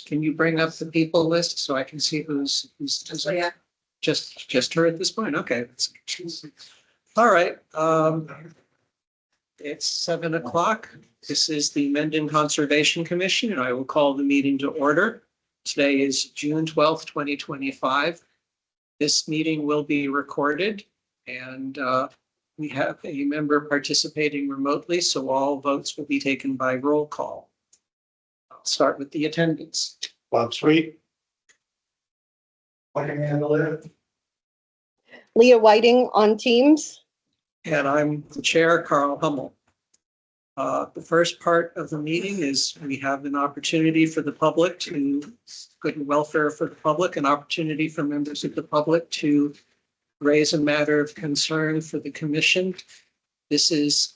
Can you bring up the people list so I can see who's Yeah. just her at this point? Okay. All right. It's 7 o'clock. This is the Mendon Conservation Commission, and I will call the meeting to order. Today is June 12th, 2025. This meeting will be recorded, and we have a member participating remotely, so all votes will be taken by roll call. I'll start with the attendance. Bob Sweet. Leah Whiting on Teams. And I'm the chair, Carl Hummel. The first part of the meeting is we have an opportunity for the public to, good and welfare for the public, an opportunity for members of the public to raise a matter of concern for the commission. This is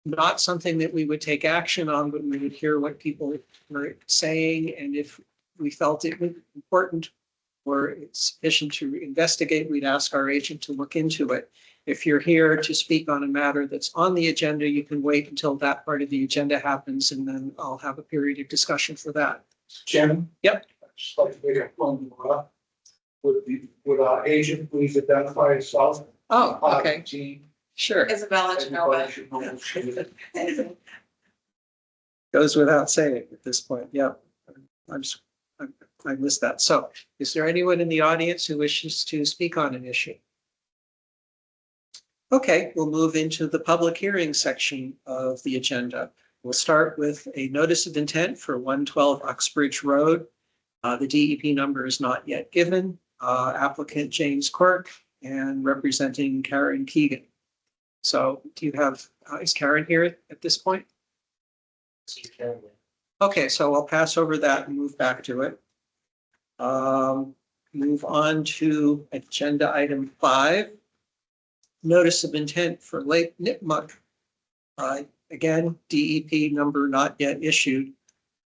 not something that we would take action on, but we would hear what people were saying. And if we felt it was important or it's sufficient to investigate, we'd ask our agent to look into it. If you're here to speak on a matter that's on the agenda, you can wait until that part of the agenda happens, and then I'll have a period of discussion for that. Jim. Yep. I'd just like to make a phone call. Would our agent please identify himself? Oh, okay, Team. sure. Isabella Genova. Everybody should know who she is. Goes without saying at this point. Yep. I missed that. So is there anyone in the audience who wishes to speak on an issue? Okay, we'll move into the public hearing section of the agenda. We'll start with a notice of intent for 112 Uxbridge Road. The DEP number is not yet given. Applicant James Quirk and representing Karen Keegan. So do you have, is Karen here at this point? Okay, so I'll pass over that and move back to it. Move on to agenda item 5. Notice of intent for Lake Nipmuc. Again, DEP number not yet issued.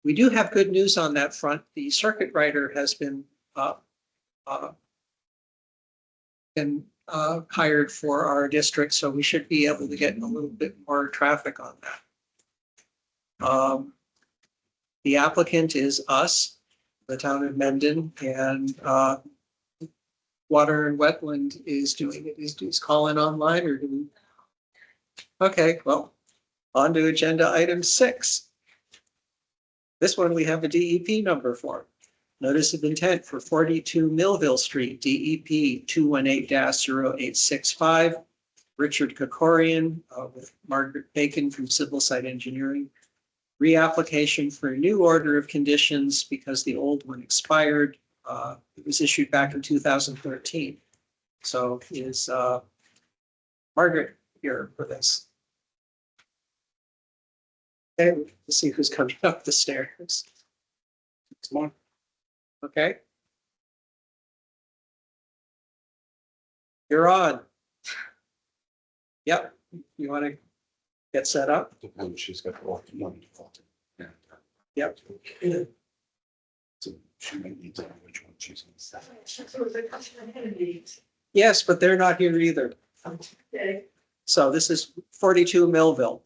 We do have good news on that front. The circuit rider has been hired for our district, so we should be able to get a little bit more traffic on that. The applicant is us, the town of Mendon, and Water and Wetland is doing it. Is calling online or do we? Okay, well, on to agenda item 6. This one we have a DEP number for. Notice of intent for 42 Millville Street, DEP 218-0865. Richard Kokorian with Margaret Bacon from Civil Site Engineering. Reapplication for a new order of conditions because the old one expired. It was issued back in 2013. So is Margaret here for this? Okay, let's see who's coming up the stairs. Come on. Okay. You're on. Yep. You want to get set up? Depends, she's got all the money to fall in. Yep. So she might need to know which one she's gonna sell. Yes, but they're not here either. Okay. So this is 42 Millville.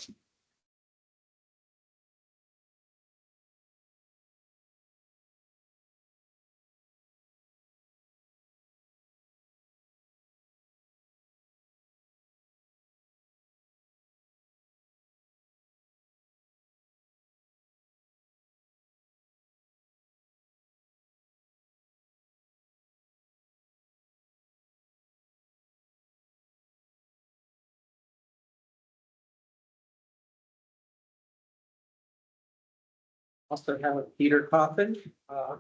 Also have Peter Coffin.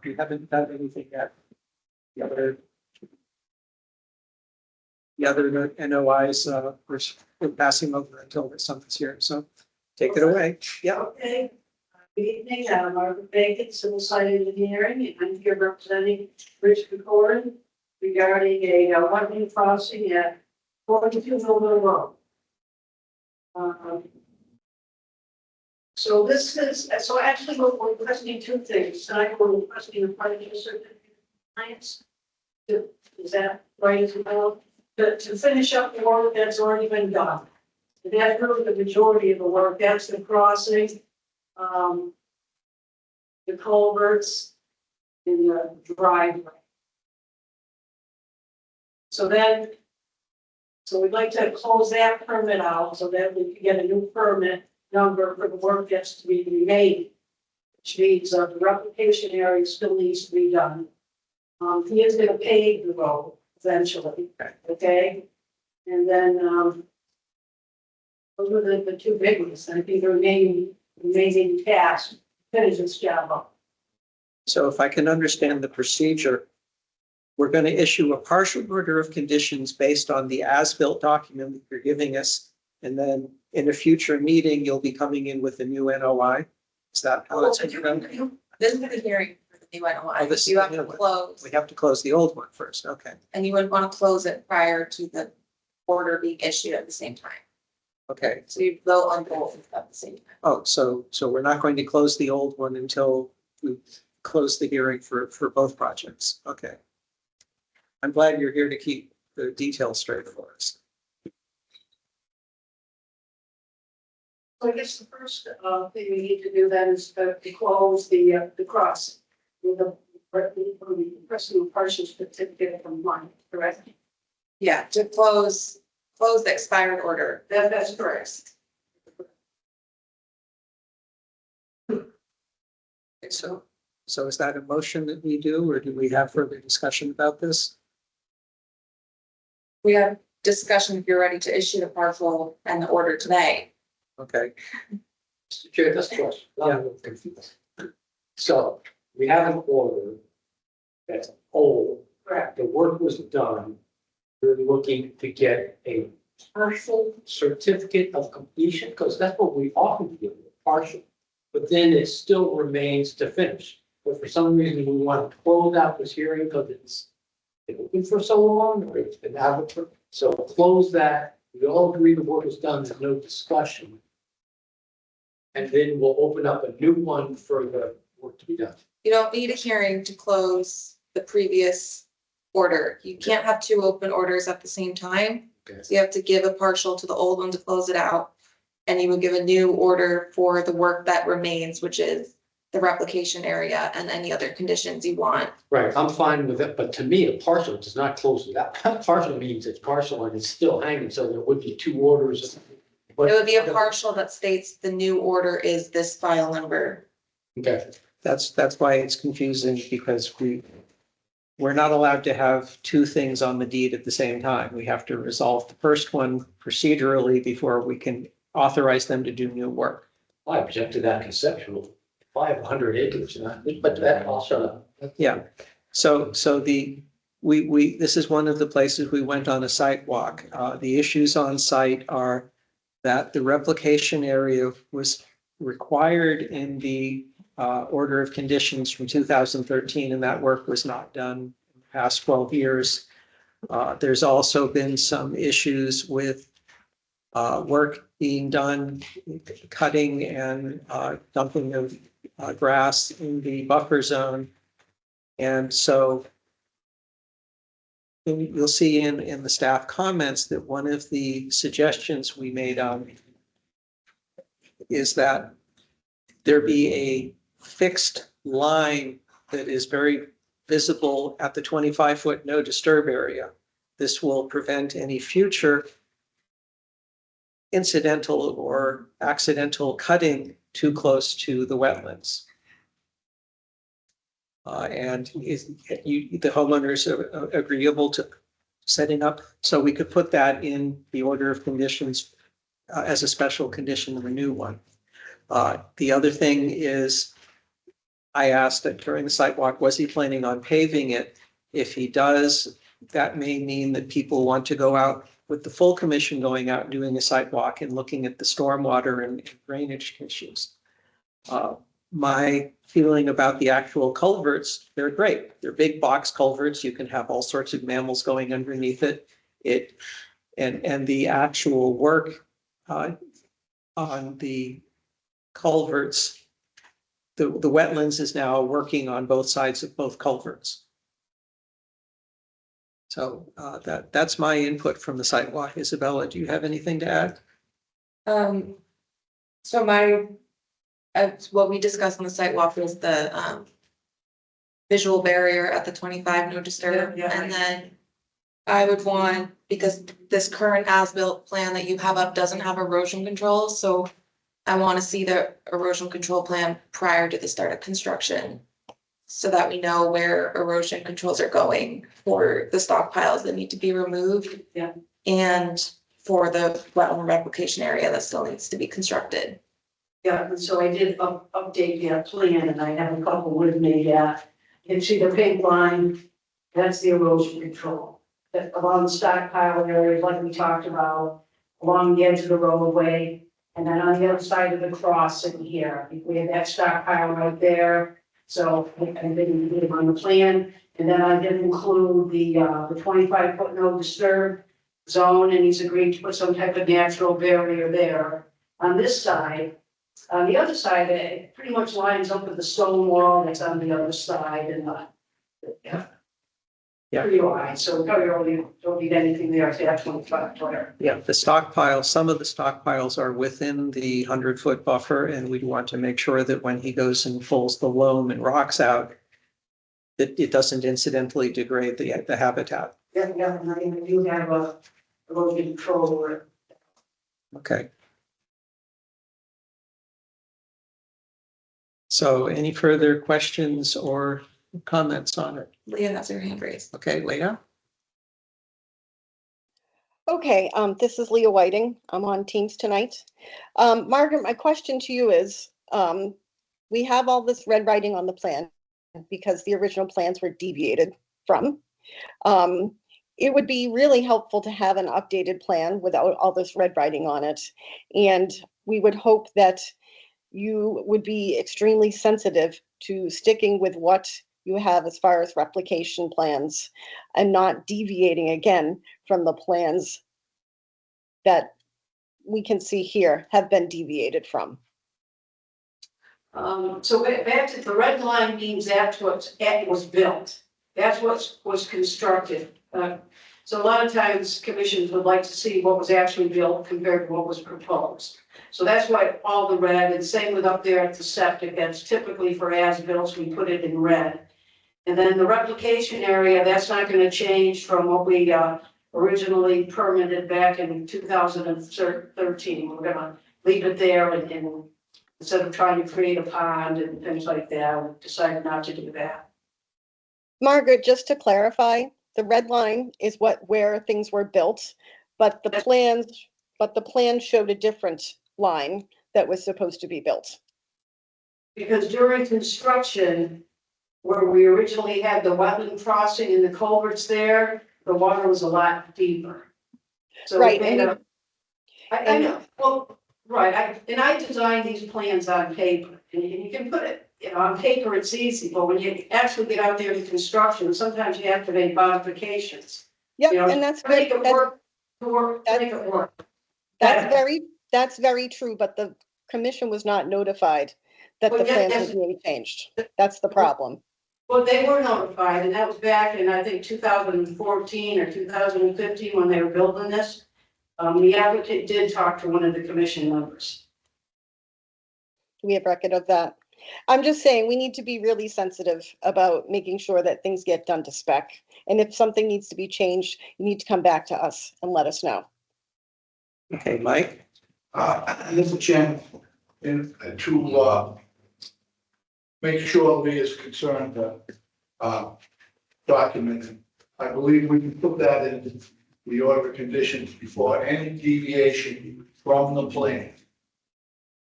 We haven't done anything yet. The other NOIs, we're passing over until someone's here. So take it away. Yeah. Okay. Good evening, Margaret Bacon, Civil Site Engineering, and I'm here representing Richard Corin regarding a one-way crossing at 42 Millville Road. So this is, so actually we're requesting 2 things. Tonight we're requesting a partial certificate of compliance. Is that right as well? To finish up the work that's already been done. And that's really the majority of the work. That's the crossing. the culverts, and the driveway. So we'd like to close that permit out so that we can get a new permit number for the work that's to be made. Which means the replication area still needs to be done. He is gonna pave the road eventually, okay? And then, those are the two big ones. I think the remaining task, finish this job up. So if I can understand the procedure, we're going to issue a partial order of conditions based on the as-built document that you're giving us. And then in a future meeting, you'll be coming in with a new NOI. Is that how it's going to go? This is the hearing for the new Oh, NOI. this is You the have new to one. close, We have to close the old one first. Okay. and you would want to close it prior to the order being issued at the same time. Okay. So you vote on both at the same time. Oh, so we're not going to close the old one until we close the hearing for both projects. Okay. I'm glad you're here to keep the details straight for us. So I guess the first thing we need to do then is to close the cross with the personal partial certificate from one, correct? Yeah, to close the expired order. That's correct. Okay, so is that a motion that we do, or do we have further discussion about this? We have discussion if you're ready to issue the partial and the order today. Okay, Mr. Chair, that's a question. I'm Yeah. a little confused. So we have an order that's old, Correct. the work was done. We're looking to get a partial certificate of completion, because that's what we often do, partial. But then it still remains to finish. But for some reason, we want to close out this hearing because it's been open for so long, or it's been out for, so close that. We all agree the work is done, there's no discussion. And then we'll open up a new one for the work to be done. You don't need a hearing to close the previous order. You can't have two open orders at the same time. Okay. So you have to give a partial to the old one to close it out. And you would give a new order for the work that remains, which is the replication area and any other conditions you want. Right, I'm fine with it, but to me, a partial does not close it out. Partial means it's partial and it's still hanging, so there would be two orders. But- It would be a partial that states the new order is this file number. Okay, that's why it's confusing, because we're not allowed to have two things on the deed at the same time. We have to resolve the first one procedurally before we can authorize them to do new work. I object to that conceptually. 500 acres, but that also. Yeah. So this is one of the places we went on a site walk. The issues on site are that the replication area was required in the order of conditions from 2013, and that work was not done in the past 12 years. There's also been some issues with work being done, cutting and dumping of grass in the buffer zone. And so you'll see in the staff comments that one of the suggestions we made is that there be a fixed line that is very visible at the 25-foot no disturb area. This will prevent any future incidental or accidental cutting too close to the wetlands. And the homeowners are agreeable to setting up, so we could put that in the order of conditions as a special condition in the new one. The other thing is, I asked that during the site walk, was he planning on paving it? If he does, that may mean that people want to go out with the full commission going out and doing a site walk and looking at the stormwater and drainage issues. My feeling about the actual culverts, they're great. They're big box culverts. You can have all sorts of mammals going underneath it. And the actual work on the culverts, the wetlands is now working on both sides of both culverts. So that's my input from the site walk. Isabella, do you have anything to add? So my what we discussed on the site walk was the, visual barrier at the 25 no disturb, Yeah, yeah. and then I would want, because this current as-built plan that you have up doesn't have erosion control, so I want to see the erosion control plan prior to the start of construction, so that we know where erosion controls are going for the stockpiles that need to be removed. Yeah. And for the wetland replication area that still needs to be constructed. Yeah, and so I did update that plan, and I have a couple with me, you can see the pink line, that's the erosion control. That along the stockpile areas, like we talked about, along the edge of the roadway, and then on the other side of the crossing here, we have that stockpile right there. So I didn't put it on the plan, and then I did include the 25-foot no disturb zone, and he's agreed to put some type of natural barrier there. On this side, on the other side, it pretty much lines up with the stone wall that's on the other side, and yeah. Yeah. Pretty wide, so we probably don't need anything there to have 25 foot. Yeah, the stockpile, some of the stockpiles are within the 100-foot buffer, and we want to make sure that when he goes and pulls the loam and rocks out, that it doesn't incidentally degrade the habitat. Yeah, and I do have a erosion control over it. Okay. So any further questions or comments on it? Leah has her hand raised. Okay, Leah? Okay, this is Leah Whiting. I'm on Teams tonight. Margaret, my question to you is, we have all this red writing on the plan because the original plans were deviated from. It would be really helpful to have an updated plan without all this red writing on it. And we would hope that you would be extremely sensitive to sticking with what you have as far as replication plans and not deviating again from the plans that we can see here have been deviated from. So back to the red line means that's what was built. That's what was constructed. So a lot of times commissions would like to see what was actually built compared to what was proposed. So that's why all the red, and same with up there at the septic, that's typically for as-built, we put it in red. And then the replication area, that's not going to change from what we originally permitted back in 2013. We're going to leave it there, and instead of trying to create a pond and things like that, we decided not to do that. Margaret, just to clarify, the red line is where things were built, but the plans showed a different line that was supposed to be built. Because during construction, where we originally had the wetland crossing and the culverts there, the water was a lot deeper. So Right, we made I know, well, right, I designed these plans on paper, and you can put it, on paper it's easy, but when you actually get out there to construction, sometimes you have to make modifications. Yep, You know, and that's Make good. it work, make it work. That's very true, but the commission was not notified that Well, the yeah, plans yes. were being changed. That's the problem. Well, they were notified, and that was back in, I think, 2014 or 2015 when they were building this. The applicant did talk to one of the commission members. We have record of that. I'm just saying, we need to be really sensitive about making sure that things get done to spec. And if something needs to be changed, you need to come back to us and let us know. Okay, Mike? Mr. Chairman, and to make sure Lee is concerned, documented, I believe we can put that in the order of conditions before any deviation from the plan.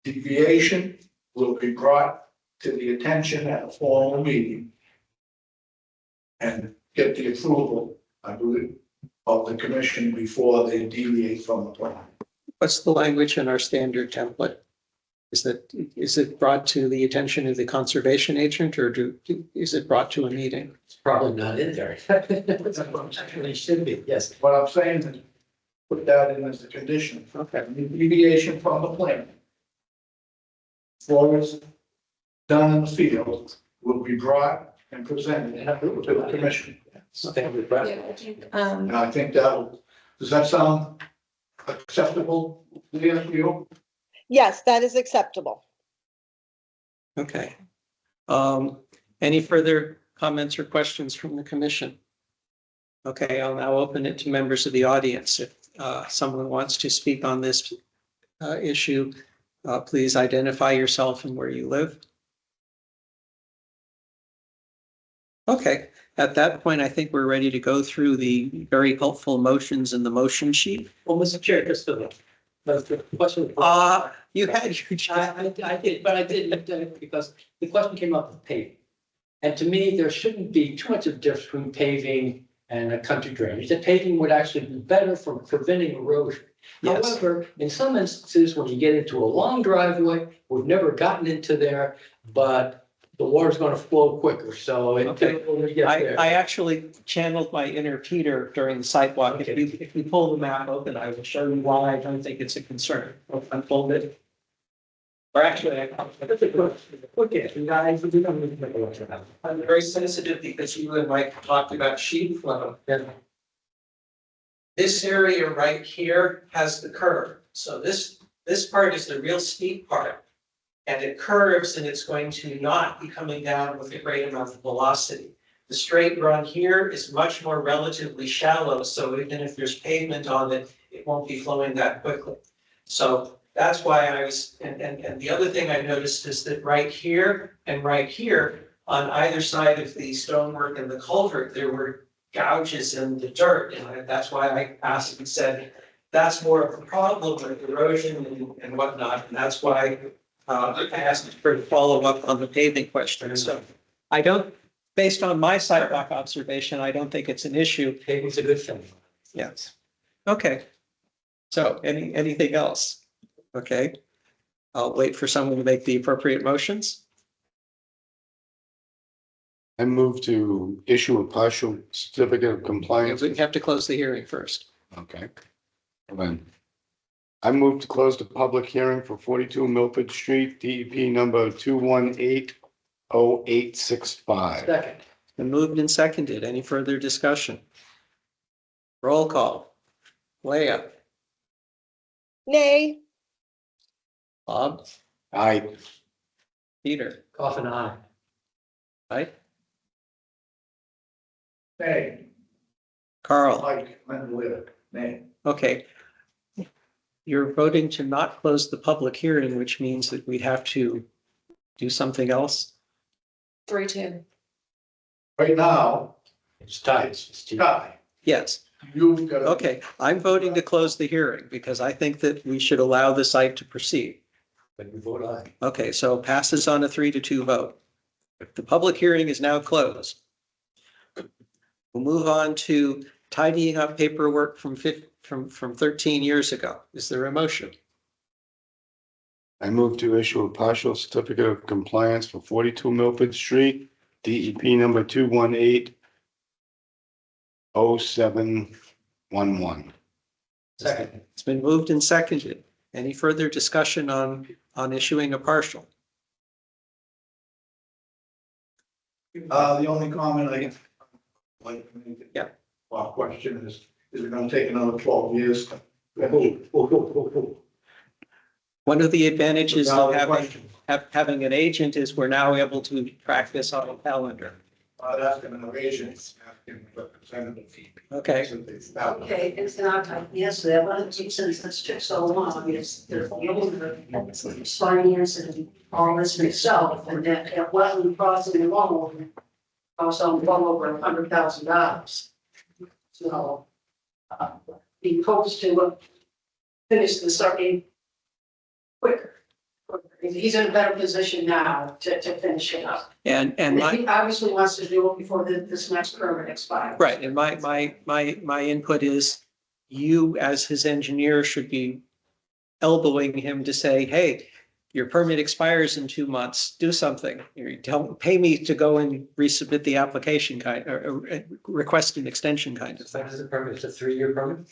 Deviation will be brought to the attention at a formal meeting and get the approval, I believe, of the commission before they deviate from the plan. What's the language in our standard template? Is it brought to the attention of the conservation agent, or is it brought to a meeting? It's probably not in there. Actually should be, yes. What I'm saying is put that in as a condition. Okay. Deviation from the plan. Before it's done in the field, will be brought and presented to the commission. Standard Yeah, practice. I think, And I think does that sound acceptable to you? Yes, that is acceptable. Okay. Any further comments or questions from the commission? Okay, I'll now open it to members of the audience. If someone wants to speak on this issue, please identify yourself and where you live. Okay, at that point, I think we're ready to go through the very helpful motions in the motion sheet. Well, Mr. Chair, just the question. You had your chance. I did, but I didn't, because the question came up with paving. And to me, there shouldn't be too much of a difference between paving and a country drainage. The paving would actually be better for preventing erosion. Yes. However, in some instances, when you get into a long driveway, we've never gotten into there, but the water's gonna flow quicker, so it Okay. when we get there. I actually channeled my inner Peter during the sidewalk. Okay. If you pull the map open, I will show you why I don't think it's a concern. Unfold it. Or actually, That's a quick answer, guys. We don't need to make a lot of that. I'm very sensitive because you and Mike talked about sheet flow. Yeah. This area right here has the curve. So this part is the real steep part. And it curves and it's going to not be coming down with a great amount of velocity. The straight run here is much more relatively shallow. So even if there's pavement on it, it won't be flowing that quickly. So that's why I was, and the other thing I noticed is that right here and right here, on either side of the stonework and the culvert, there were gouges in the dirt. And that's why I asked and said, that's more of a problem with erosion and whatnot. And that's why I asked for a follow-up on the paving question. So I don't, based on my sidewalk observation, I don't think it's an issue. Paving's a good thing. Yes. Okay. So anything else? Okay. I'll wait for someone to make the appropriate motions. I move to issue a partial certificate of compliance. We have to close the hearing first. Okay. Then I move to close the public hearing for 42 Milford Street, DEP number 2180865. Second. Been moved and seconded. Any further discussion? Roll call. Leah, Nay. Bob, Aye. Peter, Coffin eye. right? Nay, Carl. Mike, Mendonma, nay. Okay. You're voting to not close the public hearing, which means that we'd have to do something else. 3-2. Right now, It's tight. It's tight. Guy, Yes. you've got. Okay. I'm voting to close the hearing because I think that we should allow the site to proceed. But we vote aye. Okay, so passes on a 3-2 vote. The public hearing is now closed. We'll move on to tidying up paperwork from 13 years ago. Is there a motion? I move to issue a partial certificate of compliance for 42 Milford Street, DEP number 2180711. Second. It's been moved and seconded. Any further discussion on issuing a partial? The only comment I like to make. Yeah. Our question is it gonna take another 12 years? One of the advantages of Valid having, question. having an agent is we're now able to track this on a calendar. That's gonna raise it. Representative. Okay. Okay, it's not, yes, that one, since this took so long, it's, there's the older finance and all this itself, and that wetland crossing alone also well over $100,000. So, he hopes to finish the study quicker. He's in a better position now to finish it up. And And my, he obviously wants to do it before this next permit expires. right, and my input is you as his engineer should be elbowing him to say, hey, your permit expires in 2 months, do something. You don't pay me to go and resubmit the application or request an extension kind of So thing. is the permit, it's a 3-year permit?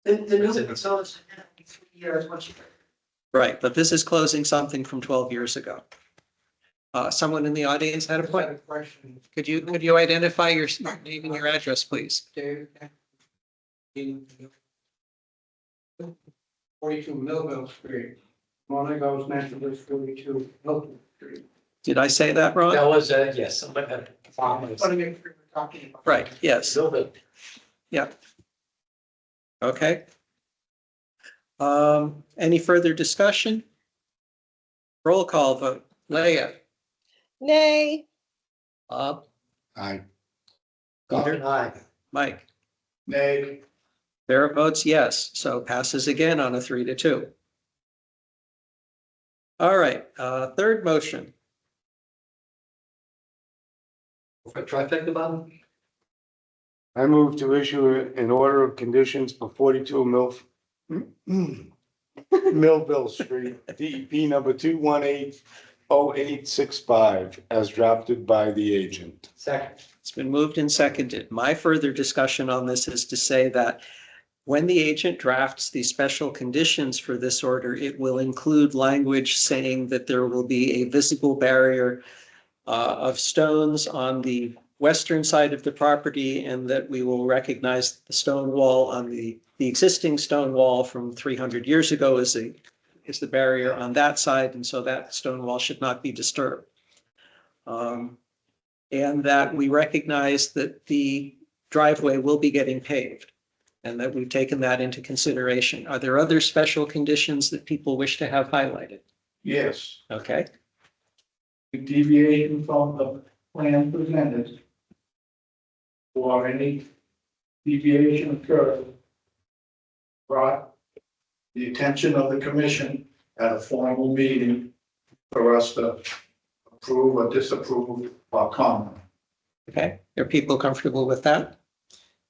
The new, so it's 3 years, once you. Right, but this is closing something from 12 years ago. Someone in the audience had a point. Question. Could you identify your name and your address, please? 42 Millville Street. Monaco's National 42 Milton Street. Did I say that wrong? That was, yes, somebody had. Want to make sure we're talking about. Right, yes, Building. okay. Any further discussion? Roll call vote. Leah, Nay, Bob, Aye. Peter, aye. Mike. Nay, Sarah votes yes, so passes again on a 3-2. All right, third motion. For trifecta, Bob? I move to issue an order of conditions for 42 Millville Street, DEP number 2180865, as drafted by the agent. Second. It's been moved and seconded. My further discussion on this is to say that when the agent drafts the special conditions for this order, it will include language saying that there will be a visible barrier of stones on the western side of the property, and that we will recognize the stone wall on the existing stone wall from 300 years ago as the barrier on that side, and so that stone wall should not be disturbed. And that we recognize that the driveway will be getting paved, and that we've taken that into consideration. Are there other special conditions that people wish to have highlighted? yes, Okay, deviation from the plan presented. Or any deviation occurred. Brought the attention of the commission at a formal meeting for us to approve or disapprove or comment. okay. Are people comfortable with that?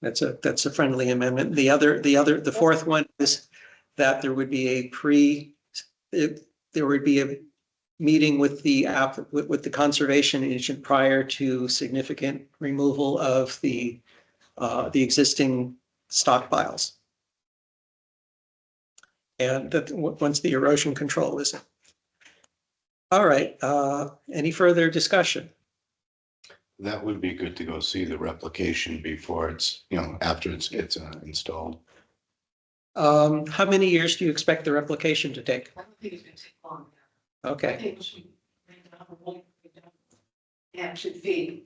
That's a friendly amendment. The fourth one is that there would be there would be a meeting with the conservation agent prior to significant removal of the existing stockpiles. And that once the erosion control is in. All right, any further discussion? That would be good to go see the replication before it's, after it's installed. How many years do you expect the replication to take? I don't think it's gonna take long. I Okay, think it should and should be,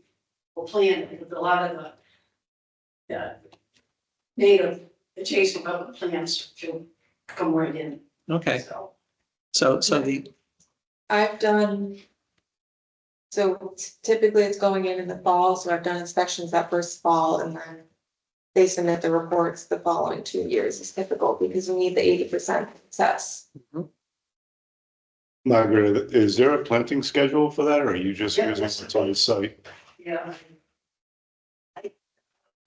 we'll plan it, with a lot of the native adjacent of the plants to come right in, okay. so. So the, I've done, so typically it's going in the fall, so I've done inspections that first fall, and then they submit the reports the following 2 years is typical, because we need the 80% success. Margaret, is there a planting schedule for that, or are you just Yeah. using what's on the site? Yeah.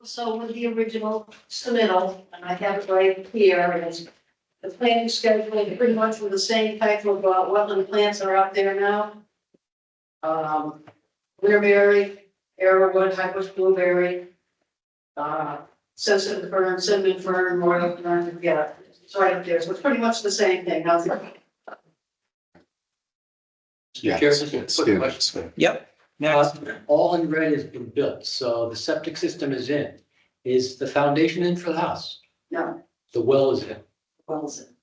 So with the original submittal, and I have it right here, is the planting schedule, pretty much with the same type of wetland plants are out there now. Winterberry, arrowwood, hibiscus blueberry, sensitive fern, cinnamon fern, royal fern, yeah, it's right up there, so it's pretty much the same thing, how's it? Yeah. Chairman, it's- quick question. yep, next. All in red has been built, so the septic system is in. Is the foundation in for the house? No, The well is in. Wilson.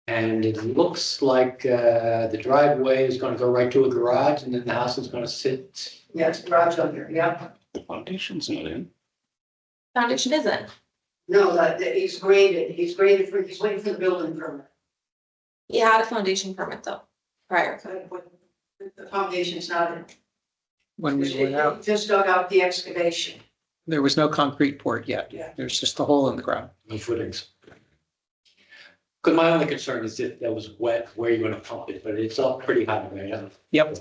And it looks like the driveway is gonna go right to a garage, and then the house is gonna sit. Yeah, it's garage under, yeah. The foundation's not in. Foundation isn't. No, he's waiting for the building permit. He had a foundation permit though, prior. But the foundation's not in. When we went out, Just dug out the excavation. there was no concrete poured yet. Yeah. There's just a hole in the ground. No footings. Because my only concern is if that was wet, where you're gonna pump it, but it's all pretty high, right? Yep.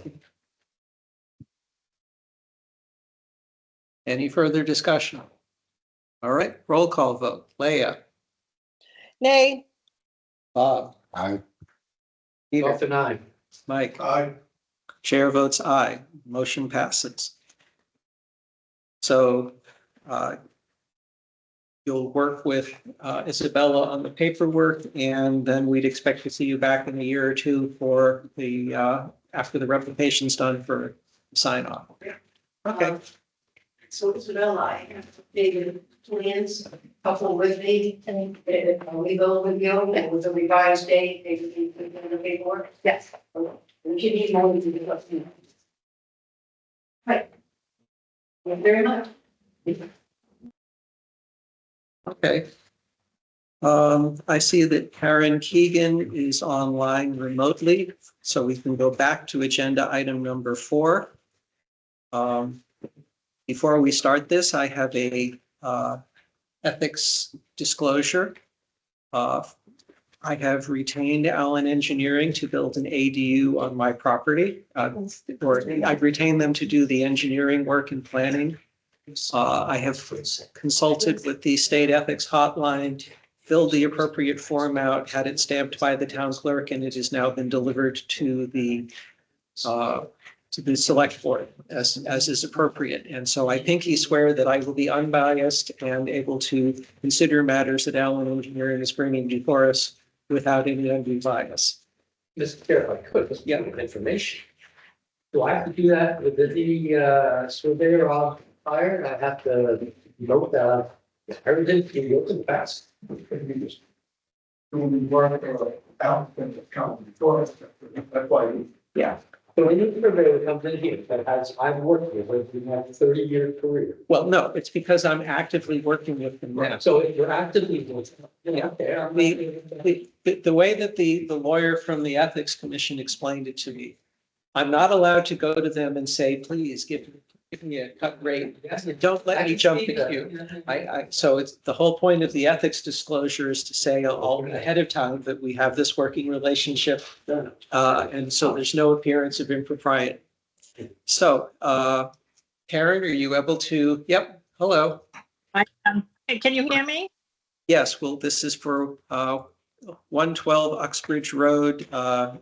Any further discussion? All right, roll call vote. Leah, nay, Bob, I, Peter, Off and on. Mike, I, chair votes aye. Motion passes. So you'll work with Isabella on the paperwork, and then we'd expect to see you back in a year or two for the, after the replication's done for sign off. Okay, So Isabella, I have updated plans, couple with me, and we go with you, and with the revised date, they put in the paperwork. Yes. We can need more to do. Thank you very much. Okay. I see that Karen Keegan is online remotely, so we can go back to agenda item number 4. Before we start this, I have a ethics disclosure. I have retained Allen Engineering to build an ADU on my property, or I've retained them to do the engineering work and planning. I have consulted with the state ethics hotline, filled the appropriate form out, had it stamped by the town clerk, and it has now been delivered to the select board as is appropriate. And so I pinky swear that I will be unbiased and able to consider matters that Allen Engineering is bringing before us without any undue bias. Mr. Chair, if I could, just Yeah. information. Do I have to do that with the surveyor I've hired? I have to note that everything can be open fast. Doing work or out in the county forest. That's why you. Yeah. So any surveyor that comes in here that has, I've worked with, we have a 30-year career. Well, no, it's because I'm actively working with them now. So if you're actively doing, Yeah. there. The way that the lawyer from the Ethics Commission explained it to me, I'm not allowed to go to them and say, please give me a cut rate. Don't let me jump the queue. So it's the whole point of the ethics disclosure is to say all ahead of time that we have this working relationship. And so there's no appearance of impropriety. So, Karen, are you able to, yep, hello. Can you hear me? Yes, well, this is for 112 Uxbridge Road,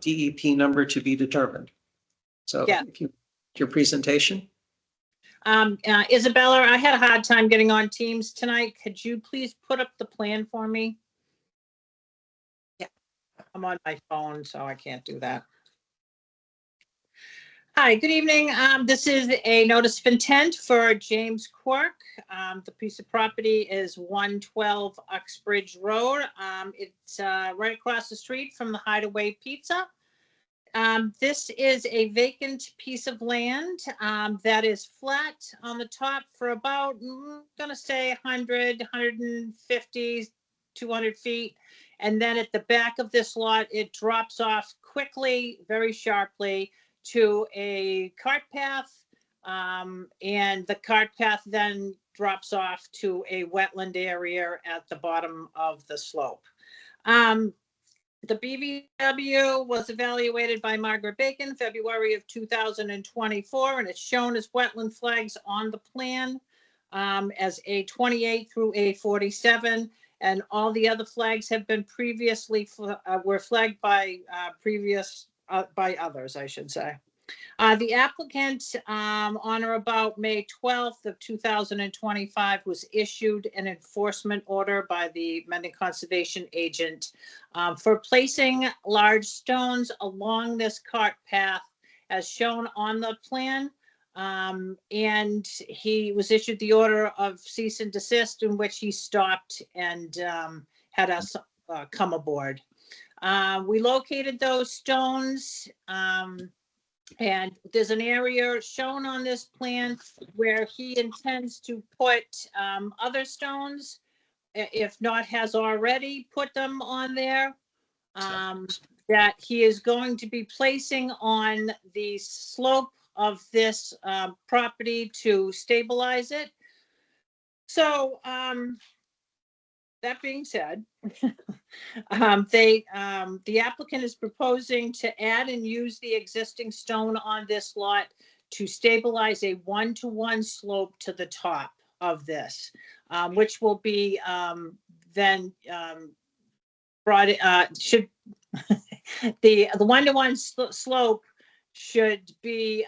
DEP number to be determined. So Yeah. if you, your presentation. Isabella, I had a hard time getting on Teams tonight. Could you please put up the plan for me? Yeah. I'm on my phone, so I can't do that. Hi, good evening. This is a notice of intent for James Quirk. The piece of property is 112 Uxbridge Road. It's right across the street from the Hideaway Pizza. This is a vacant piece of land that is flat on the top for about, I'm gonna say 100, 150, 200 feet. And then at the back of this lot, it drops off quickly, very sharply to a cart path. And the cart path then drops off to a wetland area at the bottom of the slope. The BVW was evaluated by Margaret Bacon, February of 2024, and it's shown as wetland flags on the plan as A28 through A47. And all the other flags have been previously, were flagged by by others, I should say. The applicant on or about May 12th of 2025 was issued an enforcement order by the Mendon Conservation Agent for placing large stones along this cart path as shown on the plan. And he was issued the order of cease and desist in which he stopped and had us come aboard. We located those stones. And there's an area shown on this plan where he intends to put other stones, if not has already put them on there, that he is going to be placing on the slope of this property to stabilize it. So that being said, the applicant is proposing to add and use the existing stone on this lot to stabilize a 1-to-1 slope to the top of this, which will be then brought, should, the 1-to-1 slope should be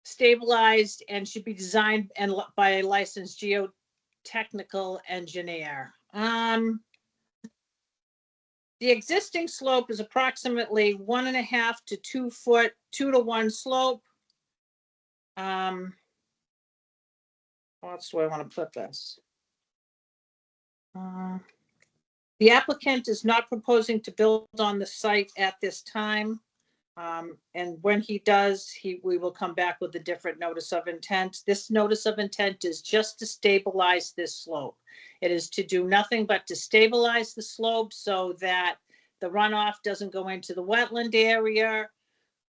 stabilized and should be designed and by a licensed geotechnical engineer. The existing slope is approximately 1.5 to 2 foot, 2-to-1 slope. How else do I want to put this? The applicant is not proposing to build on the site at this time. And when he does, we will come back with a different notice of intent. This notice of intent is just to stabilize this slope. It is to do nothing but to stabilize the slope so that the runoff doesn't go into the wetland area.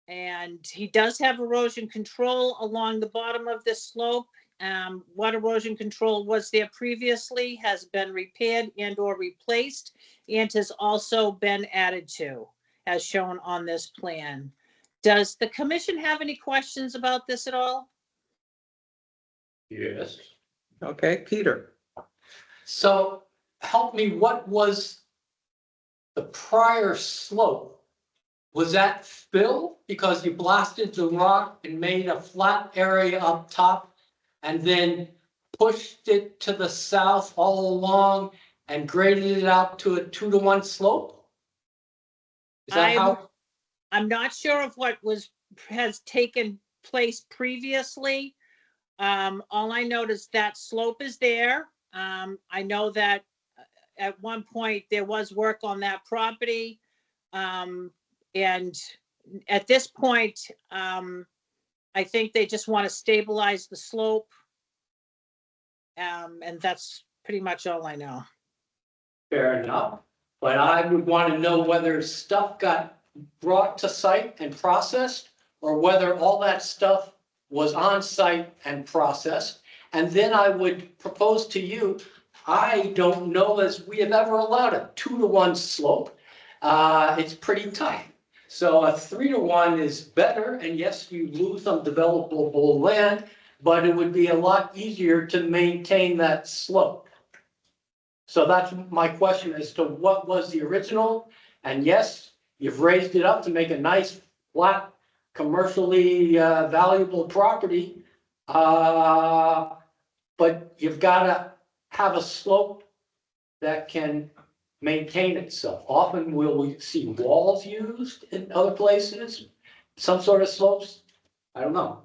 And he does have erosion control along the bottom of this slope. What erosion control was there previously has been repaired and or replaced and has also been added to, as shown on this plan. Does the commission have any questions about this at all? Yes. Okay, Peter. So help me, what was the prior slope? Was that fill because you blasted the rock and made a flat area up top and then pushed it to the south all along and graded it out to a 2-to-1 slope? Is that how? I'm not sure of what has taken place previously. All I know is that slope is there. I know that at one point there was work on that property. And at this point, I think they just want to stabilize the slope. And that's pretty much all I know. Fair enough, but I would want to know whether stuff got brought to site and processed, or whether all that stuff was on site and processed. And then I would propose to you, I don't know as we have ever allowed a 2-to-1 slope. It's pretty tight. So a 3-to-1 is better, and yes, you lose some developable land, but it would be a lot easier to maintain that slope. So that's my question as to what was the original, and yes, you've raised it up to make a nice, flat, commercially valuable property. But you've gotta have a slope that can maintain itself. Often will we see walls used in other places, some sort of slopes? I don't know.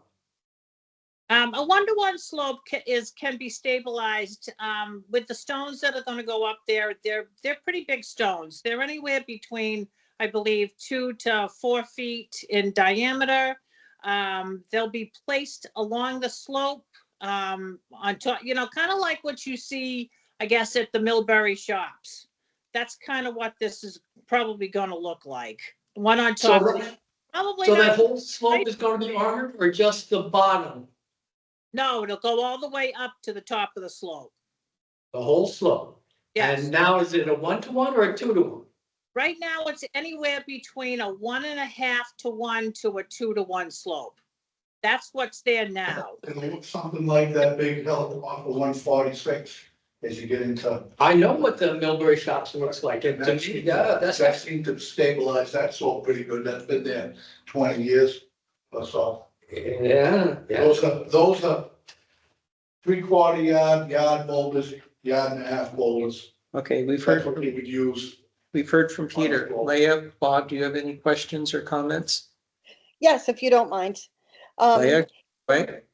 A 1-to-1 slope can be stabilized with the stones that are going to go up there. They're pretty big stones. They're anywhere between, I believe, 2 to 4 feet in diameter. They'll be placed along the slope on top, kind of like what you see, I guess, at the Millbury shops. That's kind of what this is probably going to look like. One on top. Probably So not. that whole slope is going to be armored, or just the bottom? No, it'll go all the way up to the top of the slope. The whole slope? Yes. And now is it a 1-to-1 or a 2-to-1? Right now, it's anywhere between a 1.5 to 1 to a 2-to-1 slope. That's what's there now. It'll look something like that big hill off of 146 as you get into. I know what the Millbury shops looks like. And to me, yeah, That seemed to stabilize that slope pretty good. That's been there 20 years or so. yeah. Those are 3/4 yard boulders, 1.5 boulders. Okay, That's what we would use. we've heard from Peter. Leah, Bob, do you have any questions or comments? Yes, if you don't mind. Leah, right?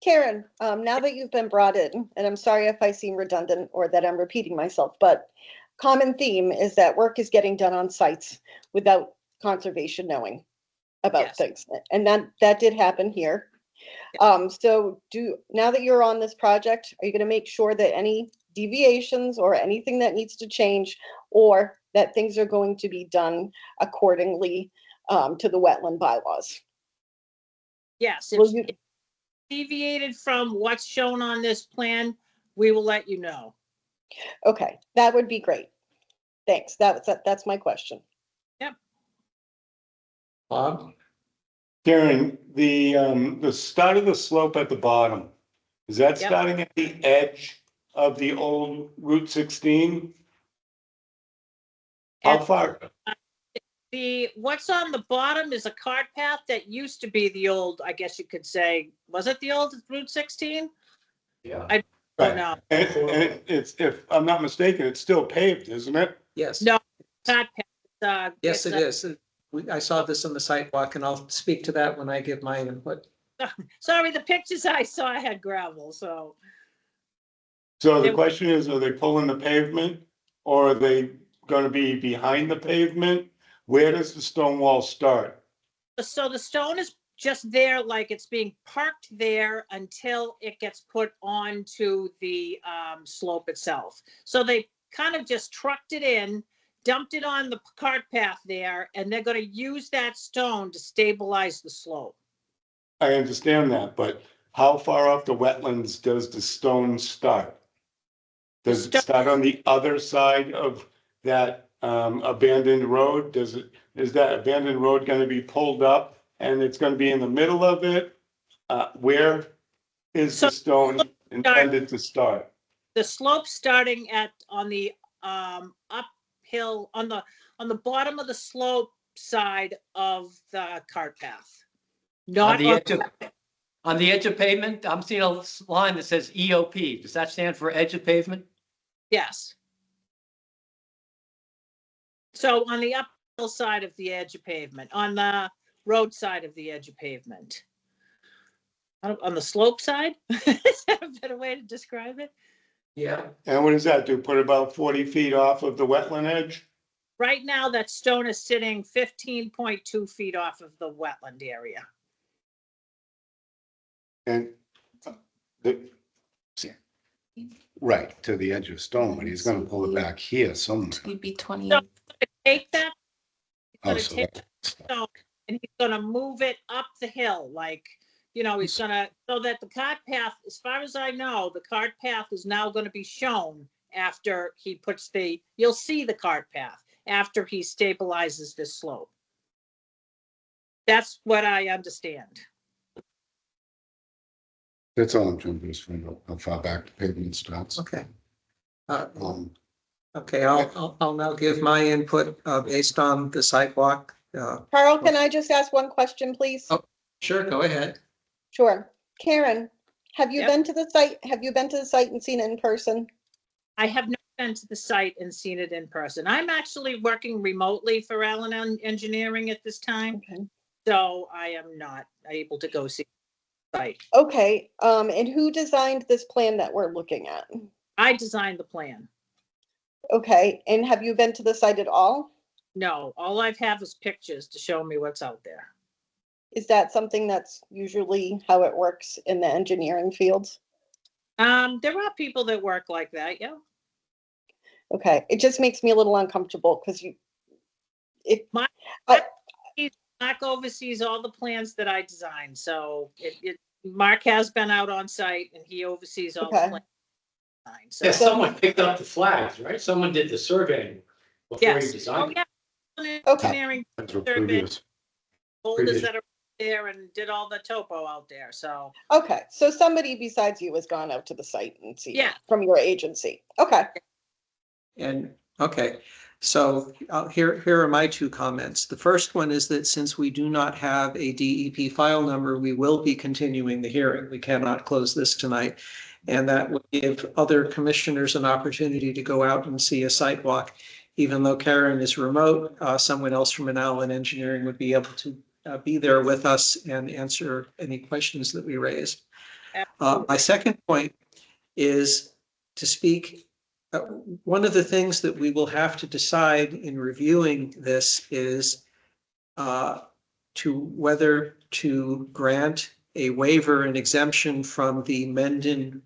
Karen, now that you've been brought in, and I'm sorry if I seem redundant or that I'm repeating myself, but common theme is that work is getting done on sites without conservation knowing about Yes. things. And that did happen here. So now that you're on this project, are you going to make sure that any deviations or anything that needs to change, or that things are going to be done accordingly to the wetland bylaws? Yes, Will if you- if deviated from what's shown on this plan, we will let you know. Okay, that would be great. Thanks. That's my question. Bob? Karen, the start of the slope at the bottom, is that Yep. starting at the edge of the old Route 16? How At- far? What's on the bottom is a cart path that used to be the old, I guess you could say, was it the old Route 16? Yeah. I don't know. And it's, if I'm not mistaken, it's still paved, isn't it? Yes. No. Cart path. Yes, it it's, is. I saw this on the sidewalk and I'll speak to that when I give my input. Sorry, the pictures I saw had gravel, so. So the They- question is, are they pulling the pavement or are they gonna be behind the pavement? Where does the stone wall start? So the stone is just there, like it's being parked there until it gets put onto the slope itself. So they kind of just trucked it in, dumped it on the cart path there, and they're going to use that stone to stabilize the slope. I understand that, but how far off the wetlands does the stone start? Does it start on the other side of that abandoned road? Is that abandoned road gonna be pulled up and it's gonna be in the middle of it? Where is the stone intended to start? The slope starting on the uphill, on the bottom of the slope side of the cart path. On Not the edge of, on the edge of pavement, I'm seeing a line that says EOP. Does that stand for edge of pavement? Yes. So on the uphill side of the edge of pavement, on the road side of the edge of pavement. On the slope side? Is that a better way to describe it? Yeah. And what does that do? Put about 40 feet off of the wetland edge? Right now, that stone is sitting 15.2 feet off of the wetland area. And the, right, to the edge of stone, but he's gonna pull it back here somewhere. It'd be 20. So take that, he's Oh, gonna so take that- the stone and he's gonna move it up the hill, like, he's gonna, so that the cart path, as far as I know, the cart path is now gonna be shown after he puts you'll see the cart path after he stabilizes this slope. That's what I understand. That's all I'm trying to do is find out how far back the pavement starts. Okay. Um, Okay, I'll now give my input based on the sidewalk. Carl, can I just ask one question, please? Oh. Sure, go ahead. Sure. Karen, have you Yep. been to the site? Have you been to the site and seen it in person? I have not been to the site and seen it in person. I'm actually working remotely for Allen Engineering at this time, Okay. so I am not able to go see the site. Okay, and who designed this plan that we're looking at? I designed the plan. Okay, and have you been to the site at all? No, all I have is pictures to show me what's out there. Is that something that's usually how it works in the engineering fields? There are people that work like that, yeah. Okay, it just makes me a little uncomfortable because Mark oversees all the plans that I design, so Mark has been out on site and he oversees all the Okay. plans. Yeah, So, someone picked up the flags, right? Someone did the surveying before you yes, oh, designed it. yeah. Okay. Engineering That's what survey. previous. Boulders Previous. that are there and did all the topo out there, so, okay, so somebody besides you has gone out to the site and seen it Yeah. from your agency. Okay, And, okay, so here are my two comments. The first one is that since we do not have a DEP file number, we will be continuing the hearing. We cannot close this tonight. And that would give other commissioners an opportunity to go out and see a site walk. Even though Karen is remote, someone else from Allen Engineering would be able to be there with us and answer any questions that we raise. My second point is to speak. One of the things that we will have to decide in reviewing this is to whether to grant a waiver and exemption from the Mendon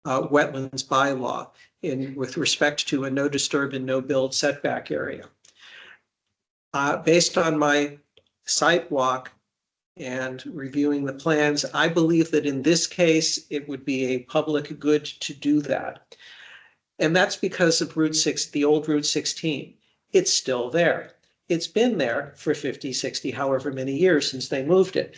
wetlands bylaw with respect to a no disturb and no build setback area. Based on my site walk and reviewing the plans, I believe that in this case, it would be a public good to do that. And that's because of Route 6, the old Route 16. It's still there. It's been there for 50, 60, however many years since they moved it.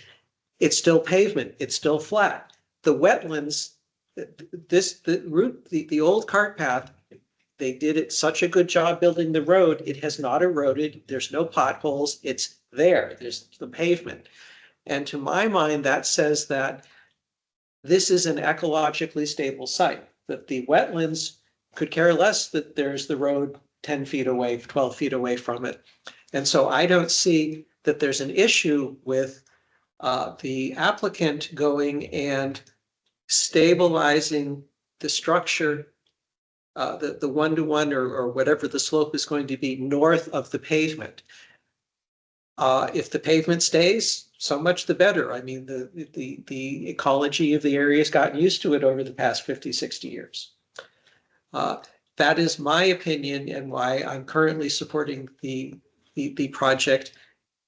It's still pavement. It's still flat. The wetlands, the old cart path, they did it such a good job building the road. It has not eroded. There's no potholes. It's there. There's the pavement. And to my mind, that says that this is an ecologically stable site, that the wetlands could care less that there's the road 10 feet away, 12 feet away from it. And so I don't see that there's an issue with the applicant going and stabilizing the structure, the one-to-one or whatever the slope is going to be north of the pavement. If the pavement stays, so much the better. I mean, the ecology of the area has gotten used to it over the past 50, 60 years. That is my opinion and why I'm currently supporting the project.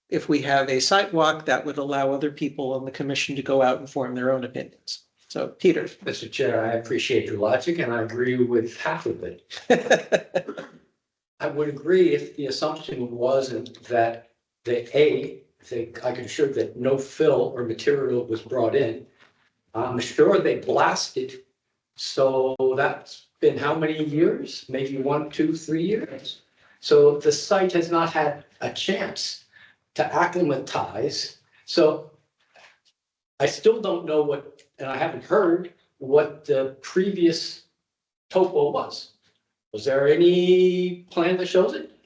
If we have a sidewalk, that would allow other people on the commission to go out and form their own opinions. So, Peter. Mr. Chair, I appreciate your logic and I agree with half of it. I would agree if the assumption wasn't that I could assure that no fill or material was brought in. I'm sure they blasted. So that's been how many years? Maybe 1, 2, 3 years. So the site has not had a chance to acclimatize. So I still don't know what, and I haven't heard what the previous topo was. Was there any plan that shows it?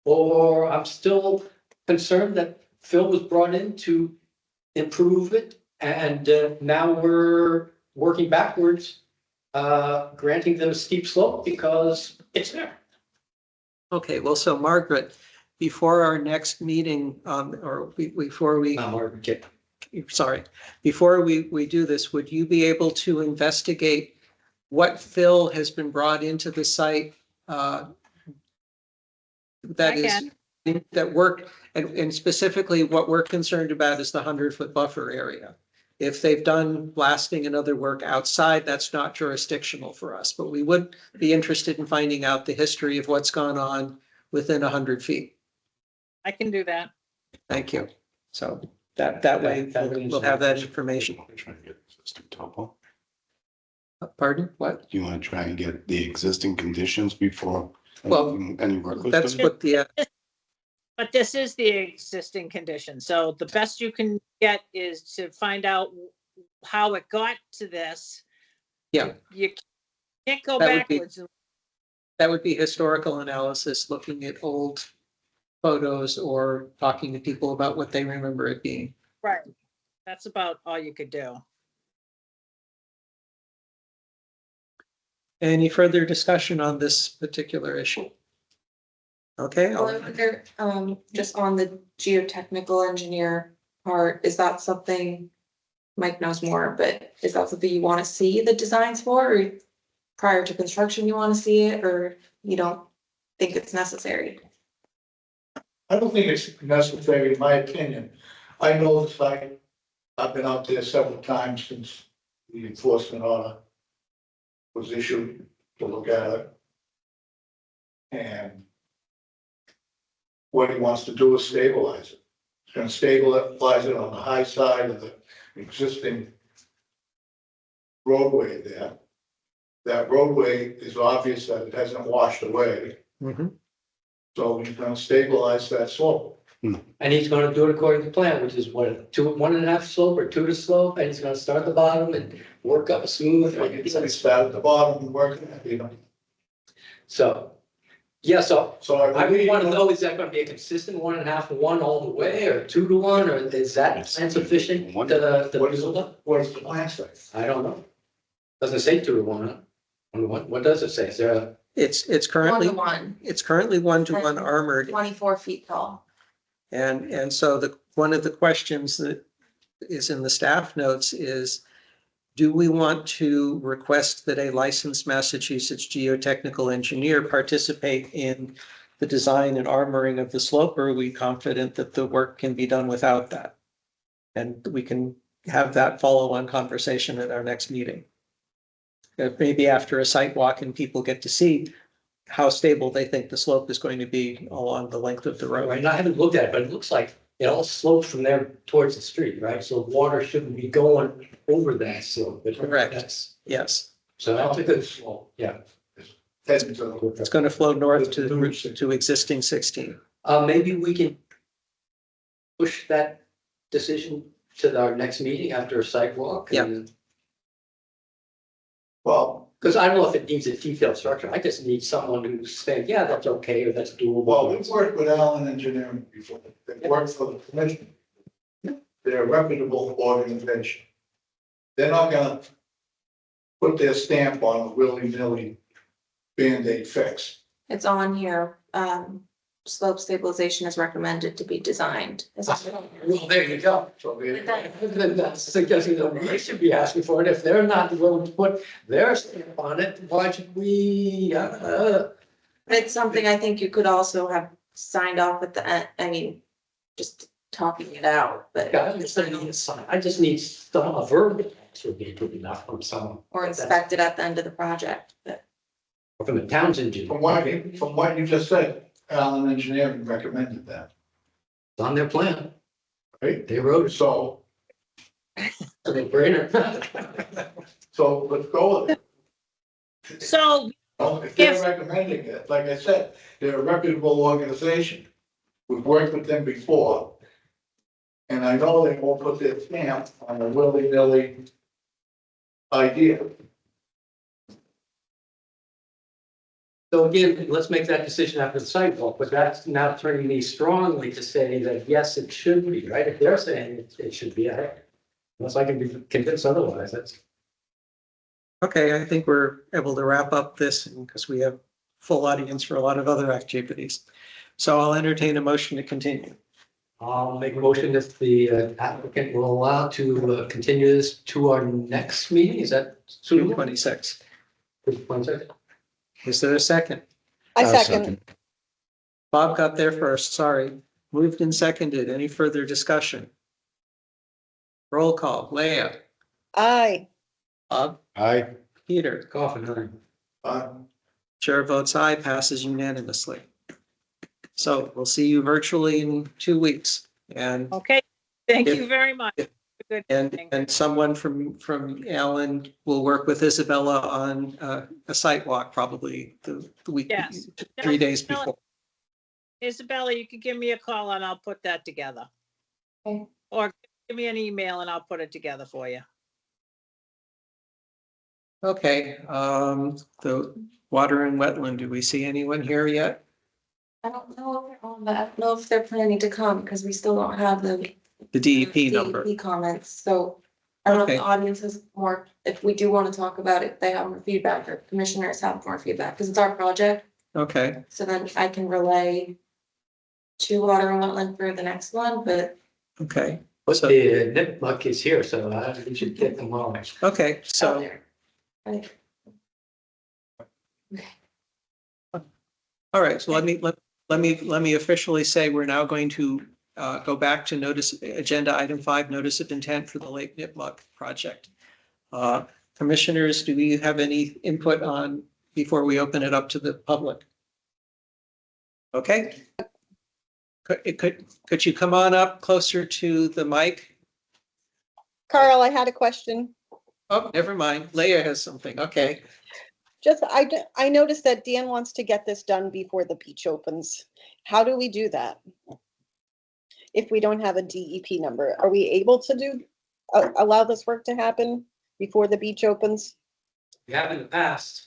Or I'm still concerned that fill was brought in to improve it. And now we're working backwards, granting them a steep slope because it's there. Okay, well, so Margaret, before our next meeting, before we, Margaret, sorry, before we do this, would you be able to investigate what fill has been brought into the site? That is, that work, and specifically what we're concerned about is the 100-foot buffer area. If they've done blasting and other work outside, that's not jurisdictional for us, but we would be interested in finding out the history of what's gone on within 100 feet. I can do that. Thank you. So that way we'll have that information. Try and get existing topo. Pardon? What? You want to try and get the existing conditions before Well, any work was That's done? what the, But this is the existing condition. So the best you can get is to find out how it got to this. yeah, You can't go That would be- backwards. that would be historical analysis, looking at old photos or talking to people about what they remember it being. Right. That's about all you could do. Any further discussion on this particular issue? Okay, Well, I wonder, just on the geotechnical engineer part, is that something, Mike knows more, but is that something you want to see the designs for, or prior to construction you want to see it, or you don't think it's necessary? I don't think it's necessary, in my opinion. I know the site. I've been out there several times since the enforcement order was issued to look at it. And what he wants to do is stabilize it. He's gonna stabilize it on the high side of the existing roadway there. That roadway is obvious that it hasn't washed away, Mhm. so he's gonna stabilize that slope. and he's gonna do it according to plan, which is what, 1.5 slope or 2 to slope, and he's gonna start at the bottom and work up smooth. He's gonna start at the bottom and work it, you know. So, yeah, so So I would believe- want to know, is that going to be a consistent 1.5 to 1 all the way, or 2 to 1, or is that plan sufficient to What is, build up? what is the plan say? I don't know. Doesn't say 2 to 1, huh? What does it say? Is there a, It's currently, 1-to-1, it's currently 1-to-1 armored. 24 feet tall. And so one of the questions that is in the staff notes is, do we want to request that a licensed Massachusetts geotechnical engineer participate in the design and armoring of the slope, or are we confident that the work can be done without that? And we can have that follow-on conversation at our next meeting. Maybe after a site walk and people get to see how stable they think the slope is going to be along the length of the road. right, and I haven't looked at it, but it looks like it all slopes from there towards the street, right? So water shouldn't be going over that slope. But Correct. that's- Yes, So that's a good slope, yeah. Heading to the- it's going to flow north to existing 16. Maybe we can push that decision to our next meeting after a site walk. Yeah. Well, Because I don't know if it needs a detailed structure. I just need someone who's saying, yeah, that's okay, or that's doable. well, we've worked with Allen Engineering before. They've worked for the commission. They're a reputable organization. They're not gonna put their stamp on a willy-nilly Band-Aid fix. It's on here, slope stabilization is recommended to be designed. Well, there you go. So they- Then that's suggesting that we should be asking for it. If they're not willing to put their stamp on it, why should we? It's something I think you could also have signed off at the end, I mean, just talking it out, but. Yeah, I understand the sign. I just need some, a verb to be good enough from someone. Or inspect it at the end of the project, but. Or from the town's engineer. From what you just said, Allen Engineering recommended that, It's on their plan. right? They wrote it, So, so they brainer. so let's go with it. So, Well, if they're Yes. recommending it, like I said, they're a reputable organization. We've worked with them before. And I know they won't put their stamp on a willy-nilly idea. So again, let's make that decision after the sidewalk, but that's now turning me strongly to say that, yes, it should be, right? If they're saying it should be, unless I can be convinced otherwise, that's. Okay, I think we're able to wrap up this because we have full audience for a lot of other activities. So I'll entertain a motion to continue. I'll make a motion if the applicant will allow to continue this to our next meeting, is that June suitable? 26. 26th? Is there a second? I second. Bob got there first, sorry. Moved and seconded. Any further discussion? Roll call. Leah, Aye. Bob, Aye. Peter. Coffin, aye. Chair votes aye, passes unanimously. So we'll see you virtually in 2 weeks. And okay, thank If- you very much. Good And, evening. and someone from Allen will work with Isabella on a site walk, probably the week, Yes. 3 days before. Isabella, you could give me a call and I'll put that together. Okay. Or give me an email and I'll put it together for you. Okay, the water and wetland, do we see anyone here yet? I don't know if they're on, but I don't know if they're planning to come, because we still don't have the. The DEP number. DEP comments, so I don't know if Okay. the audience has more, if we do want to talk about it, they have more feedback, or commissioners have more feedback, because it's our project. Okay, So then I can relay to water and wetland for the next one, but okay, But So- the nitmuck is here, so we should get them all. okay, out so, there. Right. all right, so let me officially say we're now going to go back to agenda item 5, notice of intent for the Lake Nipmuc project. Commissioners, do we have any input on, before we open it up to the public? Okay. Could you come on up closer to the mic? Carl, I had a question. Oh, never mind. Leah has something. Okay. Just, I noticed that Dan wants to get this done before the beach opens. How do we do that? If we don't have a DEP number, are we able to allow this work to happen before the beach opens? We have in the past.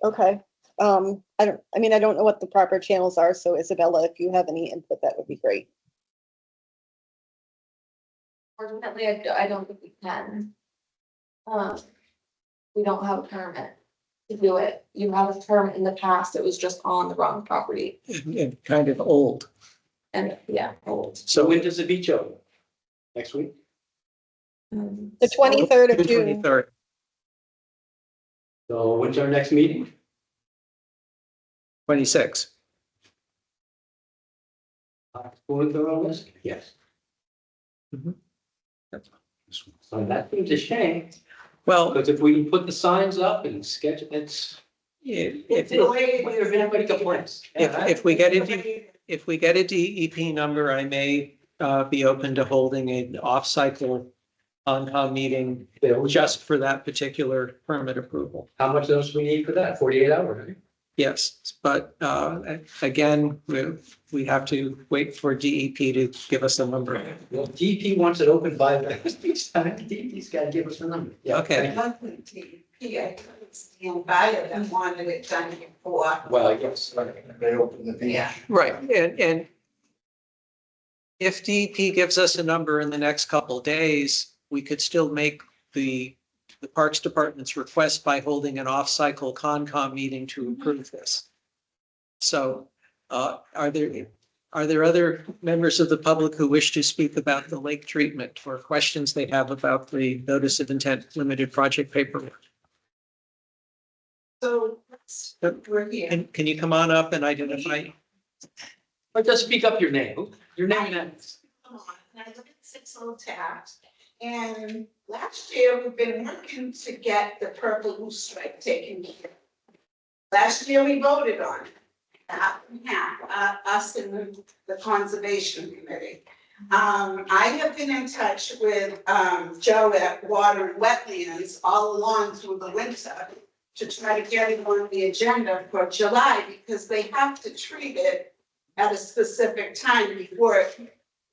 Okay. I don't know what the proper channels are, so Isabella, if you have any input, that would be great. Fortunately, I don't think we can. We don't have a permit to do it. You have a permit in the past, it was just on the wrong property, And kind of old. and yeah, old. So So when does the beach open? Next week? The 23rd of June. 23rd. So when's our next meeting? 26. Going through all this? Yes. Mhm. So that seems a shame, Well, because if we put the signs up and sketch, it's. if Everybody complains. if we get a DEP number, I may be open to holding an off-cycle on meeting just for that particular permit approval. How much notice we need for that? 48 hours, right? Yes, but again, we have to wait for DEP to give us a number. Well, DP wants it open by the next time. DP's got to give us the number. Yeah, Okay. thank you. I couldn't stand by it and wanted it done before. Well, yes. They open the beach. Yeah. Right, and if DEP gives us a number in the next couple of days, we could still make the Parks Department's request by holding an off-cycle Concom meeting to approve this. So are there other members of the public who wish to speak about the lake treatment or questions they have about the notice of intent limited project paperwork? So we're here. Can you come on up and identify? Or just speak up your name. Your name and address. Come on, and I live at 6 Taft. And last year, we've been working to get the purple loose stripe taken care of. Last year, we voted on it. Us and the Conservation Committee. I have been in touch with Joe at Water and Wetlands all along through the winter to try to get it on the agenda for July, because they have to treat it at a specific time before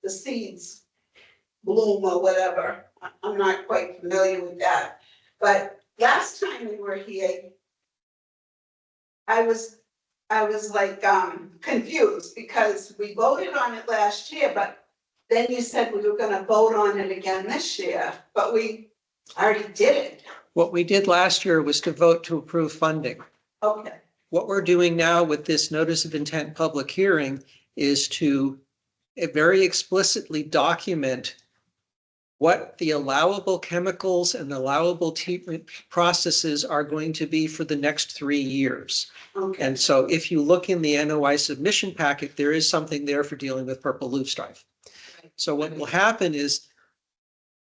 the seeds bloom or whatever. I'm not quite familiar with that. But last time we were here, I was like confused, because we voted on it last year, but then you said we were gonna vote on it again this year, but we already did it. What we did last year was to vote to approve funding. Okay, What we're doing now with this notice of intent public hearing is to very explicitly document what the allowable chemicals and allowable treatment processes are going to be for the next 3 years. okay. And so if you look in the NOI submission packet, there is something there for dealing with purple loosestrife. So what will happen is,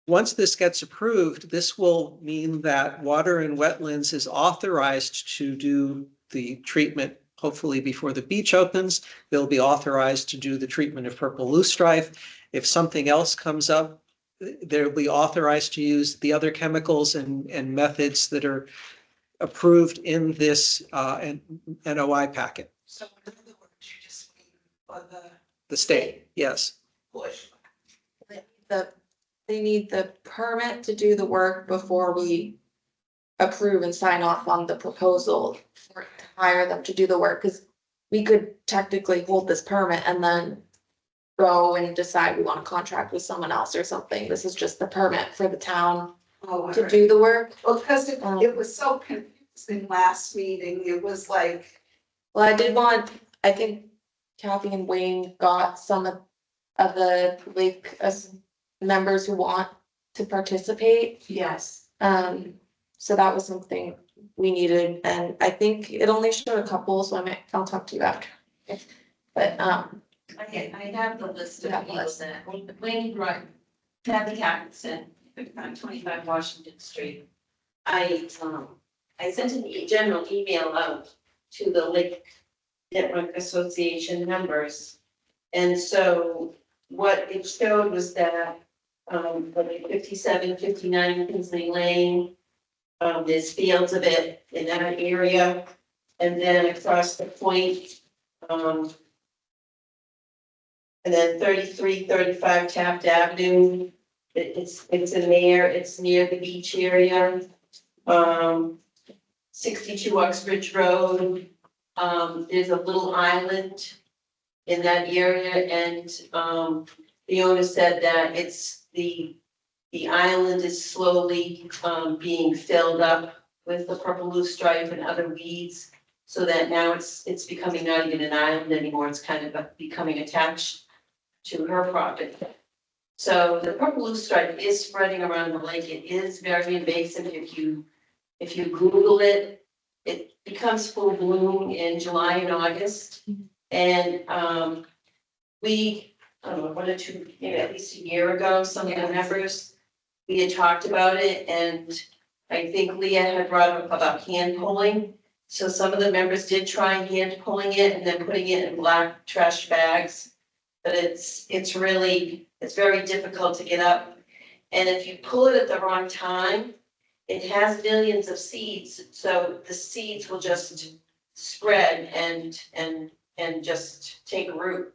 once this gets approved, this will mean that Water and Wetlands is authorized to do the treatment, hopefully before the beach opens. They'll be authorized to do the treatment of purple loosestrife. If something else comes up, they'll be authorized to use the other chemicals and methods that are approved in this NOI packet. So in other words, you just wait for The state, yes. push. They need the permit to do the work before we approve and sign off on the proposal for to hire them to do the work, because we could technically hold this permit and then go and decide we want to contract with someone else or something. This is just the permit for the town Oh, to do the work. well, because it was so confusing last meeting, it was like, Well, I think Kathy and Wayne got some of the lake members who want to participate. yes. So that was something we needed, and I think it only showed a couple, so I'll talk to you after. But, I have the list of Yeah, people list. that, Wayne Bryant, Kathy Atkinson, 25 Washington Street. I sent a general email out to the Lake Network Association members. And so what it showed was that, like 57, 59 Kinsley Lane, there's fields of it in that area. And then across the point, and then 33, 35 Taft Avenue, it's in there, it's near the beach area. 62 Uxbridge Road, there's a little island in that area, and the owner said that it's the island is slowly being filled up with the purple loosestrife and other weeds, so that now it's becoming not even an island anymore, it's kind of becoming attached to her property. So the purple loosestrife is spreading around the lake. It is very invasive. If you Google it, it becomes full bloom in July and August. And we, I don't know, 1 or 2, maybe at least a year ago, some of the members, we had talked about it, and I think Leah had brought up about hand pulling. So some of the members did try hand pulling it and then putting it in black trash bags. But it's very difficult to get up. And if you pull it at the wrong time, it has millions of seeds. So the seeds will just spread and just take root.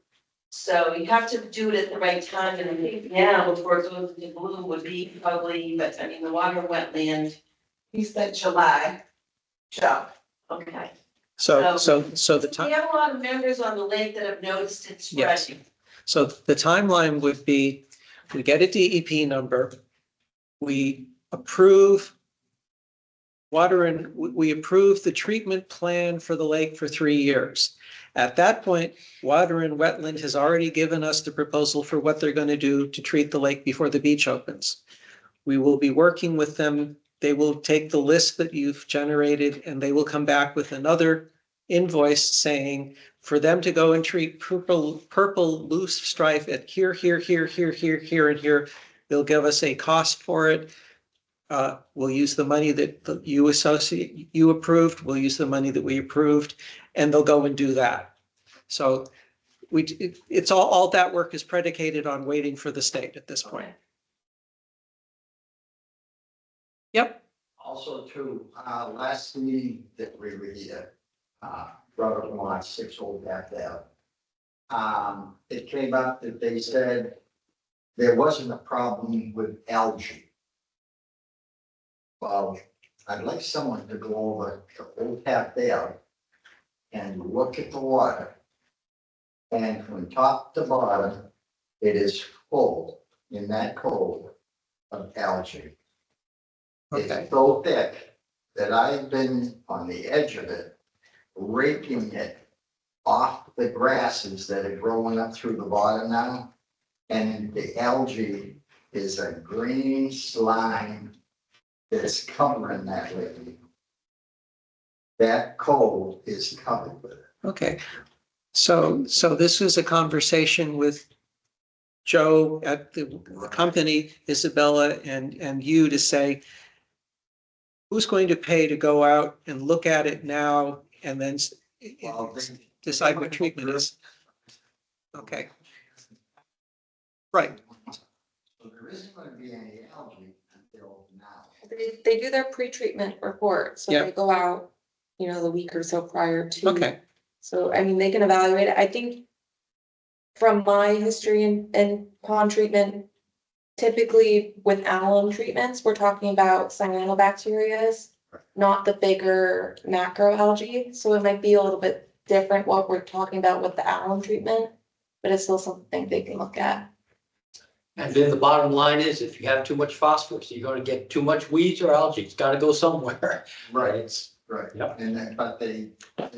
So you have to do it at the right time. And I think now before it goes into bloom would be probably, but I mean, the water wetland. He said July, Joe. Okay. So the We time, have a lot of members on the lake that have noticed it Yes. spreading. so the timeline would be, we get a DEP number, we approve we approve the treatment plan for the lake for 3 years. At that point, Water and Wetland has already given us the proposal for what they're going to do to treat the lake before the beach opens. We will be working with them. They will take the list that you've generated and they will come back with another invoice saying for them to go and treat purple loose strife at here, here, here, here, here, here, and here. They'll give us a cost for it. We'll use the money that you approved. We'll use the money that we approved, and they'll go and do that. So it's all that work is predicated on waiting for the state at this point. Yep. Also too, last meeting that we were here, Robert Lawn, 6 Old Bath Ave. It came up that they said there wasn't a problem with algae. Well, I'd like someone to go over to Old Bath Ave and look at the water. And from top to bottom, it is full in that cove of algae. Okay. It's so thick that I've been on the edge of it, raking it off the grasses that are growing up through the bottom now. And the algae is a green slime that's covering that lake. That cove is covered with it. Okay. So this was a conversation with Joe at the company, Isabella, and you to say, who's going to pay to go out and look at it now and then Well, decide what treatment is? Okay. Right. So there isn't going to be any algae until now. They do their pre-treatment report, so Yeah. they go out, the week or so prior to. Okay. So, I mean, they can evaluate it. I think from my history in pond treatment, typically with alum treatments, we're talking about cyanobacterias, not the bigger macroalgae. So it might be a little bit different what we're talking about with the alum treatment, but it's still something they can look at. And then the bottom line is, if you have too much phosphorus, you're gonna get too much weeds or algae. It's gotta go somewhere. Right, right. Yep. And then, but they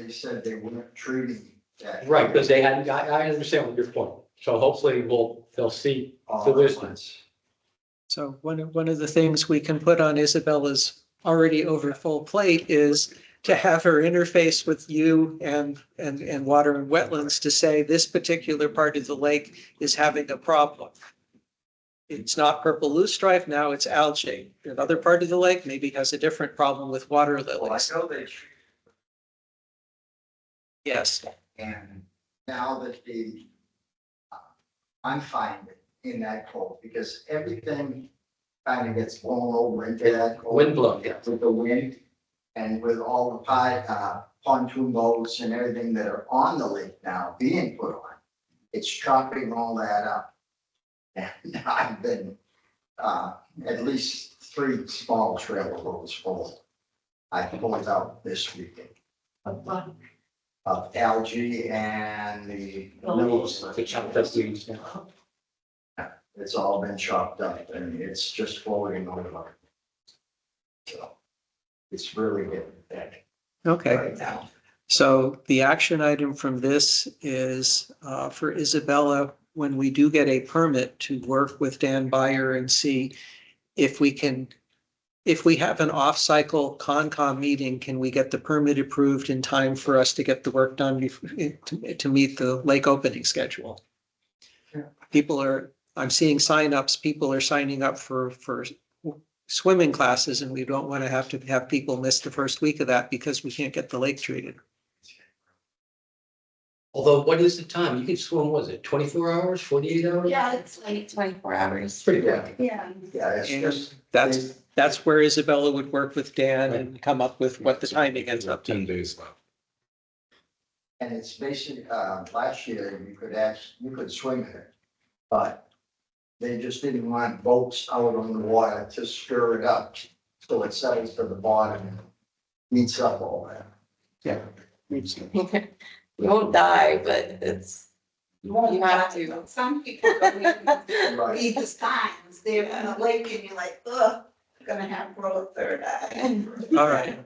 said they weren't treating that. Right, because they hadn't, I understand what your point. So hopefully they'll see all the at wisdom. once. So one of the things we can put on Isabella's already over full plate is to have her interface with you and Water and Wetlands to say this particular part of the lake is having a problem. It's not purple loosestrife, now it's algae. Another part of the lake maybe has a different problem with water Well, I lilies. know they treat, Yes, and now that I'm finding in that cove, because everything kind of gets blown over into that cove. Wind blown, yeah. With the wind and with all the pontoon boats and everything that are on the lake now being put on, it's chopping all that up. And I've been, at least 3 small trailer loads full. I pulled out this weekend of algae and the nose. To chop the weeds now. It's all been chopped up and it's just floating over. So it's really getting thick okay. right now. So the action item from this is for Isabella, when we do get a permit, to work with Dan Byer and see if we have an off-cycle Concom meeting, can we get the permit approved in time for us to get the work done to meet the lake opening schedule? I'm seeing signups, people are signing up for swimming classes, and we don't want to have people miss the first week of that because we can't get the lake treated. Although, what is the time? You can swim, was it 24 hours, 48 hours? Yeah, it's like 24 hours. Pretty good. Yeah. Yeah, it's And just. that's where Isabella would work with Dan and come up with what the timing ends up to. 10 days left. And it's basically, last year you could swim in it, but they just didn't want boats out on the water to stir it up. So it settles to the bottom and meets up all that. Yeah. You won't die, but you have to. Some people don't even Right. read the signs. They're in the lake and you're like, ugh, gonna have to grow a third eye. All right.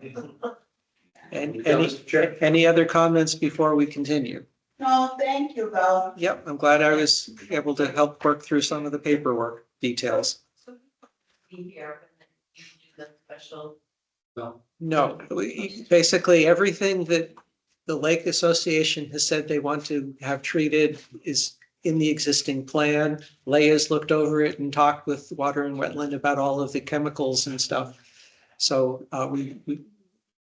And done, Mr. Chair? any other comments before we continue? No, thank you, Bill. Yep, I'm glad I was able to help work through some of the paperwork details. Be here, and then you do the special. No, basically everything that the Lake Association has said they want to have treated is in the existing plan. Leia's looked over it and talked with Water and Wetland about all of the chemicals and stuff. So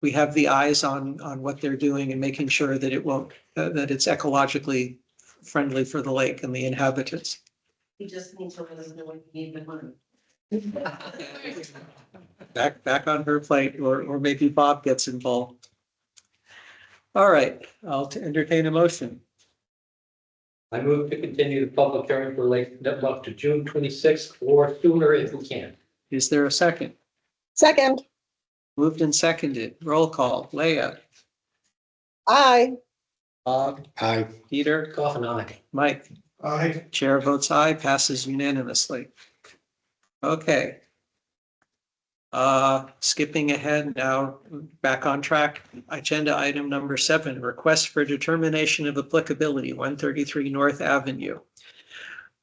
we have the eyes on what they're doing and making sure that it won't, that it's ecologically friendly for the lake and the inhabitants. You just need to let us know when you need the money. Back on her plate, or maybe Bob gets involved. All right, I'll entertain a motion. I move to continue the public hearing for Lake Nipmuc to June 26th or sooner if we can. Is there a second? Second, Moved and seconded. Roll call. Leah, aye. Bob, Aye. Peter, Cough and eye. Mike. Aye. Chair votes aye, passes unanimously. Okay. Skipping ahead now, back on track. Agenda item number 7, request for determination of applicability, 133 North Avenue.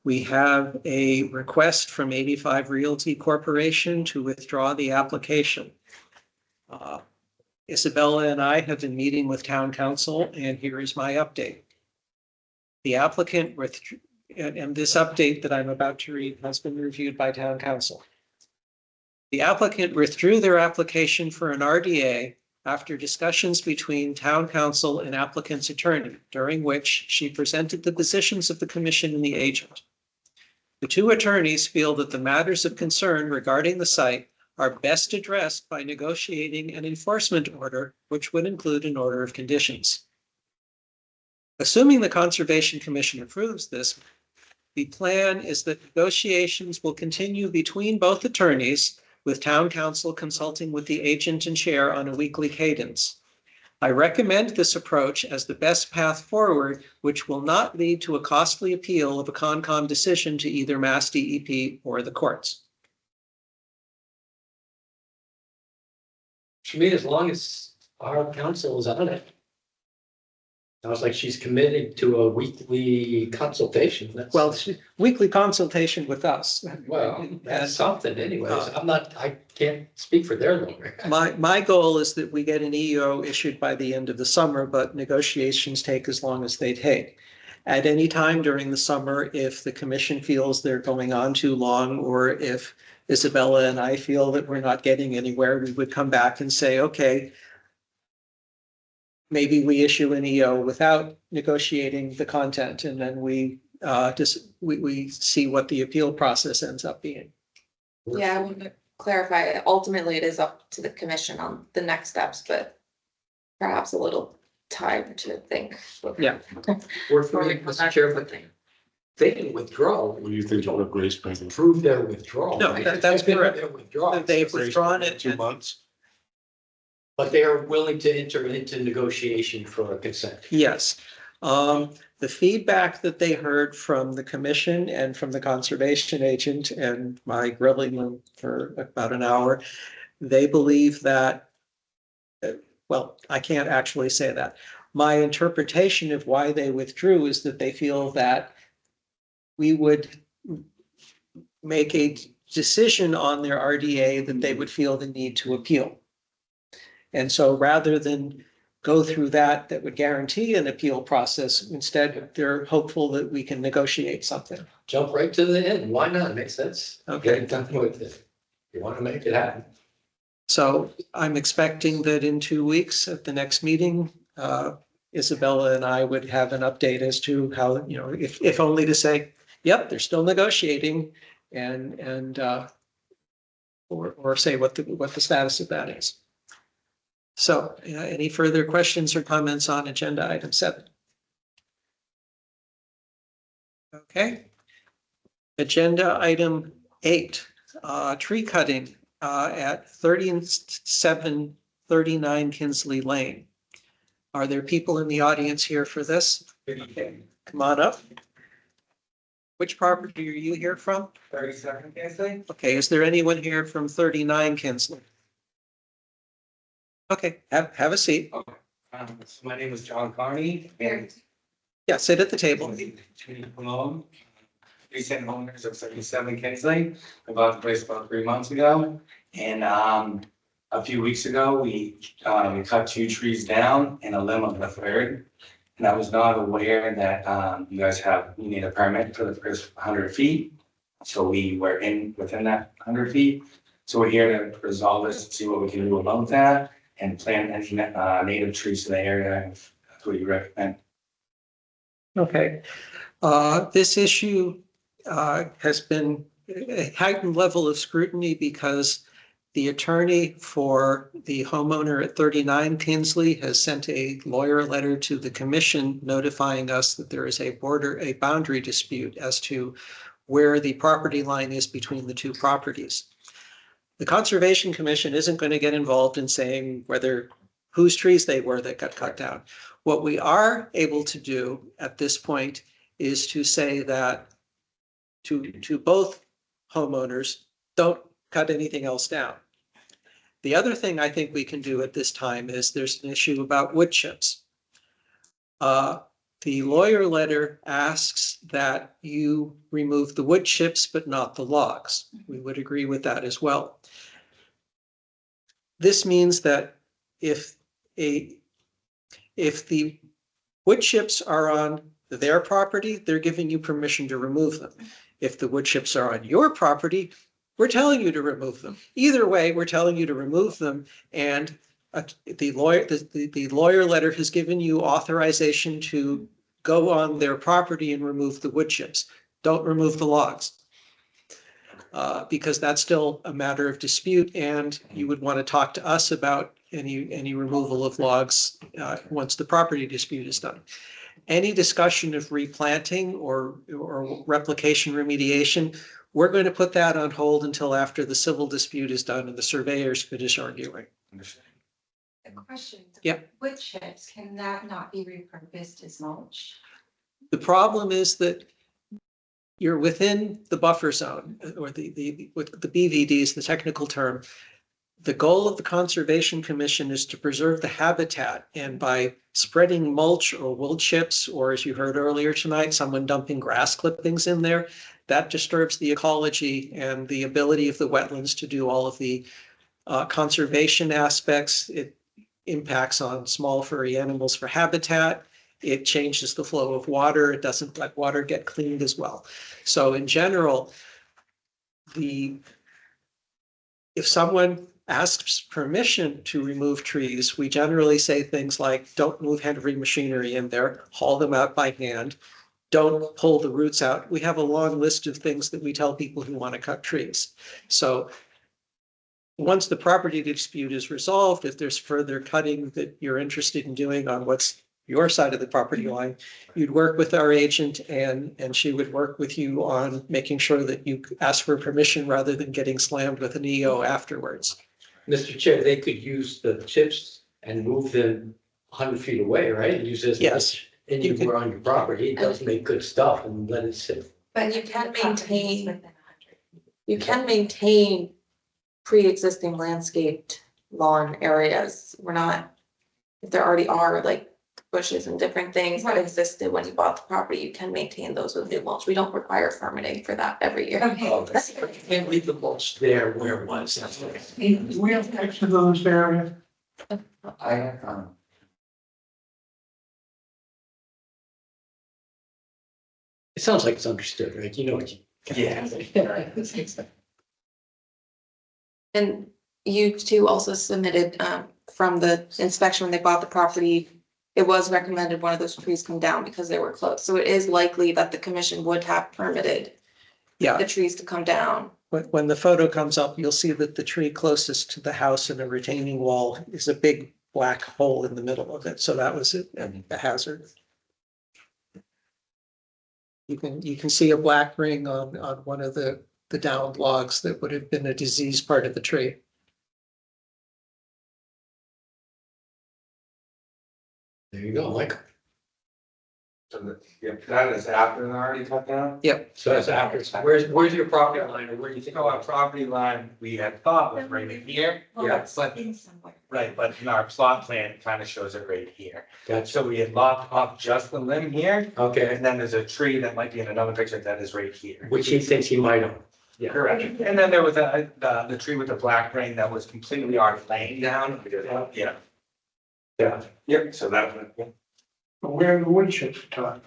We have a request from 85 Realty Corporation to withdraw the application. Isabella and I have been meeting with town council, and here is my update. The applicant withdrew, and this update that I'm about to read has been reviewed by town council. The applicant withdrew their application for an RDA after discussions between town council and applicant's attorney, during which she presented the positions of the commission and the agent. The two attorneys feel that the matters of concern regarding the site are best addressed by negotiating an enforcement order, which would include an order of conditions. Assuming the Conservation Commission approves this, the plan is that negotiations will continue between both attorneys, with town council consulting with the agent and chair on a weekly cadence. I recommend this approach as the best path forward, which will not lead to a costly appeal of a Concom decision to either Mass DEP or the courts. To me, as long as our council is on it. Sounds like she's committed to a weekly consultation. That's- Well, weekly consultation with us. Well, that's something anyways. I can't speak for their lawyer. My goal is that we get an EO issued by the end of the summer, but negotiations take as long as they take. At any time during the summer, if the commission feels they're going on too long, or if Isabella and I feel that we're not getting anywhere, we would come back and say, okay, maybe we issue an EO without negotiating the content, and then we see what the appeal process ends up being. Yeah, I want to clarify, ultimately it is up to the commission on the next steps, but perhaps a little time to think. Yeah. Work for me, Mr. Chair, but they can withdraw. What do you think of a grace period? Prove their withdrawal. No, that's correct. Their withdrawal. They've withdrawn it. 2 months? But they are willing to enter into negotiation for a consent. Yes. The feedback that they heard from the commission and from the conservation agent and my grilling them for about an hour, they believe that, well, I can't actually say that. My interpretation of why they withdrew is that they feel that we would make a decision on their RDA that they would feel the need to appeal. And so rather than go through that would guarantee an appeal process, instead they're hopeful that we can negotiate something. Jump right to the end. Why not? Makes sense. Okay. Get it done with it. You want to make it happen. So I'm expecting that in 2 weeks at the next meeting, Isabella and I would have an update as to how, if only to say, yep, they're still negotiating, and or say what the status of that is. So any further questions or comments on agenda item 7? Okay. Agenda item 8, tree cutting at 3739 Kinsley Lane. Are there people in the audience here for this? Okay, come on up. Which property are you here from? 32nd Kinsley. Okay, is there anyone here from 39 Kinsley? Okay, have a seat. So my name is John Carney and Yeah, sit at the table. Judy Malone, recent owners of 77 Kinsley. I bought the place about 3 months ago. And a few weeks ago, we cut 2 trees down and a limb of the third. And I was not aware that you guys you need a permit for the first 100 feet. So we were within that 100 feet. So we're here to resolve this, see what we can do about that and plant any native trees in the area. If that's what you recommend. Okay. This issue has been a heightened level of scrutiny because the attorney for the homeowner at 39 Kinsley has sent a lawyer letter to the commission notifying us that there is a boundary dispute as to where the property line is between the two properties. The Conservation Commission isn't going to get involved in saying whose trees they were that got cut down. What we are able to do at this point is to say that to both homeowners, don't cut anything else down. The other thing I think we can do at this time is there's an issue about wood chips. The lawyer letter asks that you remove the wood chips, but not the logs. We would agree with that as well. This means that if the wood chips are on their property, they're giving you permission to remove them. If the wood chips are on your property, we're telling you to remove them. Either way, we're telling you to remove them. And the lawyer letter has given you authorization to go on their property and remove the wood chips. Don't remove the logs. Because that's still a matter of dispute, and you would want to talk to us about any removal of logs once the property dispute is done. Any discussion of replanting or replication remediation, we're going to put that on hold until after the civil dispute is done and the surveyors finish arguing. A question. Yep. Wood chips, can that not be repurposed as mulch? The problem is that you're within the buffer zone, or the BVD is the technical term. The goal of the Conservation Commission is to preserve the habitat, and by spreading mulch or wood chips, or as you heard earlier tonight, someone dumping grass clippings in there, that disturbs the ecology and the ability of the wetlands to do all of the conservation aspects. It impacts on small furry animals for habitat. It changes the flow of water. It doesn't let water get cleaned as well. So in general, if someone asks permission to remove trees, we generally say things like, don't move heavy machinery in there, haul them out by hand, don't pull the roots out. We have a long list of things that we tell people who want to cut trees. So once the property dispute is resolved, if there's further cutting that you're interested in doing on what's your side of the property line, you'd work with our agent and she would work with you on making sure that you ask for permission rather than getting slammed with an EO afterwards. Mr. Chair, they could use the chips and move them 100 feet away, right? And use this. Yes. Anywhere on your property, it does make good stuff and let it sit. But you can maintain pre-existing landscaped lawn areas. We're not, if there already are like bushes and different things that existed when you bought the property, you can maintain those with new mulch. We don't require permitting for that every year. Okay. Oh, you can't leave the mulch there where it was. Do we have pictures of this area? I have, It sounds like it's understood, right? You know what you. Yeah. And you two also submitted from the inspection when they bought the property, it was recommended one of those trees come down because they were close. So it is likely that the commission would have permitted the trees to come down. When the photo comes up, you'll see that the tree closest to the house in a retaining wall is a big black hole in the middle of it. So that was a hazard. You can see a black ring on one of the downed logs that would have been a diseased part of the tree. There you go, Mike. that is after they're already cut down. So that's after, where's your property line, or where do you think? So our property line, we had thought was right in here. Yeah. But, In somewhere. right, but in our plot plan, it kind of shows it right here. Gotcha, So we had lopped off just the limb here, okay, and then there's a tree that might be in another picture that is right here. which he thinks he might own. Yeah. Correct. And then there was the tree with the black brain that was completely already laying down. Yeah. Yeah. Yep, so that one, Where are the wood chips talking?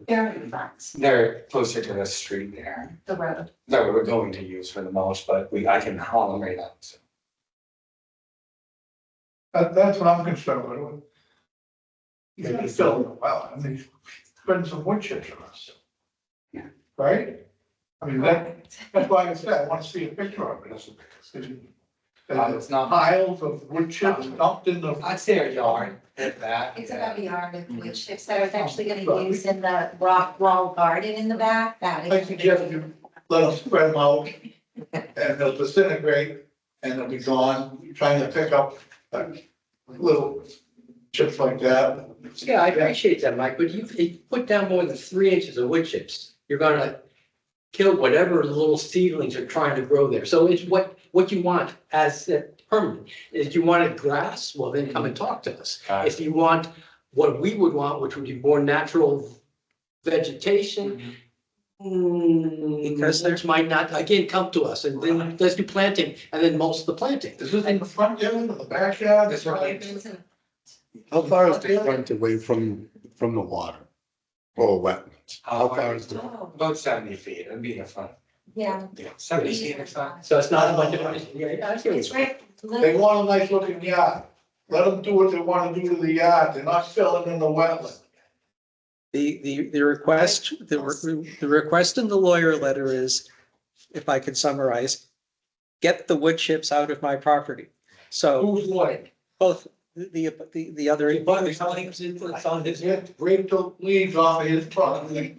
They're in front, they're closer to the street there the road. that we were going to use for the most, but I can haul them right out. So. That's what I'm concerned with. He's gonna fill it well, I mean, putting some wood chips on us. Right? I mean, that's why I said, I wanna see a picture of it. It's not- Piles of wood chips dumped in the. I'd say a yard, if that. It's about a yard of wood chips that I was actually gonna use in the rock wall garden in the back, that I is. suggest you let them spread them out and they'll disintegrate and they'll be gone, trying to pick up little chips like that. Yeah, I appreciate that, Mike, but if you put down more than 3 inches of wood chips, you're gonna kill whatever little seedlings are trying to grow there. So it's what you want as a permanent. If you wanted grass, well, then come and talk to us. If you want what we would want, which would be more natural vegetation, Because which might not, again, come to us, and then let's do planting, and then mulch the planting. This is in the front yard or the backyard? This one. How far is the front away from the water? Or wetlands? How far is the? Oh, About 70 feet, it'd be in the front. yeah. Yeah, 70 feet or so. So it's not as much of a, yeah, I see what It's you're saying. right. They want a nice looking yard. Let them do what they wanna do to the yard. They're not filling in the wetland. The request, the request in the lawyer letter is, if I could summarize, get the wood chips out of my property. So Who's what? both the other. It's on his. Yeah, break the leaves off of his property.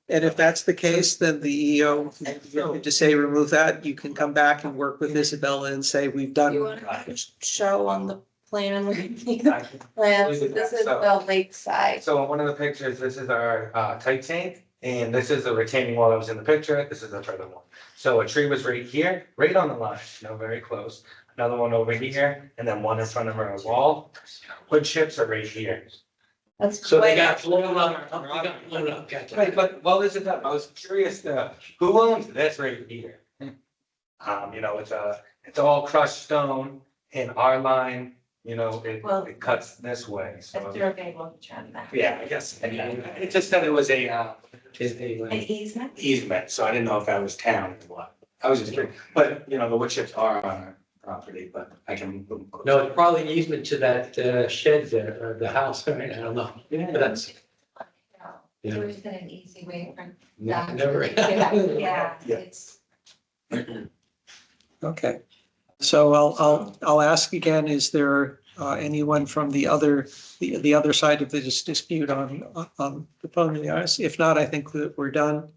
And if that's the case, then the EO, to say remove that, you can come back and work with Isabella and say, we've You done. want to show on the plan, I can- plans, this is the lakeside. So in one of the pictures, this is our tight tank, and this is the retaining wall that was in the picture, this is the further one. So a tree was right here, right on the line, very close. Another one over here, and then one in front of our wall. Wood chips are right here. That's So they quite- got blown up, they got blown up, gotcha. Right, but well, this is up, I was curious who owns this right here? It's all crushed stone, and our line, Well- it cuts this way, A so. survey will determine that. Yeah, I guess, it just said it was a, An easement? easement, so I didn't know if that was town or what. I was just curious, but, the wood chips are on our property, but I can. No, it's probably an easement to that shed there, or the house, right? I don't know. But that's, No, Yeah. there isn't an easy way from. never. Yeah, it's. Okay, so I'll ask again, is there anyone from the other side of this dispute on the phone? If not, I think that we're done.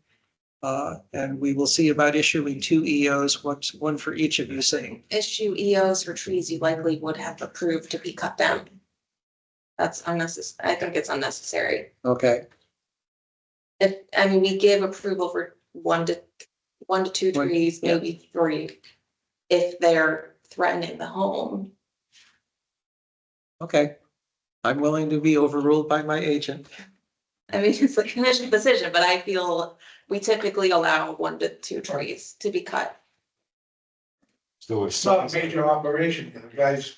And we will see about issuing 2 EOs, one for each of you saying. Issue EOs for trees you likely would have approved to be cut down. That's unnecessary. I think it's unnecessary. Okay, We give approval for 1 to 2 One, trees, yeah. maybe 3, if they're threatening the home. okay. I'm willing to be overruled by my agent. It's a commission decision, but I feel we typically allow 1 to 2 trees to be cut. So It's not a major operation, guys.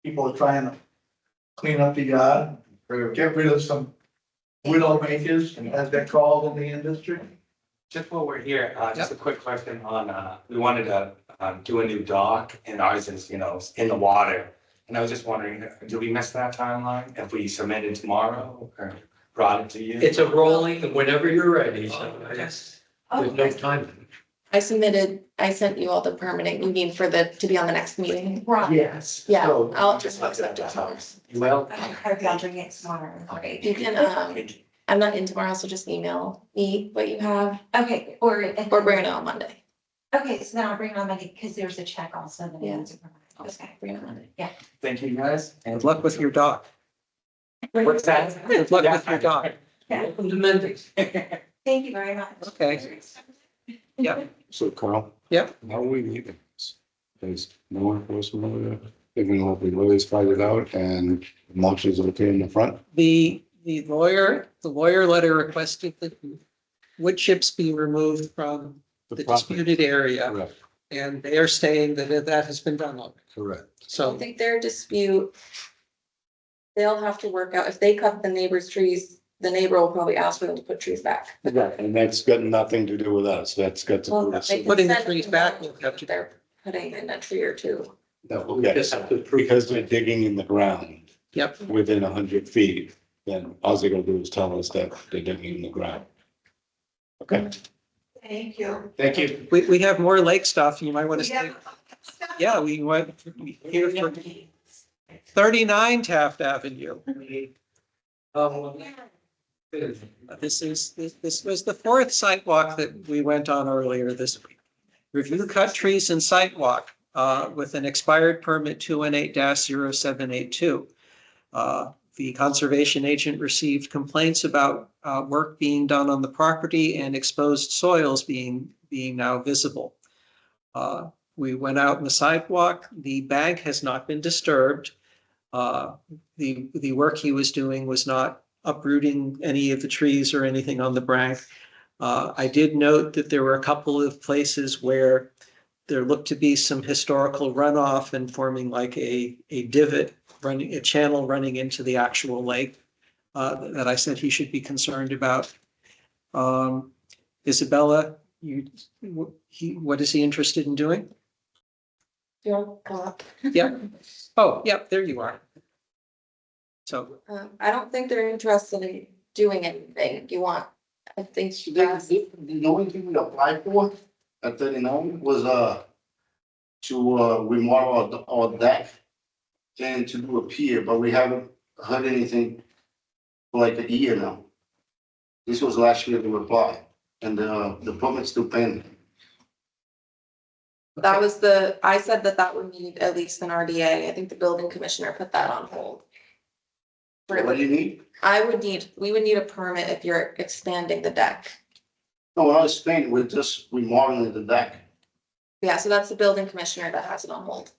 People are trying to clean up the yard, or get rid of some widow makers, as they're called in the industry. Just while we're here, just a quick question on, we wanted to do a new dock, and ours is, in the water. And I was just wondering, do we miss that timeline if we submitted tomorrow or brought it to you? It's a rolling, whenever you're ready, so yes, there's no time. I sent you all the permitting, you mean to be on the next meeting? Right. Yes. Yeah, So- I'll just accept it. Well, I'll bring it tomorrow. Great. You can, I'm not in tomorrow, so just email me what you have, Okay, or bring it on Monday. Okay, so then I'll bring it on Monday, because there's a check also that I Yeah. need to provide. Okay, bring it on Monday. Thank you, guys. Good luck with your dock. What's that? Good luck with your dog. Welcome to Mendes. Thank you very much. Okay. Yeah. So Carl? Yep. How we need this? There's no enforcement over there, even though the lawyers fight it out and the mulch is okay in the front? The lawyer letter requested that wood chips be removed from the property. disputed area, Correct, and they are saying that that has been done already. correct. I So think their dispute, they'll have to work out, if they cut the neighbor's trees, the neighbor will probably ask for them to put trees back. And that's got nothing to do with us. That's got to do Well, with. they can Putting the send trees them back out will have to- if they're putting in a tree or two. No, We okay, just have to approve. because they're digging in the ground Yep. within 100 feet, then all they're gonna do is tell us that they're digging in the ground. Okay, Thank you. thank you. We have more lake stuff. You might want to stay. Yeah. Yeah, we went here for 39 Taft Avenue. This was the fourth sidewalk that we went on earlier this week. Review cut trees and sidewalk with an expired permit 218-0782. The conservation agent received complaints about work being done on the property and exposed soils being now visible. We went out in the sidewalk. The bank has not been disturbed. The work he was doing was not uprooting any of the trees or anything on the bank. I did note that there were a couple of places where there looked to be some historical runoff and forming like a divot, running a channel running into the actual lake that I said he should be concerned about. Isabella, what is he interested in doing? Do you want to come up? Yeah. Oh, yep, there you are. So, I don't think they're interested in doing anything. Do you want, I think she The asked. the only thing we applied for at 39 was to remodel our deck and to do a pier, but we haven't heard anything for like a year now. This was last year to apply, and the permit's still pending. That was I said that would need at least an RDA. I think the building commissioner put that on hold. What do you need? We would need a permit if you're expanding the deck. No, we're not expanding, we're just remodeling the deck, Yeah, so that's the building commissioner that has it on hold,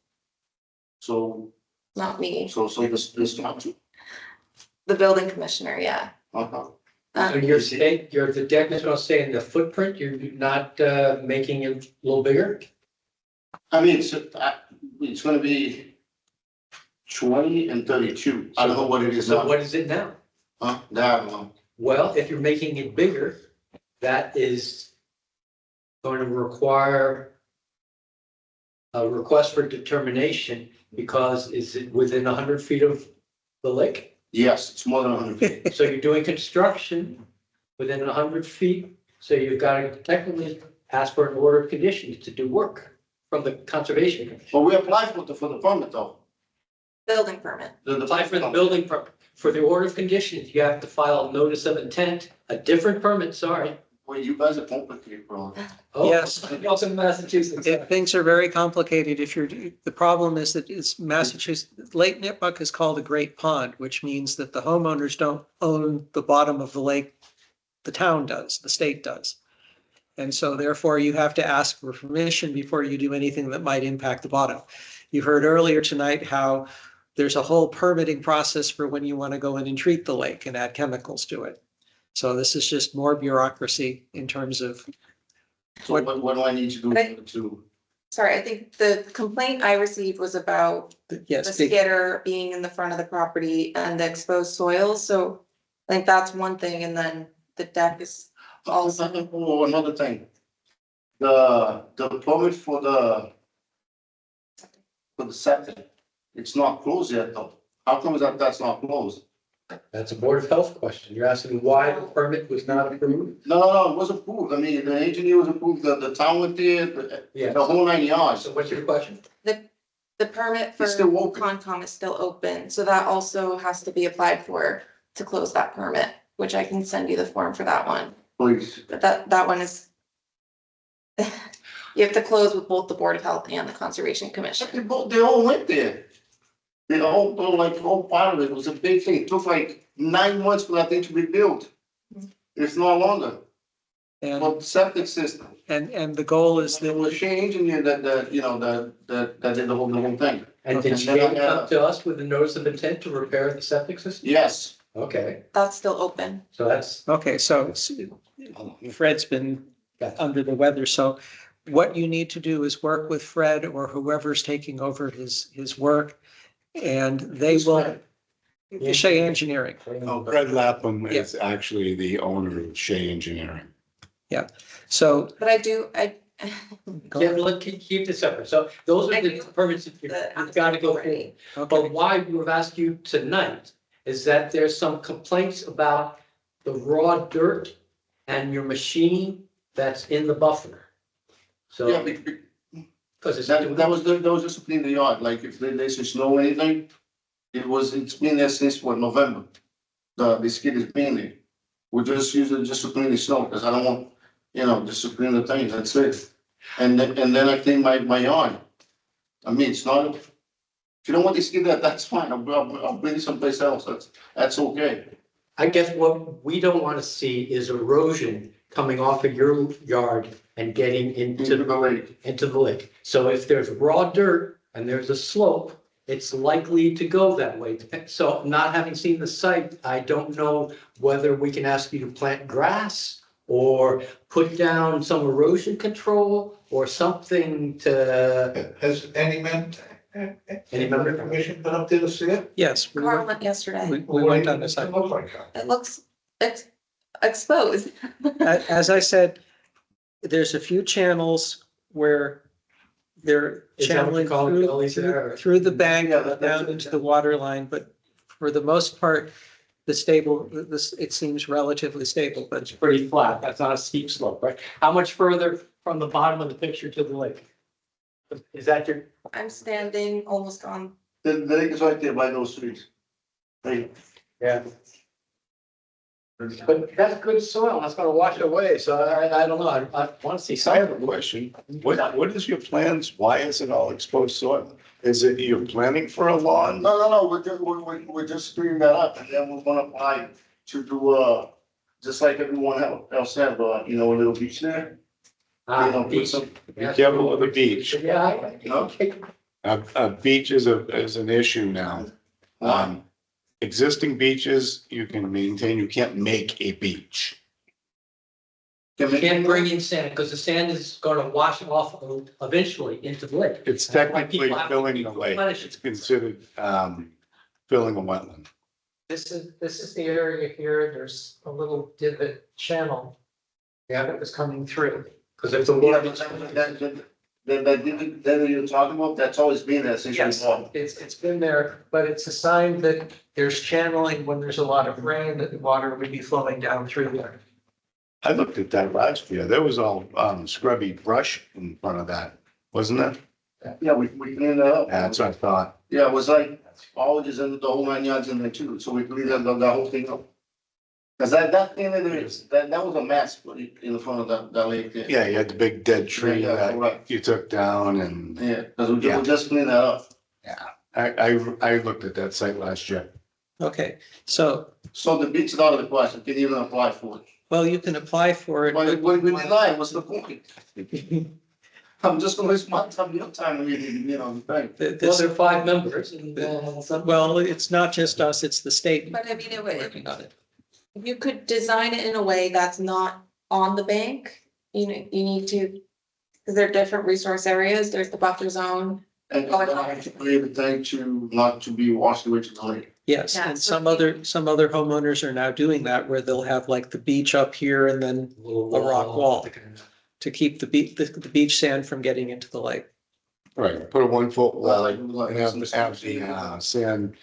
so, not me. so this not, The building commissioner, yeah. uh-huh. So the deck is gonna stay in the footprint, you're not making it a little bigger? I mean, it's gonna be 20 and 32, I don't know what it is So now. what is it now? That, Well, if you're making it bigger, that is going to require a request for determination, because is it within 100 feet of the lake? yes, it's more than 100 feet. So you're doing construction within 100 feet, so you've got to technically ask for an order of conditions to do work from the conservation commission. But we applied for the permit though. Building permit. Apply for the building permit. For the order of conditions, you have to file a notice of intent, a different permit, sorry. Well, you guys are complicated, bro. Oh, Yes. Also in Massachusetts. things are very complicated. The problem is that it's Massachusetts, Lake Nipmuc is called a great pond, which means that the homeowners don't own the bottom of the lake. The town does, the state does. And so therefore you have to ask for permission before you do anything that might impact the bottom. You heard earlier tonight how there's a whole permitting process for when you want to go in and treat the lake and add chemicals to it. So this is just more bureaucracy in terms of, So what do I need to do to? Sorry, I think the complaint I received was about the yes, big- skidder being in the front of the property and the exposed soils, so I think that's one thing, and then the deck is also. Oh, another thing. The permit for the septic, it's not closed yet though. How come that's not closed? That's a Board of Health question. You're asking why the permit was not approved? No, it was approved. I mean, the engineer was approved, the town went there, Yeah. the whole 9 yards. So what's your question? The permit for It's still open. Concom is still open, so that also has to be applied for to close that permit, which I can send you the form for that one, Please. but that one is. You have to close with both the Board of Health and the Conservation Commission. They all went there. whole part of it was a big thing. It took like 9 months for that thing to be built. It's no longer. And, Well, septic system. and the goal is There that was a engineer that, you know, that did the whole thing. And did And she then I, come to us with a notice of intent to repair the septic system? Yes. Okay, That's still open. so that's, okay, so Fred's been under the weather, so what you need to do is work with Fred or whoever's taking over his work, and they will, Shea Engineering. Oh, Fred Lapham is actually the owner of Shea Engineering. So. But I do, yeah, let's keep this separate. So those are the permits that you've got to go for. Okay, But why we've asked you tonight is that there's some complaints about the raw dirt and your machine that's in the buffer. So, Yeah, because it's. that was just to clean the yard, like if there's snow or anything, it's been there since what, November. The skid has been there. We just use it just to clean the snow, because I don't want, you know, just to clean the things, that's it. And then I clean my yard. I mean, it's not, if you don't want the skid there, that's fine, I'll bring it someplace else, that's okay. I guess what we don't want to see is erosion coming off of your yard and getting into the lake. into the lake. So if there's raw dirt and there's a slope, it's likely to go that way. So not having seen the site, I don't know whether we can ask you to plant grass or put down some erosion control or something to. Has any member of the commission been up there to see it? yes, we Carl went, went yesterday. we went on the site. It looks like that. It looks exposed. As I said, there's a few channels where they're Is that what you channeling call it, gullies there? through the bank Yeah, that's down it. into the water line, but for the most part, it seems relatively stable, but It's pretty flat. That's not a steep slope, right? How much further from the bottom of the picture to the lake? Is that your? I'm standing almost on, The lake is right there by those trees. Hey. Yeah. But that's good soil. That's gonna wash it away. So I don't know. I want to see I have a something. question. What is your plans? Why is it all exposed soil? Is it you're planning for a lawn? No, we're just cleaning that up, and then we're gonna apply to do, just like everyone else have, you know, a little beach there. You know, put Beach. some, Be careful with the beach. Yeah. you know, A beach is an issue now. Existing beaches, you can maintain, you can't make a beach. You can't bring in sand because the sand is gonna wash off eventually into the lake. It's That's why technically people have to filling the lake. replenish It's it. considered, filling a wetland. This is the area here, there's a little divot channel. Yeah, that was coming through. Because if the yeah, water. that you're talking about, that's always been there since you Yes. bought. it's been there, but it's a sign that there's channeling when there's a lot of rain, that the water would be flowing down through there. I looked at that last year. There was all, scrubby brush in front of that, wasn't it? Yeah, we cleaned that up. That's what I thought. Yeah, it was like, all just in the whole 9 yards in there too, so we cleaned the whole thing up. Cause that thing that there is, that was a mess in the front of that lake there. Yeah, you had the big dead tree Yeah, that right. you took down and Yeah, cause we Yeah. just cleaned that up. I looked at that site last year. Okay, so, So the beach is out of the question, can you even apply for it? well, you can apply for it. But when we deny, what's the point? I'm just gonna waste my time, your time, and you know, thing. Well, This, there are 5 members and some. well, it's not just us, it's the state. but I mean, working on it. you could design it in a way that's not on the bank. You know, you need to, because there are different resource areas. There's the buffer zone. And then I have to create a thing to not to be washed away to the lake. Yes, Yeah, and so some other homeowners are now doing that, where they'll have like the beach up here and then a rock wall to keep the beach sand from getting into the lake. Right, put a 1-foot wall Like, and have the sand,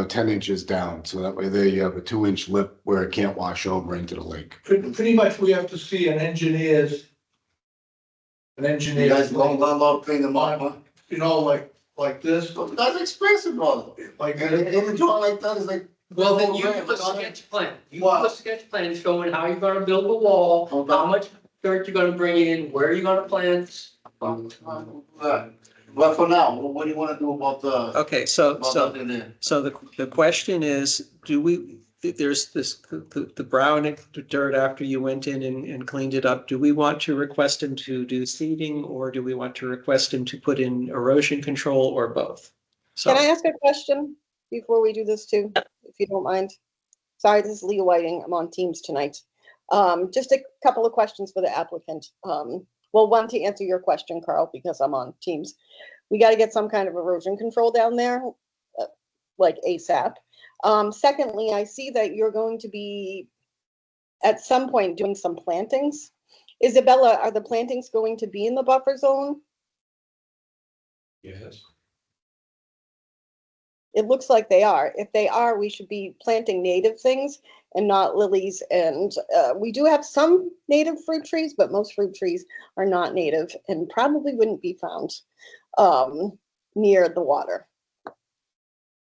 10 inches down, so that way there you have a 2-inch lip where it can't wash over into the lake. Pretty much we have to see an engineer's. An engineer. You guys don't love paying them off, huh? You know, like this. That's expensive, brother. Like, in a joint like that is like. Well, then you do a sketch plan. You do a sketch plan showing how you're gonna build the wall, how much dirt you're gonna bring in, where you're gonna plant. But for now, what do you wanna do about the? Okay, so, about so, that in there? so the question is, do we, there's this, the brown dirt after you went in and cleaned it up. Do we want to request him to do seeding, or do we want to request him to put in erosion control, or both? So, Can I ask a question before we do this too, if you don't mind? Sorry, this is Leah Whiting. I'm on Teams tonight. Just a couple of questions for the applicant. Well, one to answer your question, Carl, because I'm on Teams. We got to get some kind of erosion control down there, like ASAP. Secondly, I see that you're going to be at some point doing some plantings. Isabella, are the plantings going to be in the buffer zone? Yes. It looks like they are. If they are, we should be planting native things and not lilies. And we do have some native fruit trees, but most fruit trees are not native and probably wouldn't be found near the water.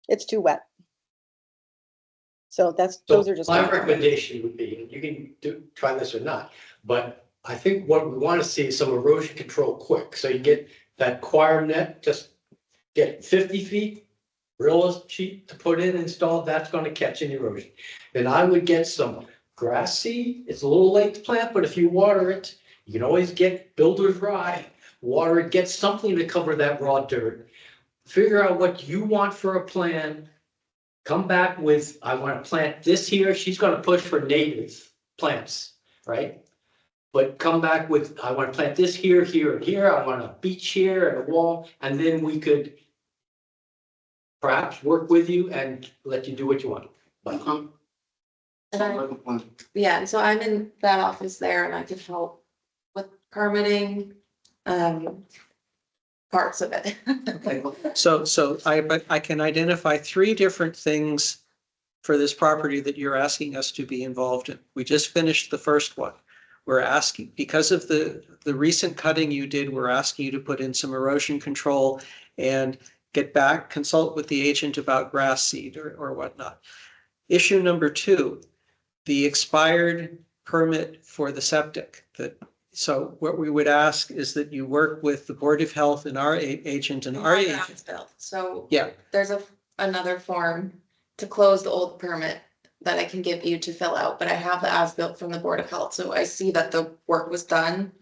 It's too wet. So those are just My recommendation would be, you can try this or not, but I think what we want to see is some erosion control quick. So you get that choir net, just get 50 feet, real cheap to put in, install, that's going to catch any erosion. Then I would get some grass seed. It's a little late to plant, but if you water it, you can always get builder's rye, water it, get something to cover that raw dirt. Figure out what you want for a plan. Come back with, I want to plant this here. She's going to push for native plants, right? But come back with, I want to plant this here, here, and here. I want a beach here and a wall, and then we could perhaps work with you and let you do what you want. Yeah, so I'm in that office there and I can help with permitting, parts of it. okay. So I can identify 3 different things for this property that you're asking us to be involved in. We just finished the first one. We're asking, because of the recent cutting you did, we're asking you to put in some erosion control and get back, consult with the agent about grass seed or whatnot. Issue number 2, the expired permit for the septic. So what we would ask is that you work with the Board of Health and our agent and our agent. So Yeah, there's another form to close the old permit that I can give you to fill out, but I have the as-built from the Board of Health, so I see that the work was done.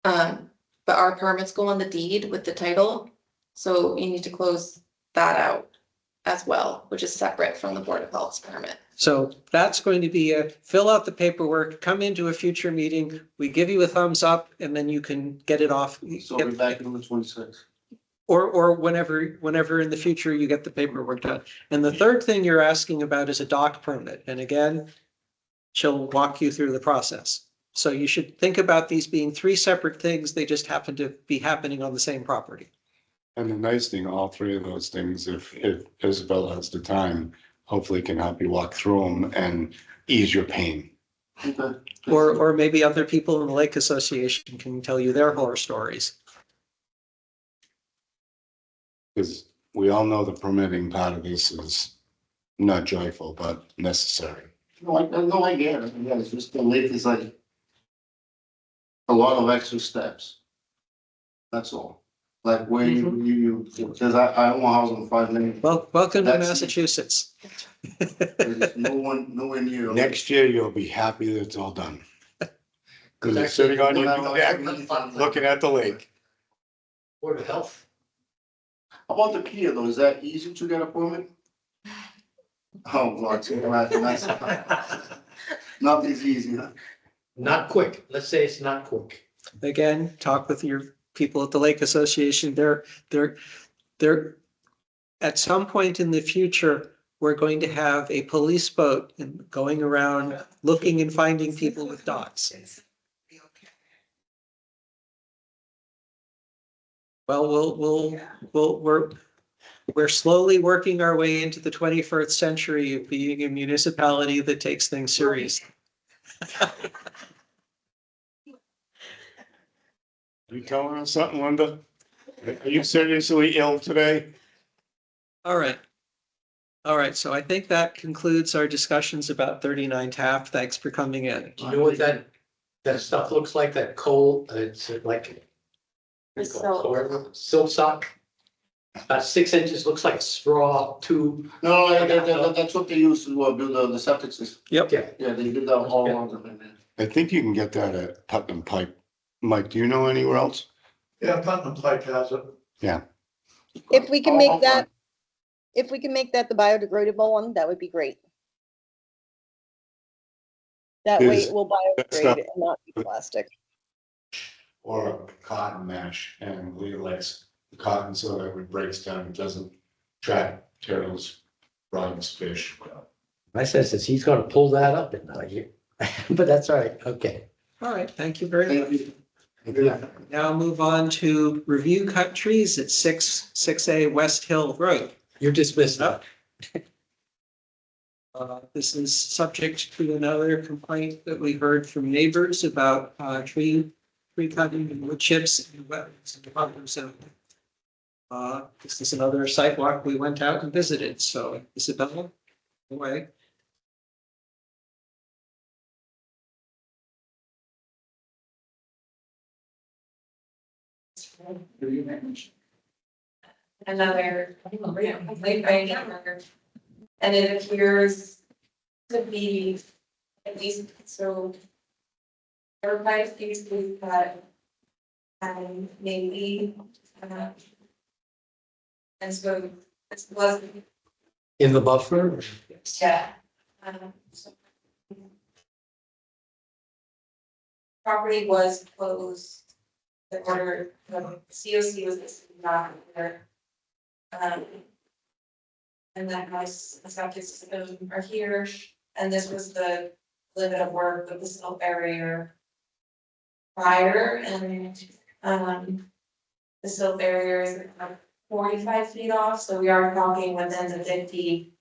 But our permits go on the deed with the title, so you need to close that out as well, which is separate from the Board of Health's permit. so that's going to be fill out the paperwork, come into a future meeting, we give you a thumbs up, and then you can get it off. So we're back on the 26th. Or whenever in the future you get the paperwork done. And the third thing you're asking about is a dock permit. And again, she'll walk you through the process. So you should think about these being 3 separate things. They just happen to be happening on the same property. And the nice thing, all 3 of those things, if Isabel has the time, hopefully can help you walk through them and ease your pain. Okay. Or maybe other people in the Lake Association can tell you their horror stories. Because we all know the permitting part of this is not joyful, but necessary. No, I get it. Yeah, it's just the lake is like a lot of extra steps. That's all. Like where you, because I own a house in 5 minutes. Well, welcome to That's- Massachusetts. There's nowhere near. Next year, you'll be happy that it's all done. Because it's sitting on your deck, looking at the lake. Board of Health. How about the Kia though? Is that easy to get a permit? Oh, Lord, nothing's easy, huh? Not quick. Let's say it's not quick. Again, talk with your people at the Lake Association. They're at some point in the future, we're going to have a police boat and going around looking and finding people with docks. Well, we're slowly working our way into the 21st century of being a municipality that takes things seriously. You telling us something, Linda? Are you seriously ill today? All right. So I think that concludes our discussions about 39 Taft. Thanks for coming in. Do you know what that stuff looks like? That coal, it's like. Silk. Silk sock? About 6 inches, looks like a straw tube. No, that's what they use to build the septic system. Yep. Yeah. Yeah, they did that all along the way. I think you can get that at Putnam Pipe. Mike, do you know anywhere else? Yeah, Putnam Pipe has it. Yeah. If we can I'll- make I'll that, if we can make that the biodegradable one, that would be great. That way Is- it will that's biodegrade not- and not be plastic. Or a cotton mesh and we likes the cotton so that when it breaks down, it doesn't trap turtles, frogs, fish. My sense is he's gonna pull that up in a year, but that's all right, okay. All right, thank you very much. Thank you. Now move on to review cut trees at 6A West Hill Road. You're dismissed now. This is subject to another complaint that we heard from neighbors about tree cutting and wood chips and wetlands and buffer zone. This is another sidewalk we went out and visited, so Isabella, away. Another complaint by a neighbor. And it appears to be at least, so everybody seems to be cut. And maybe, and so this was, In the buffer? yeah. So property was closed. The order, the COC was not there. And that house, the septic system are here, and this was the limit of work with the silt barrier prior, and, the silt barrier is about 45 feet off, so we are talking within the 50,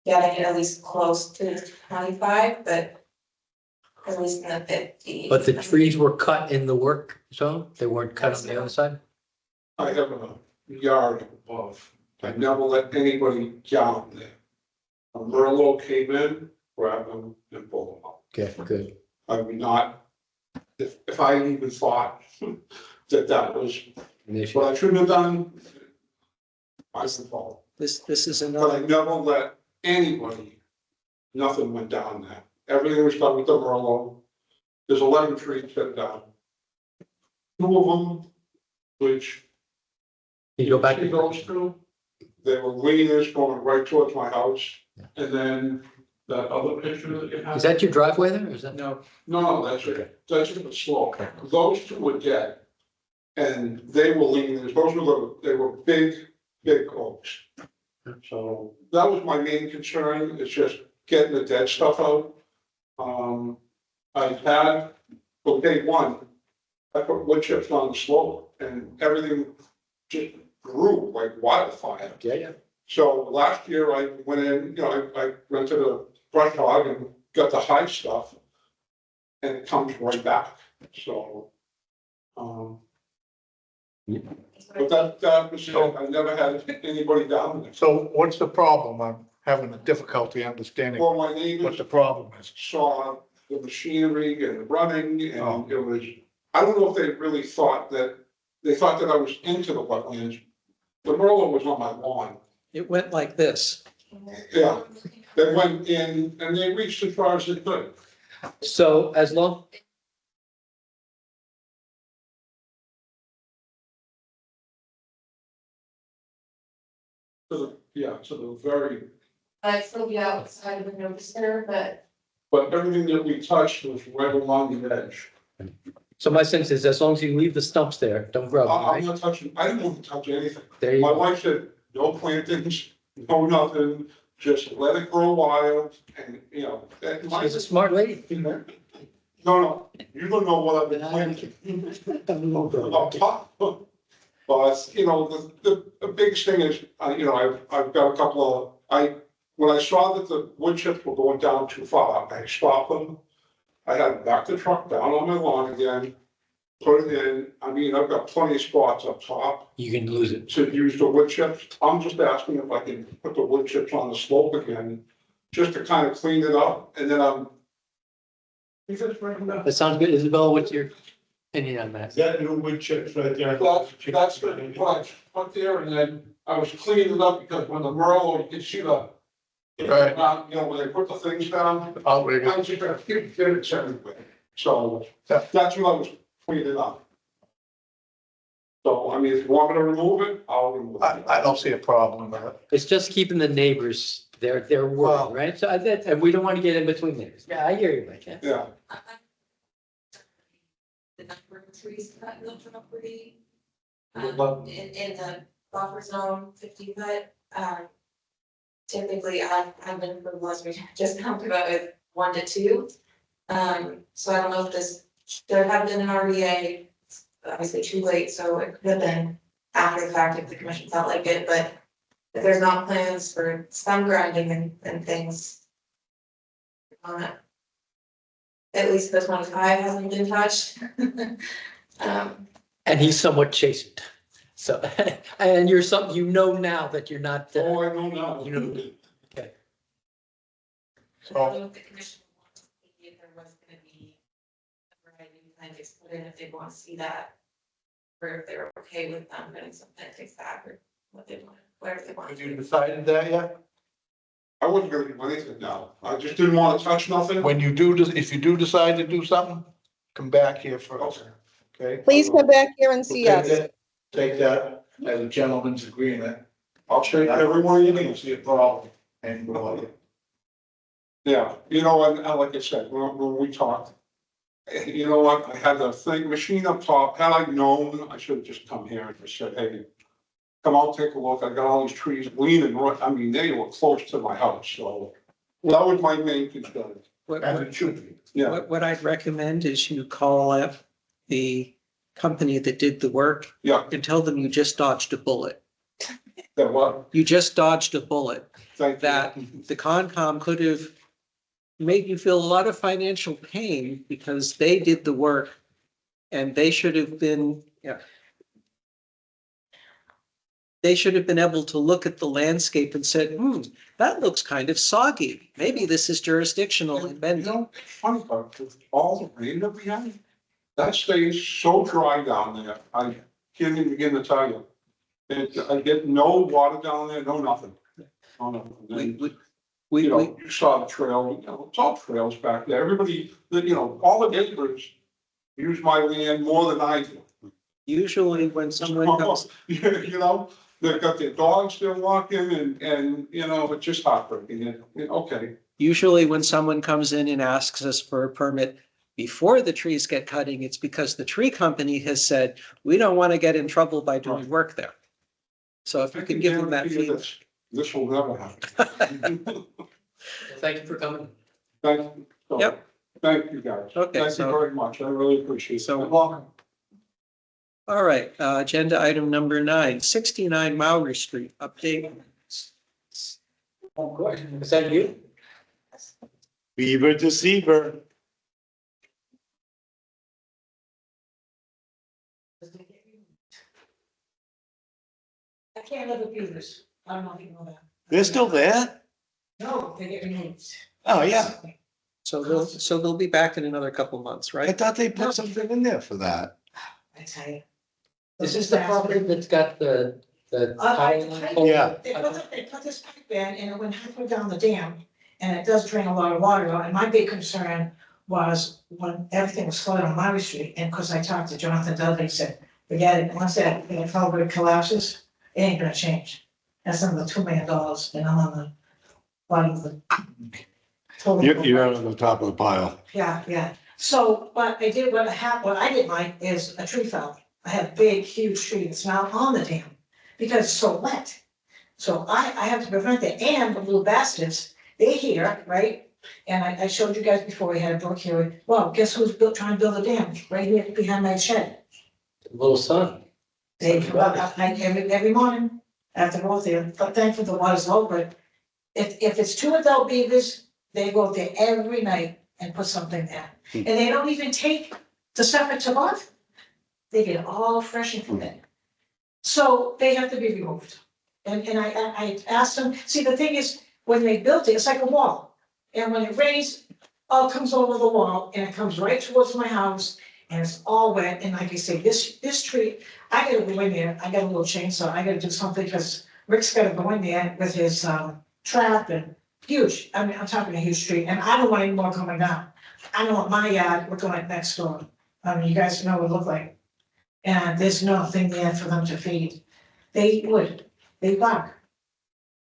getting it at least close to 25, but at least in the 50. But the trees were cut in the work zone, they weren't cut on the other side? I have a yard above. I never let anybody down there. A Merlot came in, grabbed them and pulled them out. Okay, good. I would not, if I even thought that was An issue. what I shouldn't have done, I fault. This is But I another, never let anybody, nothing went down there. Everything was done with the Merlot. There's 11 trees cut down. 2 of them, which Can you go back? see those two, they were leaners going right towards my house. And then that other picture that you have. Is that your driveway there, or is that? no, No, that's just a slope. Those two were dead. And they were leaners, they were big oaks. So that was my main concern, is just getting the dead stuff out. I had, well, day one, I put wood chips on the slope and everything just grew like wildfire. Yeah. So last year I went in, I rented a brush hog and got the high stuff. And it comes right back, so. But that was, I never had anybody down there. So what's the problem? I'm having a difficulty understanding Well, my what neighbors the problem is. saw the machinery and the running Oh. and it was, I don't know if they really thought that, they thought that I was into the wetlands. The Merlot was on my lawn. it went like this. Yeah, they went in and they reached as far as they could. So as long, To the very, I'd still be outside of the notice there, but everything that we touched was right along the edge. so my sense is as long as you leave the stumps there, don't grow, I'm right? not touching, I didn't want to touch anything. There you My go. wife said, no plantings, no nothing, just let it grow wild and, that She's a smart lady. No, you don't know what I've been planting. Up top. But, the biggest thing is, I've got a couple of, when I saw that the wood chips were going down too far, I stopped them. I had to back the truck down on my lawn again, put it in, I've got plenty of spots up top You can lose it. to use the wood chips. I'm just asking if I can put the wood chips on the slope again, just to kind of clean it up, and then I'm. That sounds good. Isabel, what's your opinion on that. Is that new wood chips right there? That's the garage up there, and then I was cleaning it up because when the Merlot, you can see the. Right. You know, when they put the things down, Oh, we I go. was just gonna keep it everywhere. So that's what I was cleaning up. So, I mean, if you want me to remove it, I'll remove it. I don't see a problem with it. It's just keeping the neighbors, their Well- word, right? So and we don't want to get in between neighbors. Yeah, I hear you, Mike. Yeah. Yeah. The number of trees cut in the property. What? In the buffer zone, 50 foot, typically I've been for the last week, just talked about it 1 to 2. So I don't know if there have been an RDA, obviously too late, so it could have been after the fact if the commission felt like it, but if there's not plans for stem grinding and things. At least the 25 hasn't been touched. And he's somewhat chastened. So, and you're something, you know now that you're not. Oh, I know now. You know, okay. I don't know if the commission wants to see if there was gonna be a variety of plantings put in, if they want to see that. Or if they're okay with them getting some plantings back or what they want, whatever they want. Have you decided that yet? I wasn't gonna do anything now. I just didn't want to touch nothing. When you do, if you do decide to do something, come back here first, Okay. okay? Please come back here and see We'll us. take that as a gentleman's agreement. I'll take everyone you need. See a problem. And Yeah, you know, and like I said, when we talked, you know what, I had the thing, machine up top, had I known, I should have just come here and just said, hey, come out, take a look, I got all these trees leaning, right, I mean, they were close to my house, so that was my main concern. As it should be. Yeah, What I'd recommend is you call up the company that did the work yeah, and tell them you just dodged a bullet. that what, You just dodged a bullet. thank you. That the Concom could have made you feel a lot of financial pain because they did the work and they should have been, they should have been able to look at the landscape and said, that looks kind of soggy. Maybe this is jurisdictional in You Bendon. know, it's funny, but with all the rain that we had, that stays so dry down there, I can't even begin to tell you. I get no water down there, no nothing. No nothing. And, you know, you saw the trail, you know, it's all trails back there. Everybody, you know, all the neighbors use my land more than I do. Usually when someone comes, You know, they've got their dogs they're walking and, you know, it's just heartbreaking. And, okay, usually when someone comes in and asks us for a permit before the trees get cutting, it's because the tree company has said, we don't want to get in trouble by doing work there. So if you can give them that guarantee you feedback. this will never happen. Thank you for coming. Thank you. So, Yep. Thank you, guys. Okay, Thank you so- very much. I really appreciate it. So- You're welcome. All right, agenda item number 9, 69 Mowry Street, update. Oh, good. Is that you? Beaver deceiver. I can't live with beavers. I don't know if you know that. They're still there? No, they get removed. Oh, yeah. So they'll be back in another couple months, I right? thought they put something in there for that. I tell you. Is this the property that's got the Yeah. They put this pipe in and it went halfway down the dam and it does drain a lot of water out. And my big concern was when everything was flooded on Mowry Street, and because I talked to Jonathan Dudley, he said, forget it, once that culvert collapses, it ain't gonna change. That's another $2 million and I'm on the bottom of the. total. You're on the top of the pile. Yeah. So, what I did, what I did, Mike, is a tree fell. I had a big, huge tree that's now on the dam because it's so wet. So I have to prevent it, and the little bastards, they here, right? And I showed you guys before, we had a brook here. Well, guess who's trying to build a dam? Right here behind my shed. little son? They come up every morning after go there, but thankfully the water's low, but if it's 2 adult beavers, they go there every night and put something there. And they don't even take the stuff I took off. They get all fresh and from it. So they have to be removed. And I asked them, see, the thing is, when they built it, it's like a wall. And when it rains, all comes over the wall and it comes right towards my house. and it's all wet, and like I say, this tree, I gotta go in there, I got a little chainsaw, I gotta do something, because Rick's gotta go in there with his, trap and huge, I mean, I'm talking a huge tree, and I don't want any more coming down. I don't want my yard looking like next door, I mean, you guys know what it look like. And there's nothing there for them to feed. They eat wood, they bark.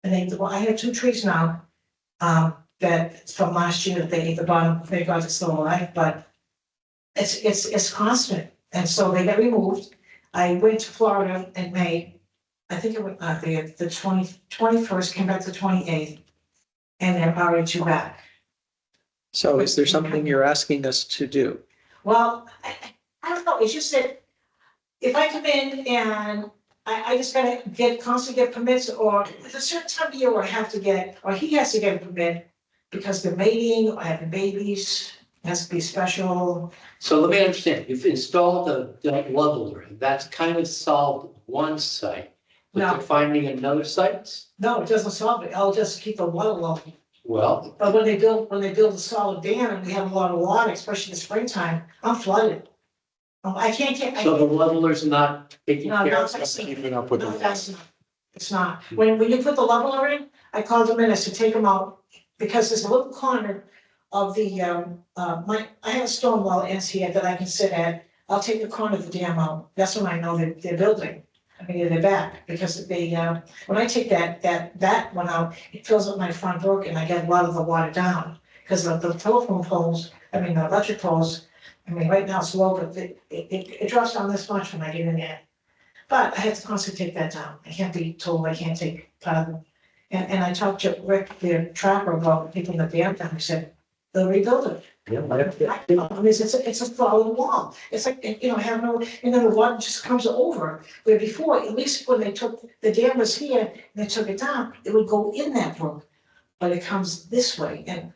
And they, well, I have 2 trees now, that from last year, they ate the bottom, they got it still alive, but it's constant, and so they got removed. I went to Florida in May, I think it was, the 21st, came back the 28th, and they're already 2 back. So is there something you're asking us to do? Well, I don't know, it's just that if I come in and I just gotta constantly get permits, or there's a certain time of year where I have to get, or he has to get a permit because they're mating or having babies, it has to be special. So let me understand, you've installed the leveler, and that's kind of solved one site, but No. you're finding another sites? No, it doesn't solve it, I'll just keep the water low. Well, But when they build a solid dam and we have a lot of water, especially in the springtime, I'm flooded. I can't get. so the leveler's not taking No, care not of it? fast enough. Keeping up with Not the fast enough. It's not. When you put the leveler in, I called them in, I said, take them out, because there's a little corner of the, I have a stone wall ends here that I can sit at. I'll take the corner of the dam out. That's when I know that they're building. I mean, they're back, because they, when I take that one out, it fills up my front brook and I get a lot of the water down. Because the telephone poles, the electric poles, right now it's low, but it drops down this much when I get in there. But I have to constantly take that down. I can't be told I can't take part of them. And I talked to Rick, the trapper, about taking the dam down. He said, they'll rebuild it. It's a solid wall. It's like, have no, and then the water just comes over. Where before, at least when they took, the dam was here, and they took it down, it would go in that brook. But it comes this way, and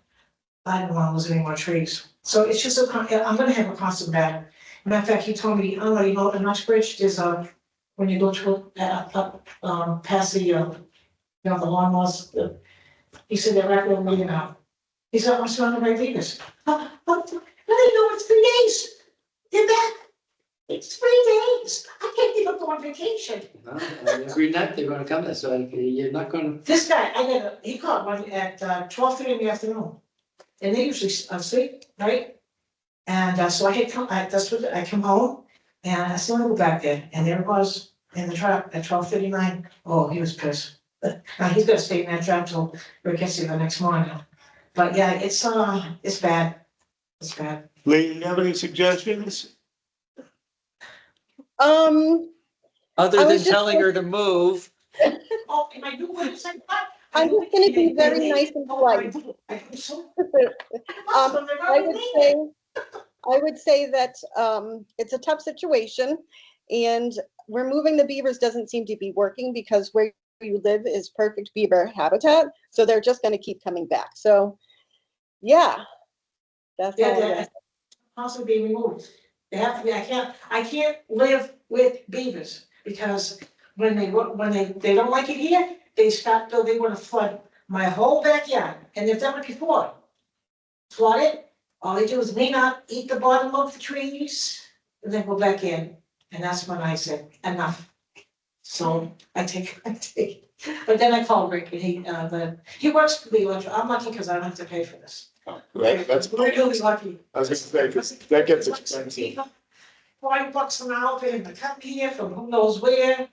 I don't want to lose any more trees. So it's just I'm gonna have a constant battle. Matter of fact, he told me, in Uxbridge, there's when you go to, past the, the lawnmowers, he said they're right over me now. He said, I'm surrounded by Venus. How do you know it's 3 days? They're back. It's 3 days. I can't even go on vacation. Every night they're gonna come there, so you're not gonna. This guy, he called one at 12:30 in the afternoon. And they usually sleep, right? And so I come home and I still go back there, and there it was in the trap at 12:39. Oh, he was pissed. Now he's gonna stay in that trap till Rick gets here the next morning. But yeah, it's bad. It's bad. Lee, you have any suggestions? Other I than was just telling her to move, Oh, and my new website. I'm just gonna be very nice and polite. I would say that it's a tough situation, and removing the beavers doesn't seem to be working, because where you live is perfect beaver habitat, so they're just gonna keep coming back. So, yeah. That's all I Yeah, got. possibly be removed. They have to be, I can't live with beavers, because when they don't like it here, they want to flood my whole backyard, and they've done it before. Flood it, all they do is may not eat the bottom of the trees, and then go back in, and that's when I said, enough. So I take, but then I called Rick, and he works for the electric, I'm lucky because I don't have to pay for this. That's, I'm really lucky. I was gonna say, that gets expensive. $5 an hour for him to come here from who knows where.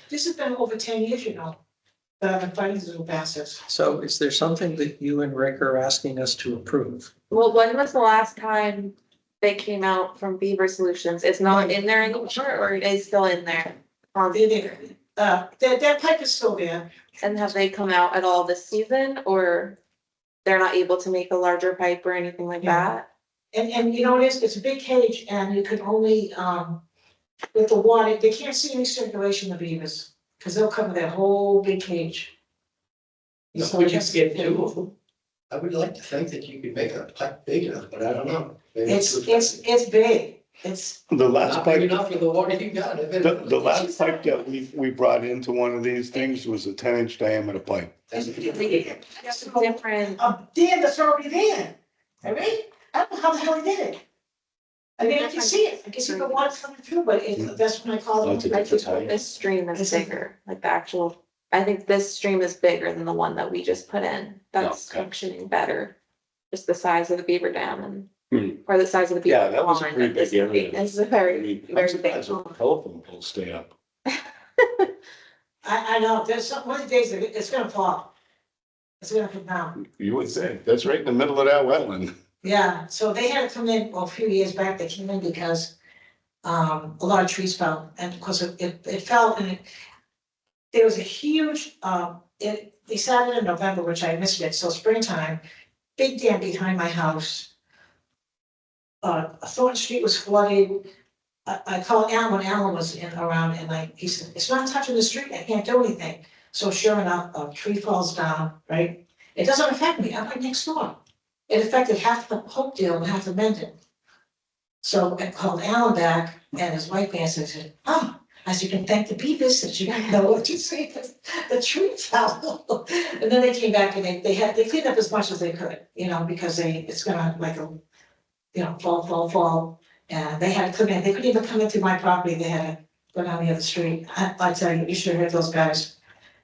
This has been over 10 years, that I've been fighting these little bastards. so is there something that you and Rick are asking us to approve? Well, when was the last time they came out from Beaver Solutions? It's not in there anymore, or it is still in there? That pipe is still there. And have they come out at all this season, or they're not able to make a larger pipe or anything like that? And it's a big cage, and you can only, with the water, they can't see any circulation of beavers, because they'll cover that whole big cage. So We just- just get 2 of them. I would like to think that you could make a pipe big enough, but I don't know. Maybe It's big, it's, The last not big pipe, enough for the water you got. the last pipe that we brought into one of these things was a 10-inch diameter pipe. it's Different. a dam that's already there, all right? I don't know how the hell he did it. I mean, I can see it, I can see the water coming through, but that's when I call That's a it. different type. This stream is Is it- bigger, like the actual, I think this stream is bigger than the one that we just put in. That's Okay. functioning better. Just the size of the beaver dam and, Hmm. or the size of the beaver. Yeah, that was a pond, pretty but this big area. Is a I very, mean, I'm very big. surprised the telephone poles stay up. I know, there's some, one of the days, it's gonna fall. It's gonna come down. You would say, that's right in the middle of that wetland. Yeah, so they had to come in, well, a few years back, they came in because a lot of trees fell, and of course it fell and there was a huge, they started in November, which I missed it, so springtime, big dam behind my house. Thornton Street was flooded. I called Alan when Alan was around and he said, it's not touching the street, I can't do anything. So sure enough, a tree falls down, right? It doesn't affect me, I'm right next door. It affected half the Hopedale and half the Mendon. So I called Alan back and his wife answered, said, oh, as you can thank the beavers that you didn't know what to say, the tree fell. And then they came back and they cleaned up as much as they could, because it's gonna fall. And they had to come in, they couldn't even come into my property, they had to go down the other street. I tell you, you should have heard those guys.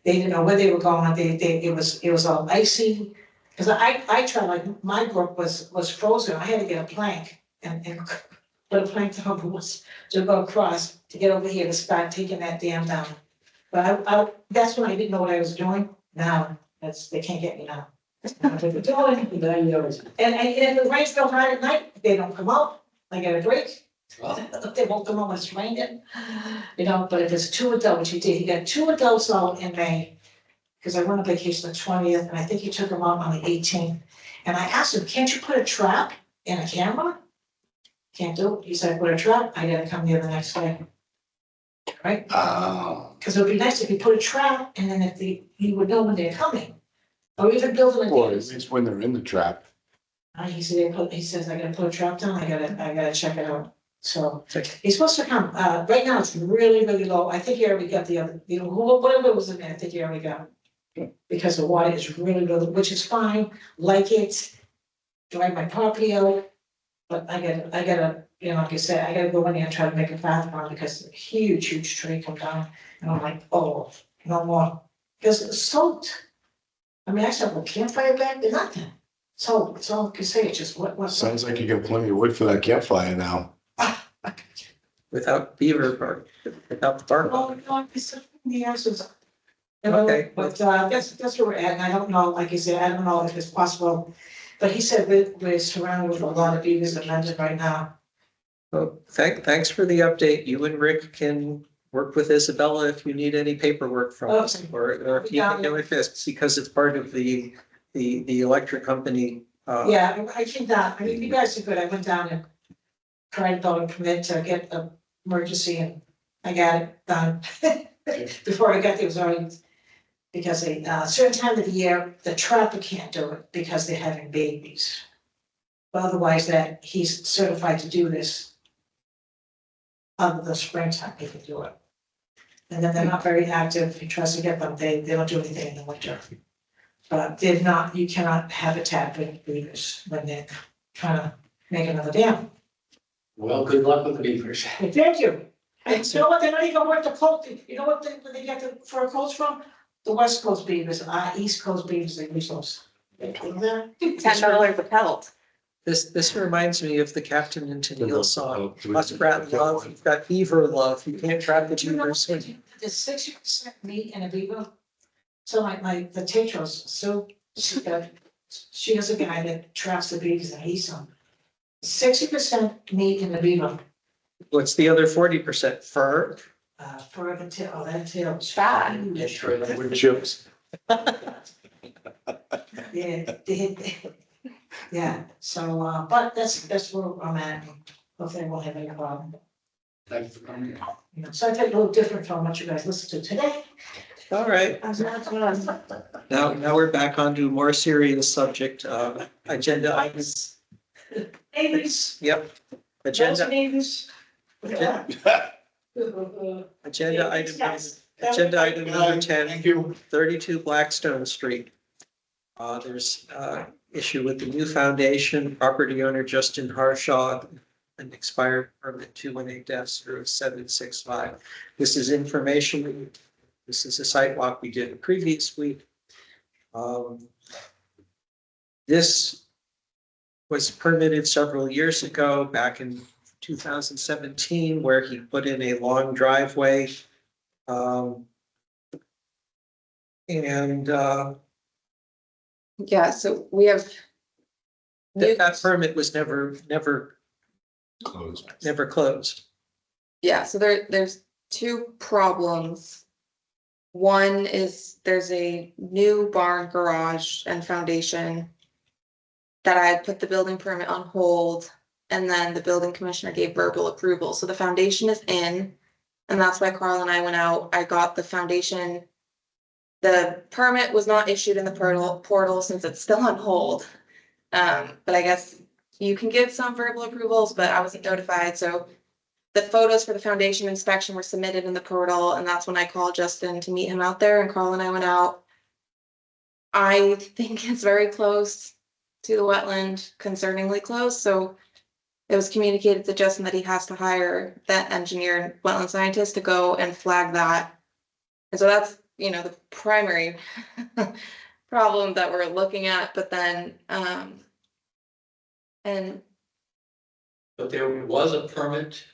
They didn't know where they were going, it was all icy. Cause I tried, like, my brook was frozen, I had to get a plank and put a plank down to go across, to get over here to start taking that dam down. But that's when I didn't know what I was doing, now, they can't get me now. I know what they're doing. And if the rain's so hard at night, they don't come out, I get a break. They won't come out when it's raining, but if it's two adults, which he did, he got 2 adults out in May. Cause I went on vacation the 20th, and I think he took them out on the 18th. And I asked him, can't you put a trap in a camera? Can't do it, he said, put a trap, I gotta come here the next day. Right? Oh. Cause it would be nice if you put a trap, and then you would know when they're coming. Or even build them a Or at dam. least when they're in the trap. He says, I gotta put a trap down, I gotta check it out. So he's supposed to come, right now it's really, really low. I think he already got the other, whatever was in there, I think he already got. Because the water is really, really, which is fine, like it, drive my property out. But I gotta, like I said, I gotta go in there and try to make a path around because a huge tree come down. And I'm like, oh, no more, because it's soaked. I mean, I said, well, campfire back, there's nothing. So it's all I can say, it's just what. Sounds like you got plenty of wood for that campfire now. Without beaver bark, without the bark. Oh, no, it's the answers. Okay. But that's where we're at, and I don't know, like you said, I don't know if it's possible. But he said we're surrounded with a lot of beavers in London right now. Well, thanks for the update. You and Rick can work with Isabella if you need any paperwork from us, Okay. or if you can get with this, because it's part of the electric company. Yeah, I came down, I mean, you guys are good, I went down and tried to permit to get an emergency, and I got it done. Before I got there, it was already, because a certain time of the year, the trapper can't do it because they're having babies. But otherwise, that he's certified to do this. Of the springtime, he can do it. And then they're not very active, he tries to get them, they don't do anything in the winter. But they're not, you cannot habitat with beavers when they're trying to make another dam. Well, good luck with the beavers. Well, thank you. And you know what, they're not even worth the coat, you know what, where they get the fur coats from? The West Coast beavers, East Coast beavers, they use those. $10 a pelt. This reminds me of the Captain and Tennille song, Muskrat Love, you've got beaver love, you can't trap the Do you know beavers. there's 60% meat in a beaver? So the Tetros, so she has a guy that traps the beavers and eats them. 60% meat in the beaver, What's the other 40%? Fur? for the tail, that tail. Fat. Wood chips. Yeah, so, but that's where I'm at, hopefully I won't have any problem. Thanks for coming. So I take a little different from what you guys listened to today. All right, now we're back onto a more serious subject, agenda items. Neighbors. Yep. Agenda Neighbors. agenda item number 10, 32 Blackstone Street. There's issue with the new foundation, property owner Justin Harshaw an expired permit 218-0765. This is information. This is a site walk we did the previous week. This was permitted several years ago, back in 2017, where he put in a long driveway. Yeah, so we have. That permit was never closed. Yeah, so there's two problems. One is there's a new barn, garage, and foundation that I put the building permit on hold, and then the building commissioner gave verbal approval. So the foundation is in, and that's why Carl and I went out. I got the foundation. The permit was not issued in the portal since it's still on hold. But I guess you can give some verbal approvals, but I wasn't notified, so the photos for the foundation inspection were submitted in the portal, and that's when I called Justin to meet him out there, and Carl and I went out. I think it's very close to the wetland, concerningly close, so it was communicated to Justin that he has to hire that engineer and wetland scientist to go and flag that. And so that's, the primary problem that we're looking at, but then, But there was a permit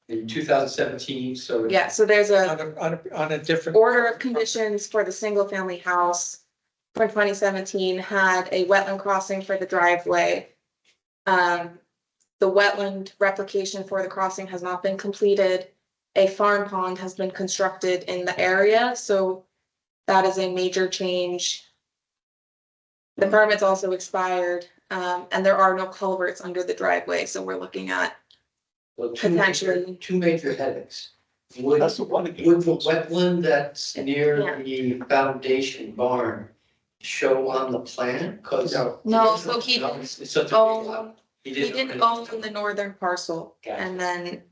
in 2017, so. yeah, so there's a On a different. order of conditions for the single family house from 2017 had a wetland crossing for the driveway. The wetland replication for the crossing has not been completed. A farm pond has been constructed in the area, so that is a major change. The permit's also expired, and there are no culverts under the driveway, so we're looking at Well, potentially. two major headaches. Would That's the one. the wetland that's near the foundation barn show on the plan? Cause. No, so he It's such a big lot. owned, he didn't own the northern parcel Gotcha. and then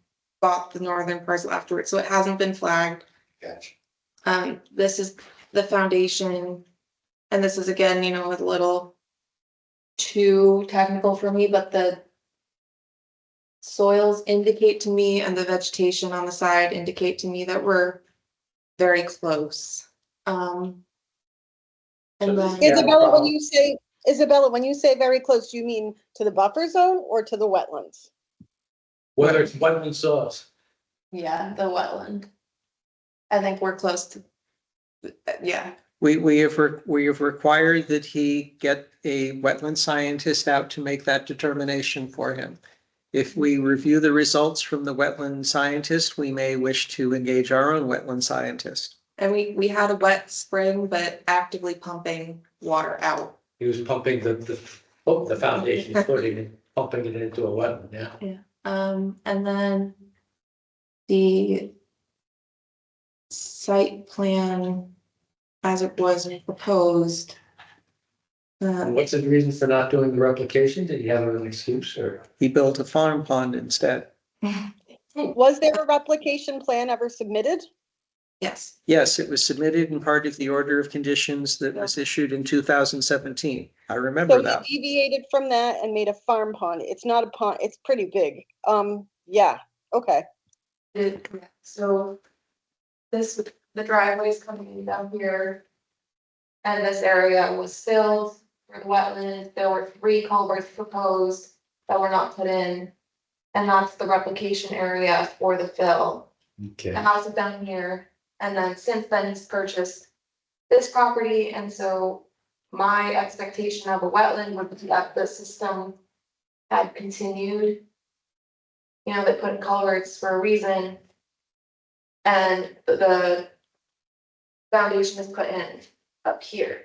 bought the northern parcel afterwards, so it hasn't been flagged. Gotcha. This is the foundation, and this is again, a little too technical for me, but the soils indicate to me and the vegetation on the side indicate to me that we're very close. And then. Isabella, when you say very close, do you mean to the buffer zone or to the wetlands? Whether it's wetland source. Yeah, the wetland. I think we're close to, yeah. We have required that he get a wetland scientist out to make that determination for him. If we review the results from the wetland scientist, we may wish to engage our own wetland scientist. And we had a wet spring, but actively pumping water out. He was pumping the foundation, pumping it into a wetland, yeah. Yeah. And then the site plan as it was proposed. What's the reason for not doing the replication? Did he have an excuse or? He built a farm pond instead. Was there a replication plan ever submitted? Yes. Yes, it was submitted in part of the order of conditions that was issued in 2017. I remember So that. he deviated from that and made a farm pond. It's not a pond, it's pretty big. Yeah, okay. So the driveway's coming down here. And this area was filled for the wetland. There were 3 culverts proposed that were not put in. And that's the replication area for the fill. Okay. The house is down here. And then since then he's purchased this property. And so my expectation of a wetland would be that the system had continued. They put in culverts for a reason. And the foundation is put in up here.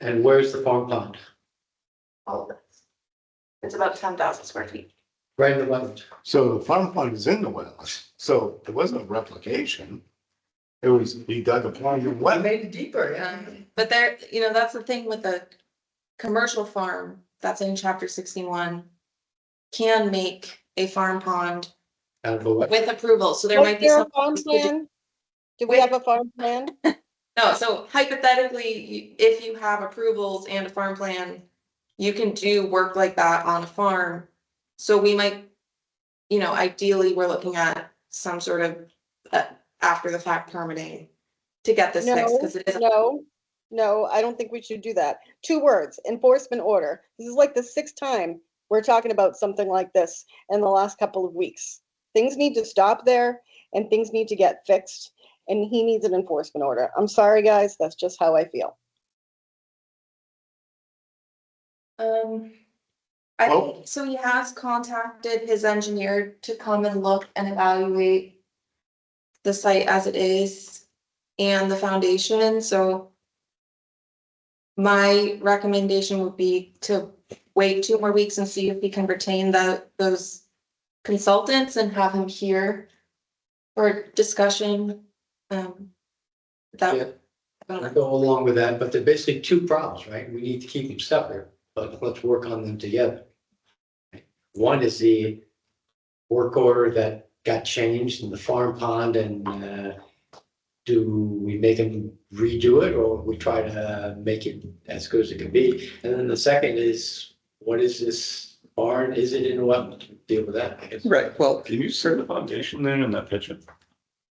And where's the farm pond? All of this. It's about 10,000 square feet. Right in the wetland. So the farm pond is in the wetlands, so there wasn't a replication. It was, he dug a pond in He wetland. made it deeper, yeah. But there, that's the thing with the commercial farm that's in chapter 61 can make a farm pond Out of the wetland. with approval. So there Was might be there some. a farm plan? Do we have a farm plan? No, so hypothetically, if you have approvals and a farm plan, you can do work like that on a farm. So we might you know, ideally, we're looking at some sort of after the fact permitting to get this fixed, No, because it is. no, I don't think we should do that. 2 words, enforcement order. This is like the 6th time we're talking about something like this in the last couple of weeks. Things need to stop there and things need to get fixed, and he needs an enforcement order. I'm sorry, guys, that's just how I feel. I Well- think, so he has contacted his engineer to come and look and evaluate the site as it is and the foundation, so my recommendation would be to wait 2 more weeks and see if we can retain those consultants and have him here for discussion. That. I go along with that, but they're basically 2 problems, right? We need to keep them separate, but let's work on them together. One is the work order that got changed in the farm pond, and do we make them redo it, or we try to make it as good as it can be? And then the second is, what is this barn? Is it in a wetland? Deal with that, I guess. Right, well, Can you see the foundation then in that picture?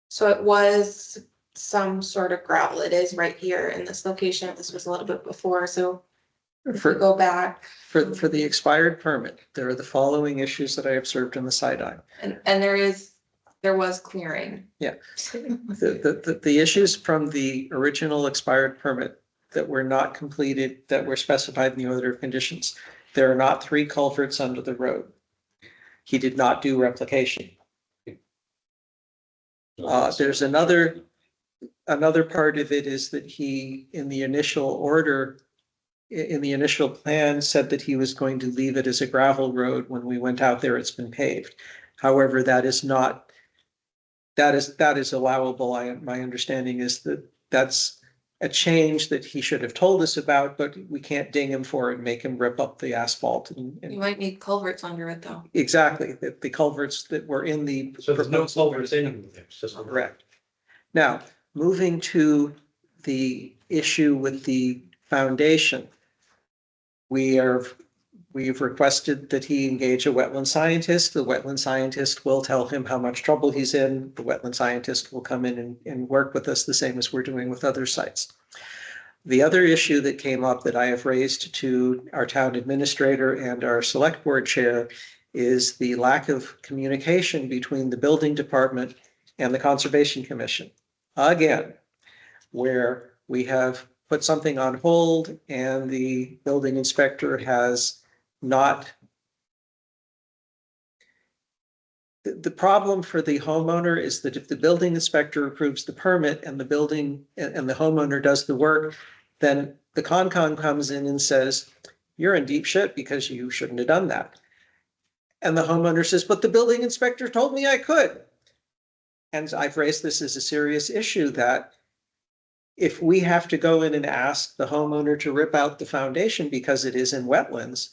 So it was some sort of gravel. It is right here in this location. This was a little bit before, so if we for, go back, for the expired permit, there are the following issues that I observed in the side eye. and there was clearing. Yeah. The issues from the original expired permit that were not completed, that were specified in the order of conditions. There are not 3 culverts under the road. He did not do replication. There's another part of it is that he, in the initial order, in the initial plan, said that he was going to leave it as a gravel road. When we went out there, it's been paved. However, that is not, that is allowable. My understanding is that that's a change that he should have told us about, but we can't ding him for it and make him rip up the asphalt. You might need culverts under it, though. Exactly, the culverts that were in the. So there's no culverts in them there, it's just. Correct. Now, moving to the issue with the foundation. We've requested that he engage a wetland scientist. The wetland scientist will tell him how much trouble he's in. The wetland scientist will come in and work with us the same as we're doing with other sites. The other issue that came up that I have raised to our town administrator and our select board chair is the lack of communication between the building department and the Conservation Commission. Again, where we have put something on hold and the building inspector has not. The problem for the homeowner is that if the building inspector approves the permit and the building and the homeowner does the work, then the Concom comes in and says, you're in deep shit because you shouldn't have done that. And the homeowner says, but the building inspector told me I could. And I've raised this as a serious issue that if we have to go in and ask the homeowner to rip out the foundation because it is in wetlands,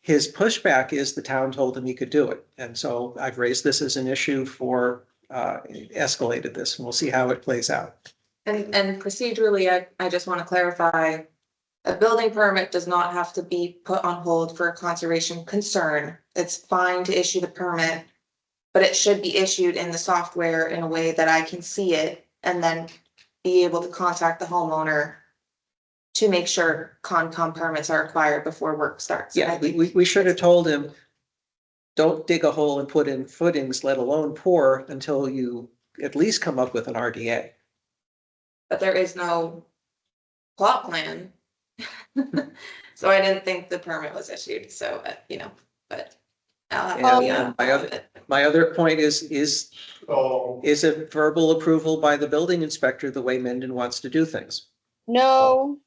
his pushback is the town told him he could do it. And so I've raised this as an issue for, escalated this, and we'll see how it plays out. And procedurally, I just want to clarify, a building permit does not have to be put on hold for a conservation concern. It's fine to issue the permit, but it should be issued in the software in a way that I can see it and then be able to contact the homeowner to make sure Concom permits are acquired before work starts. Yeah, we should have told him, don't dig a hole and put in footings, let alone pour, until you at least come up with an RDA. But there is no plot plan. So I didn't think the permit was issued, so, but I'll have to be on top of it. My other point is a verbal approval by the building inspector the way Mendon wants to do things? No,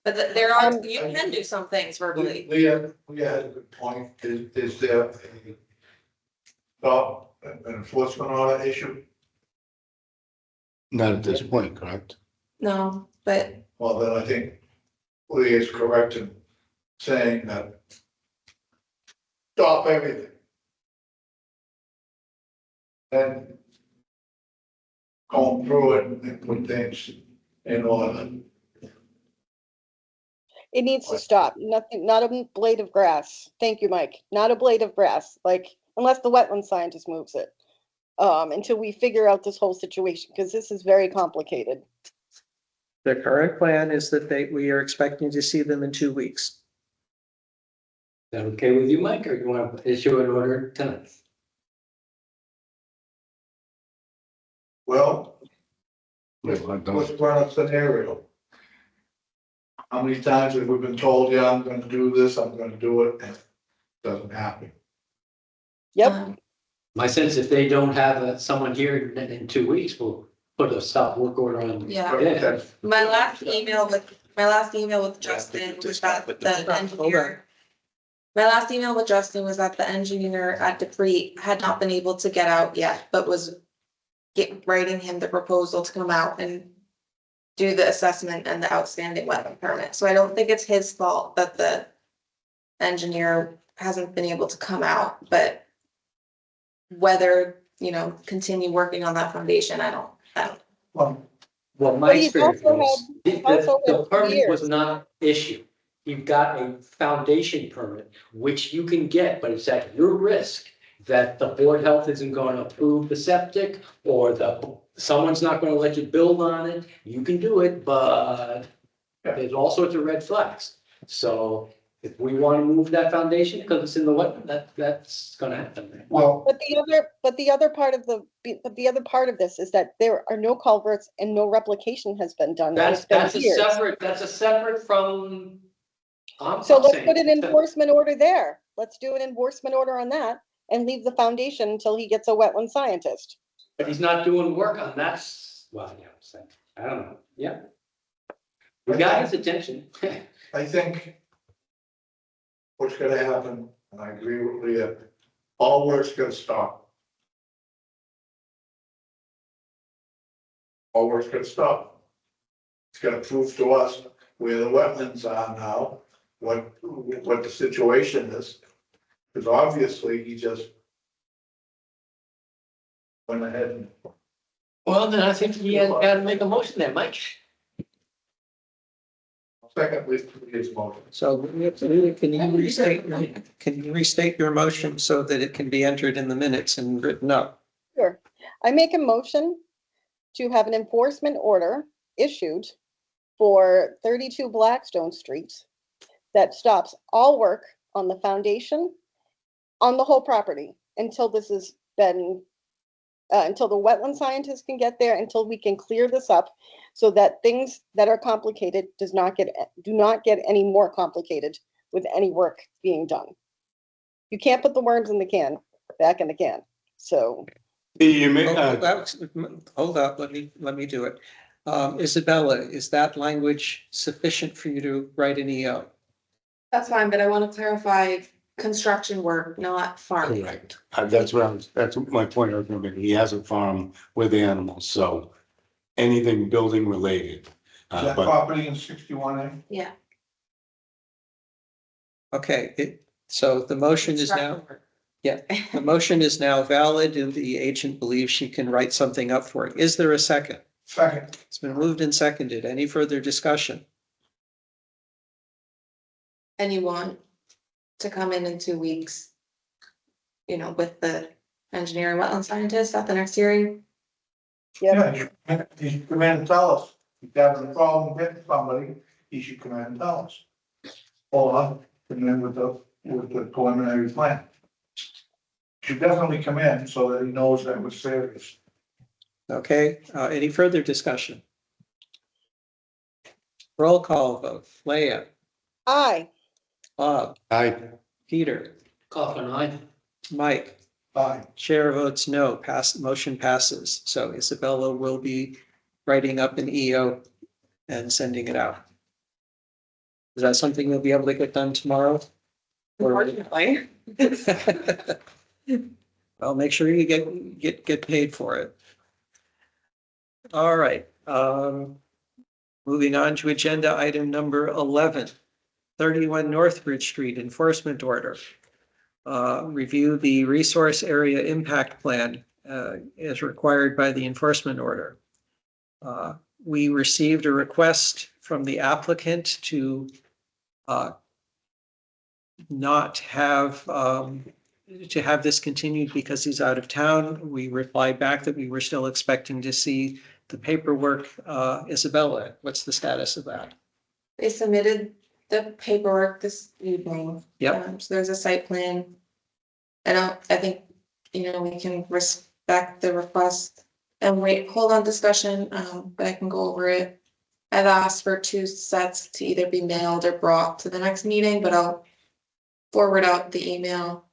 But there are, you can do some things verbally. Leah had a good point. Is there a stop an enforcement order issue? Not at this point, correct? No, but Well, then I think Leah is correct in saying that stop everything. And going through it and put things in order. it needs to stop. Nothing, not a blade of grass. Thank you, Mike. Not a blade of grass. Like, unless the wetland scientist moves it. Until we figure out this whole situation, because this is very complicated. The current plan is that we are expecting to see them in 2 weeks. Is that okay with you, Mike, or you want to issue an order tonight? Well, let's run a scenario. How many times have we been told, yeah, I'm gonna do this, I'm gonna do it, and it doesn't happen? Yep. My sense, if they don't have someone here in 2 weeks, we'll put a stop work order on. Yeah. Yeah. My last email with Justin was that the engineer. My last email with Justin was that the engineer at Dupree had not been able to get out yet, but was writing him the proposal to come out and do the assessment and the outstanding wetland permit. So I don't think it's his fault that the engineer hasn't been able to come out, but whether, continue working on that foundation, I don't. Well, my But he's experience also was, had- also the had permit was years. not issued. You've got a foundation permit, which you can get, but it's at your risk that the Board of Health isn't going to approve the septic, or someone's not going to let you build on it. You can do it, but there's all sorts of red flags. So if we want to move that foundation because it's in the wetland, that's going to happen. Well, But the other part of this is that there are no culverts and no replication has been done. That's It's been years. a separate from. So let's put an enforcement order there. Let's do an enforcement order on that and leave the foundation until he gets a wetland scientist. But he's not doing work on that. Well, yeah, so, I don't know. Yeah. We got his attention. I think what's gonna happen, and I agree with Leah, all work's gonna stop. All work's gonna stop. It's gonna prove to us where the wetlands are now, what the situation is. Because obviously he just went ahead and. Well, then I think he has got to make a motion there, Mike. Secondly, his motion. So can you restate your motion so that it can be entered in the minutes and written up? Sure. I make a motion to have an enforcement order issued for 32 Blackstone Street that stops all work on the foundation on the whole property until this has been, until the wetland scientists can get there, until we can clear this up so that things that are complicated do not get any more complicated with any work being done. You can't put the worms in the can, back in the can. So. Hold up, let me do it. Isabella, is that language sufficient for you to write an EO? That's fine, but I want to clarify construction work, not farming. Correct. That's my point. I was gonna make. He has a farm with animals, so anything building related. Is that But property in 61A? Yeah. Okay, so the motion is now, the motion is now valid and the agent believes she can write something up for it. Is there a second? Second. It's been moved and seconded. Any further discussion? And you want to come in 2 weeks, with the engineer and wetland scientist at the next hearing? Yeah, you should come in and tell us. If you're having a problem getting somebody, you should come in and tell us. Or come in with the preliminary plan. Should definitely come in so that he knows that we're serious. Okay, any further discussion? Roll call vote. Leah, Aye. Bob, Peter, Coughlin, aye. Mike. Aye. Chair votes no, motion passes. So Isabella will be writing up an EO and sending it out. Is that something you'll be able to get done tomorrow? Unfortunately. Well, make sure you get paid for it. All right, moving on to agenda item number 11, 31 Northbridge Street enforcement order. Review the resource area impact plan as required by the enforcement order. We received a request from the applicant to not have to have this continued because he's out of town. We replied back that we were still expecting to see the paperwork. Isabella, what's the status of that? They submitted the paperwork this evening. Yep. So there's a site plan. I think, we can respect the request and hold on discussion, but I can go over it. I've asked for 2 sets to either be mailed or brought to the next meeting, but I'll forward out the email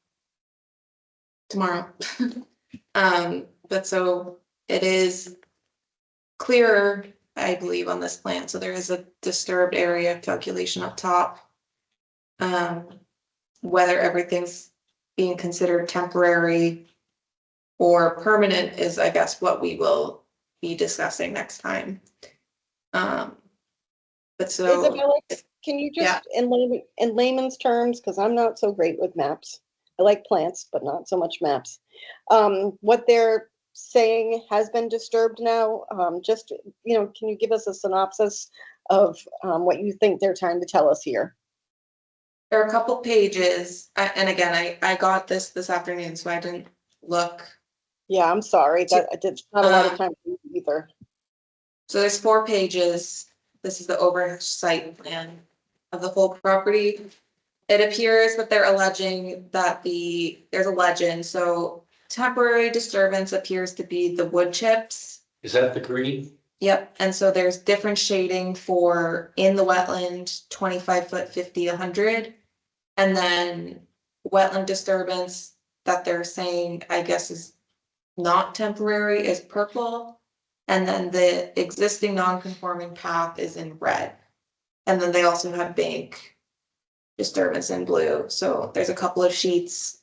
tomorrow. But so it is clearer, I believe, on this plan. So there is a disturbed area calculation up top. Whether everything's being considered temporary or permanent is, I guess, what we will be discussing next time. But so, Isabella, can you just, in layman's terms, because I'm not so great with maps. I like plants, but not so much maps. What they're saying has been disturbed now. Just, can you give us a synopsis of what you think they're trying to tell us here? there are a couple pages, and again, I got this afternoon, so I didn't look. Yeah, I'm sorry. That I did not a lot of time either. So there's 4 pages. This is the oversight plan of the whole property. It appears that they're alleging that there's a legend. So temporary disturbance appears to be the wood chips. Is that the green? Yep, and so there's different shading for in the wetland, 25 foot, 50, 100. And then wetland disturbance that they're saying, I guess, is not temporary is purple. And then the existing non-conforming path is in red. And then they also have bank disturbance in blue. So there's a couple of sheets.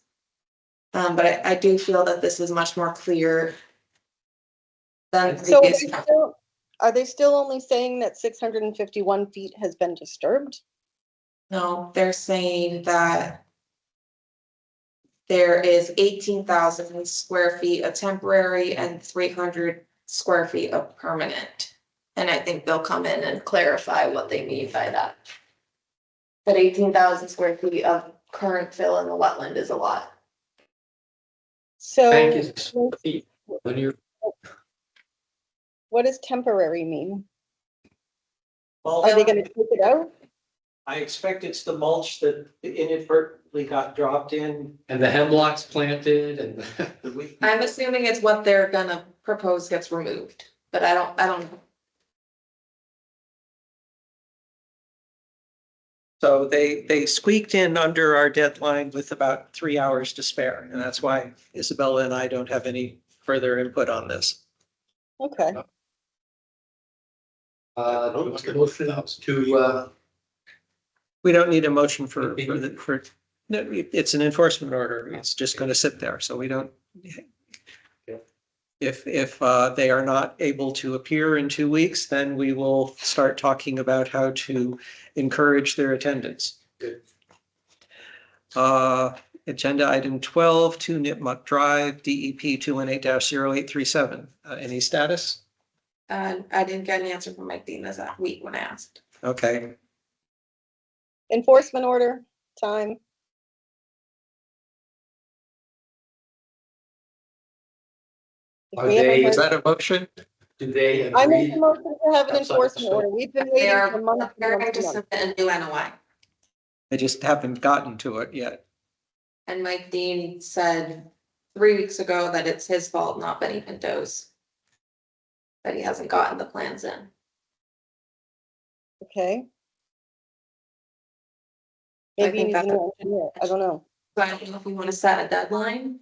But I do feel that this is much more clear than So previous. are they still only saying that 651 feet has been disturbed? No, they're saying that there is 18,000 square feet of temporary and 300 square feet of permanent. And I think they'll come in and clarify what they mean by that. But 18,000 square feet of current fill in the wetland is a lot. So Bank is when you're. what does temporary mean? Well, Are they going to take it out? I expect it's the mulch that inadvertently got dropped in. And the hemlocks planted and. I'm assuming it's what they're gonna propose gets removed, but I don't know. So they squeaked in under our deadline with about 3 hours to spare. And that's why Isabella and I don't have any further input on this. Okay. What's the motion to, We don't need a motion for, no, it's an enforcement order. It's just going to sit there. So we don't. If they are not able to appear in 2 weeks, then we will start talking about how to encourage their attendance. Agenda item 12, 2 Nipmuc Drive, DEP 218-0837. Any status? I didn't get an answer from Mike Dean that week when I asked. Okay. Enforcement order time. Are they- Is that a motion? do they I make agree? a motion to have an Outside the enforcement scope. order. We've been They waiting are for months. and preparing months to and months. submit a new NOI. I just haven't gotten to it yet. And Mike Dean said 3 weeks ago that it's his fault, not Benny Pinto's. That he hasn't gotten the plans in. Okay. I Maybe think he's an that's- engineer. I don't know. So I don't know if we want to set a deadline.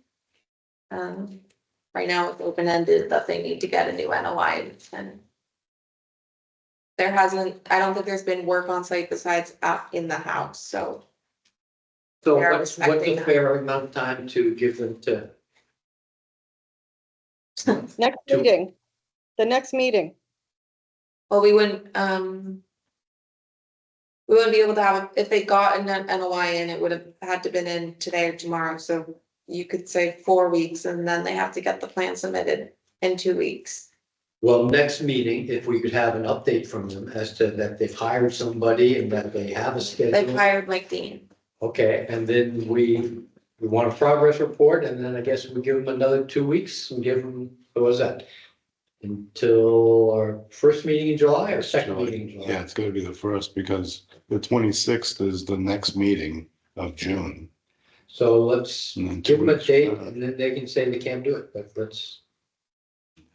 Right now it's open-ended that they need to get a new NOI and. There hasn't, I don't think there's been work on site besides out in the house, so. So They are what's respecting a that. fair amount of time to give them to? Next To- meeting, the next meeting. Well, we wouldn't be able to have, if they got an NOI in, it would have had to been in today or tomorrow, so. You could say 4 weeks and then they have to get the plan submitted in 2 weeks. Well, next meeting, if we could have an update from them as to that they've hired somebody and that they have a They've schedule. hired Mike Dean. Okay, and then we we want a progress report, and then I guess we give them another 2 weeks and give them, what was that? Until our first meeting in July or second meeting in July? Yeah, it's gonna be the first because the 26th is the next meeting of June. So let's And then give them a 2 weeks, date, and then they can say they can't do it, but let's.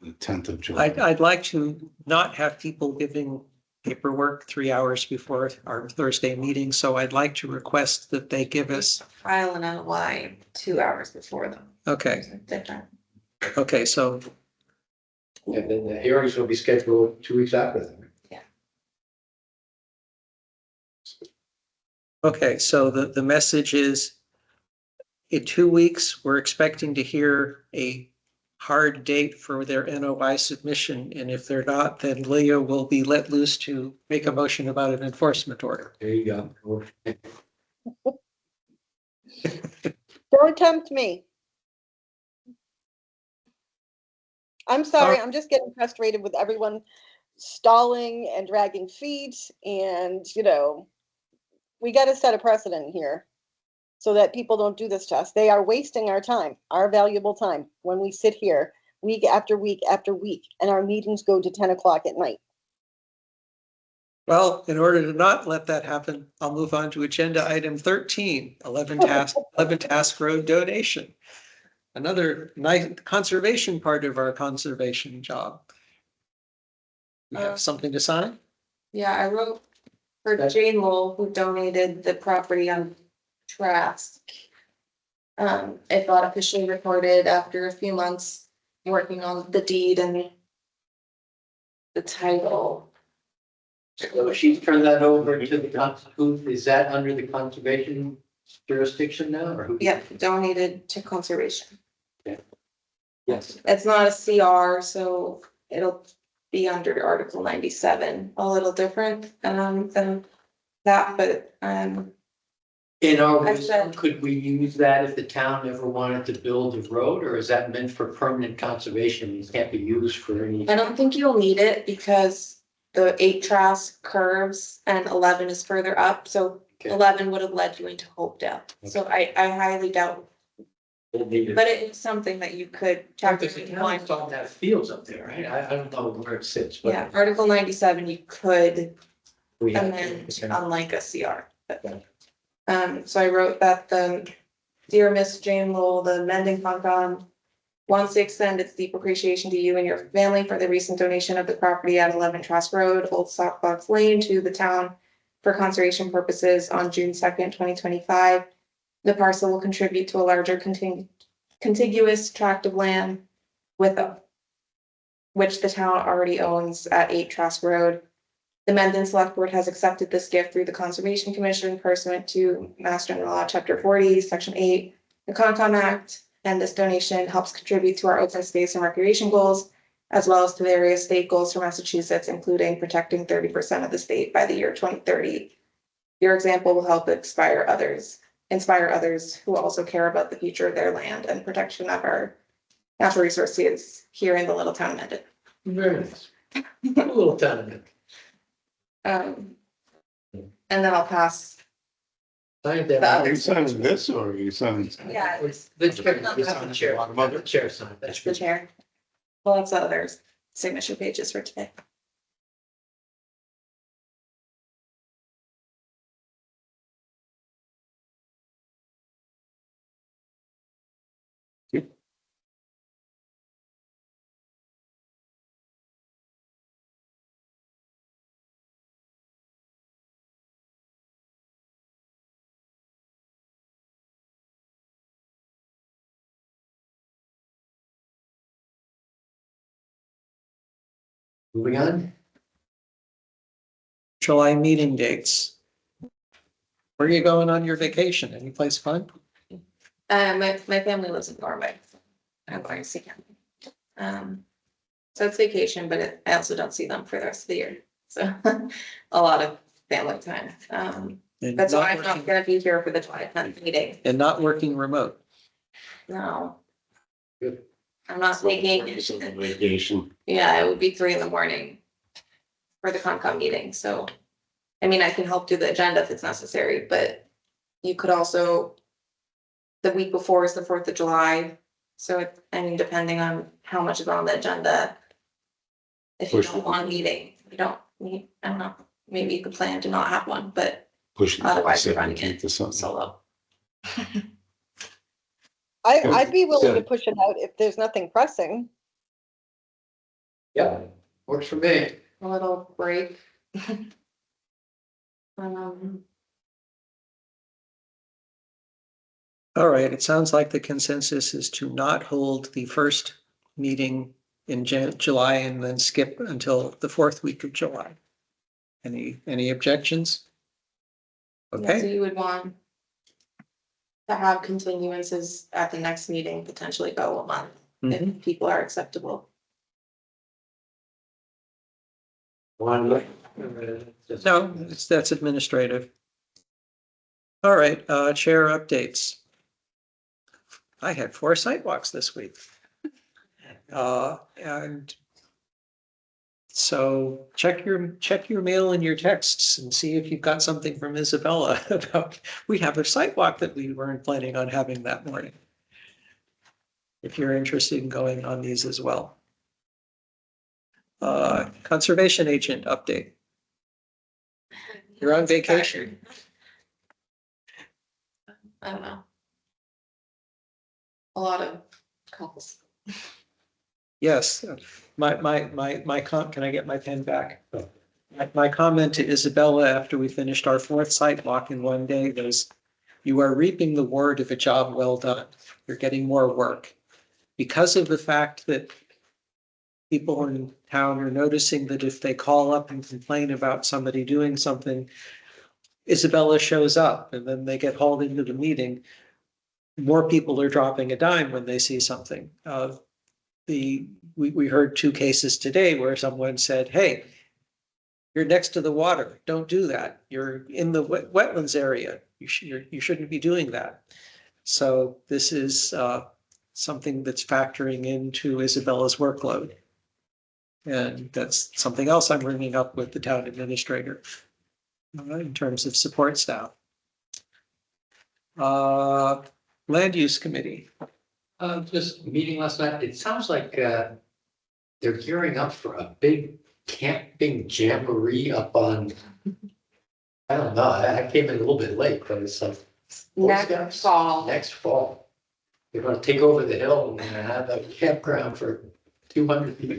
The 10th of July. I'd like to not have people giving paperwork 3 hours before our Thursday meeting, so I'd like to request that they give us, File an LOI 2 hours before them. okay, Different. okay, so, And then the hearings will be scheduled 2 weeks after that. okay, so the message is in 2 weeks, we're expecting to hear a hard date for their NOI submission, and if they're not, then Leah will be let loose to make a motion about an enforcement order. There you go. Don't tempt me. I'm sorry, I'm just getting frustrated with everyone stalling and dragging feet and, we got to set a precedent here so that people don't do this to us. They are wasting our time, our valuable time, when we sit here week after week after week, and our meetings go to 10 o'clock at night. Well, in order to not let that happen, I'll move on to agenda item 13, 11 task road donation. Another nice conservation part of our conservation job. We have something to sign? Yeah, I wrote for Jane Lowell, who donated the property on Trask. It got officially recorded after a few months working on the deed and the title. So she's turned that over to the constitute. Is that under the conservation jurisdiction now, or who? Yeah, donated to conservation. Yes. It's not a CR, so it'll be under Article 97, a little different than that, but In our I wisdom, said- could we use that if the town ever wanted to build a road, or is that meant for permanent conservation? It can't be used for any. I don't think you'll need it because the 8 Trask curves and 11 is further up, so Okay. 11 would have led you into Hopedale. So I highly doubt, We'll need it. but it's something that you could check. Because the town's all that fields up there, right? I don't know where it sits, but. Yeah, Article 97, you could We have. amend unlike a CR. But, so I wrote that the Dear Miss Jane Lowell, the Mendon Concom wants to extend its deep appreciation to you and your family for the recent donation of the property at 11 Trask Road, Old Soapbox Lane to the town for conservation purposes on June 2nd, 2025. The parcel will contribute to a larger contiguous tract of land with which the town already owns at 8 Trask Road. The Mendon Select Board has accepted this gift through the Conservation Commission pursuant to Mass General Law, Chapter 40, Section 8, the Concom Act, and this donation helps contribute to our open space and recreation goals, as well as to various state goals for Massachusetts, including protecting 30% of the state by the year 2030. Your example will help inspire others who also care about the future of their land and protection of our natural resources here in the little town of Mendon. Very nice. A little town of it. And then I'll pass. Signed The that. Are you signing this or are you signing? Yeah, It's the chair, the chair, the chair signed. that's the chair. Well, that's the other signature pages for today. Moving on. July meeting dates. Where are you going on your vacation? Any place fun? My family lives in Norway. I'm going to see them. So it's vacation, but I also don't see them for the rest of the year. So a lot of family time. And That's why not I'm not working- gonna be here for the July 10th meeting. And not working remote. No. Good. I'm not taking, Vacation. yeah, it would be 3 a.m. for the Concom meeting, so. I mean, I can help do the agenda if it's necessary, but you could also. the week before is the 4th of July. So I mean, depending on how much is on the agenda. If you Push don't want a meeting, you don't need, I don't know, maybe you could plan to not have one, but Push it to the otherwise you're running 17th it or something. solo. I'd be willing to Yeah. push it out if there's nothing pressing. Yeah, works for me. A little break. Um, All right, it sounds like the consensus is to not hold the first meeting in July and then skip until the 4th week of July. Any objections? yeah, so Okay, you would want to have continuances at the next meeting, potentially go a month, if people are acceptable. no, that's administrative. All right, chair updates. I had 4 sidewalks this week. And so check your mail and your texts and see if you've got something from Isabella about, we have a sidewalk that we weren't planning on having that morning. If you're interested in going on these as well. Conservation agent update. You're on vacation. I don't know. A lot of calls. Yes, can I get my pen back? My comment to Isabella after we finished our 4th sidewalk in one day was, you are reaping the reward of a job well done. You're getting more work. Because of the fact that people in town are noticing that if they call up and complain about somebody doing something, Isabella shows up and then they get hauled into the meeting. More people are dropping a dime when they see something. We heard 2 cases today where someone said, hey, you're next to the water. Don't do that. You're in the wetlands area. You shouldn't be doing that. So this is something that's factoring into Isabella's workload. And that's something else I'm bringing up with the town administrator in terms of support staff. Land use committee. Just meeting last night, it sounds like, they're gearing up for a big camping jamboree up on, I don't know, I came in a little bit late, but it's like. Next fall. Next fall. They're gonna take over the hill and have a campground for 200 people.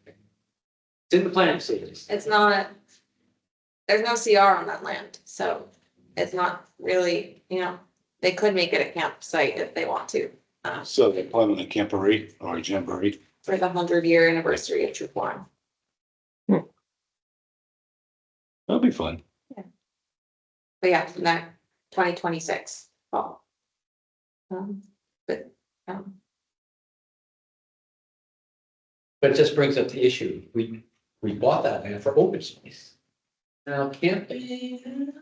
It's in the planning stages. It's not, there's no CR on that land, so it's not really, they could make it a campsite if they want to. So they're planning a camporee or a jamboree. For the 100-year anniversary of Troop 1. That'll be fun. But yeah, that 2026 fall. But But it just brings up the issue, we bought that land for open space. Now camping,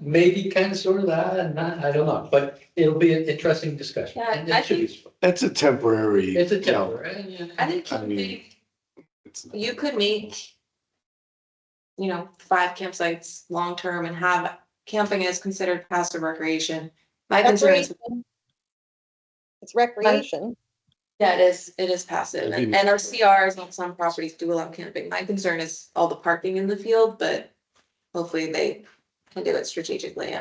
maybe kind of sort of that, not, I don't know, but it'll be an interesting discussion. Yeah, And I it should be think- fun. That's a temporary. It's a temporary. I think I mean, you could make, 5 campsites long-term and have camping as considered passive recreation. My concern is, Recreation. It's recreation. yeah, it is passive, and our CRs on some properties do allow camping. My concern is all the parking in the field, but hopefully they can do it strategically.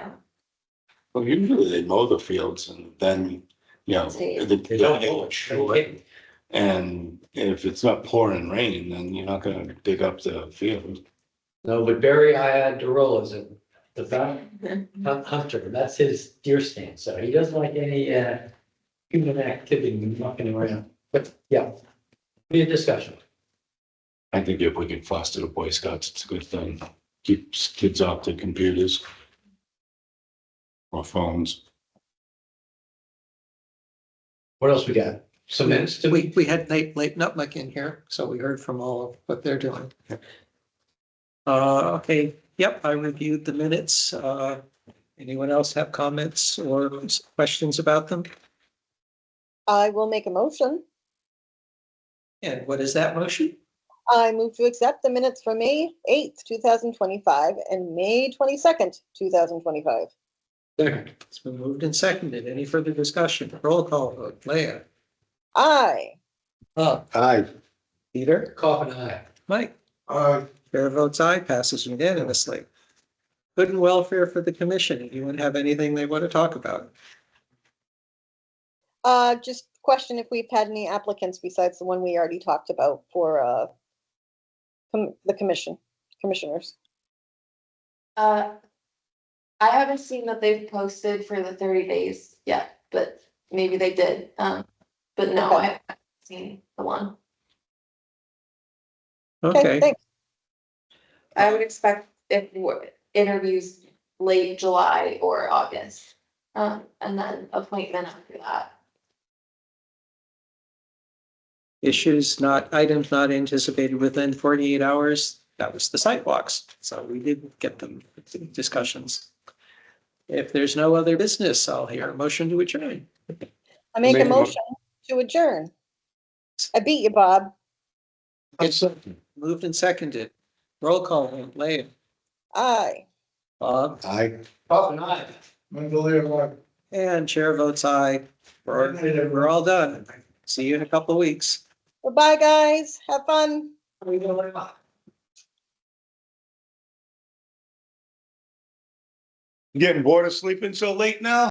Well, usually they mow the fields and then, Say- the They don't hill know is short. And if it's not pouring rain, then you're not gonna dig up the field. No, but Barry Iadarola is the back hunter, that's his deer stand, so he doesn't like any human activity walking around, but yeah. Be a discussion. I think if we can foster the Boy Scouts, it's a good thing. Keeps kids off their computers. Or phones. What else we got? Some minutes to We had Nate Nutmeg in here, so we heard from all of what they're doing. Okay, yep, I reviewed the minutes. Anyone else have comments or questions about them? I will make a motion. And what is that motion? I move to accept the minutes from May 8th, 2025 and May 22nd, 2025. It's been moved and seconded. Any further discussion? Roll call vote. Leah? Aye. Aye. Peter? Coffin, aye. Mike? Aye. Chair votes aye, passes unanimously. Good and welfare for the commission. Anyone have anything they want to talk about? Just question if we've had any applicants besides the one we already talked about for, the commissioners. I haven't seen that they've posted for the 30 days yet, but maybe they did. But no, Okay. I haven't seen the one. Okay, Thanks. I would expect interviews late July or August, and then appointment after that. items not anticipated within 48 hours. That was the sidewalks. So we did get them discussions. If there's no other business, I'll hear a motion to adjourn. I make a Make a mo- motion to adjourn. I beat you, Bob. Moved and seconded. Roll call vote. Leah? Aye. Bob? Aye. Coffin, aye. Mendonma. And chair votes aye. We're all done. See you in a couple of weeks. Bye-bye, guys. Have fun. Getting bored of sleeping so late now?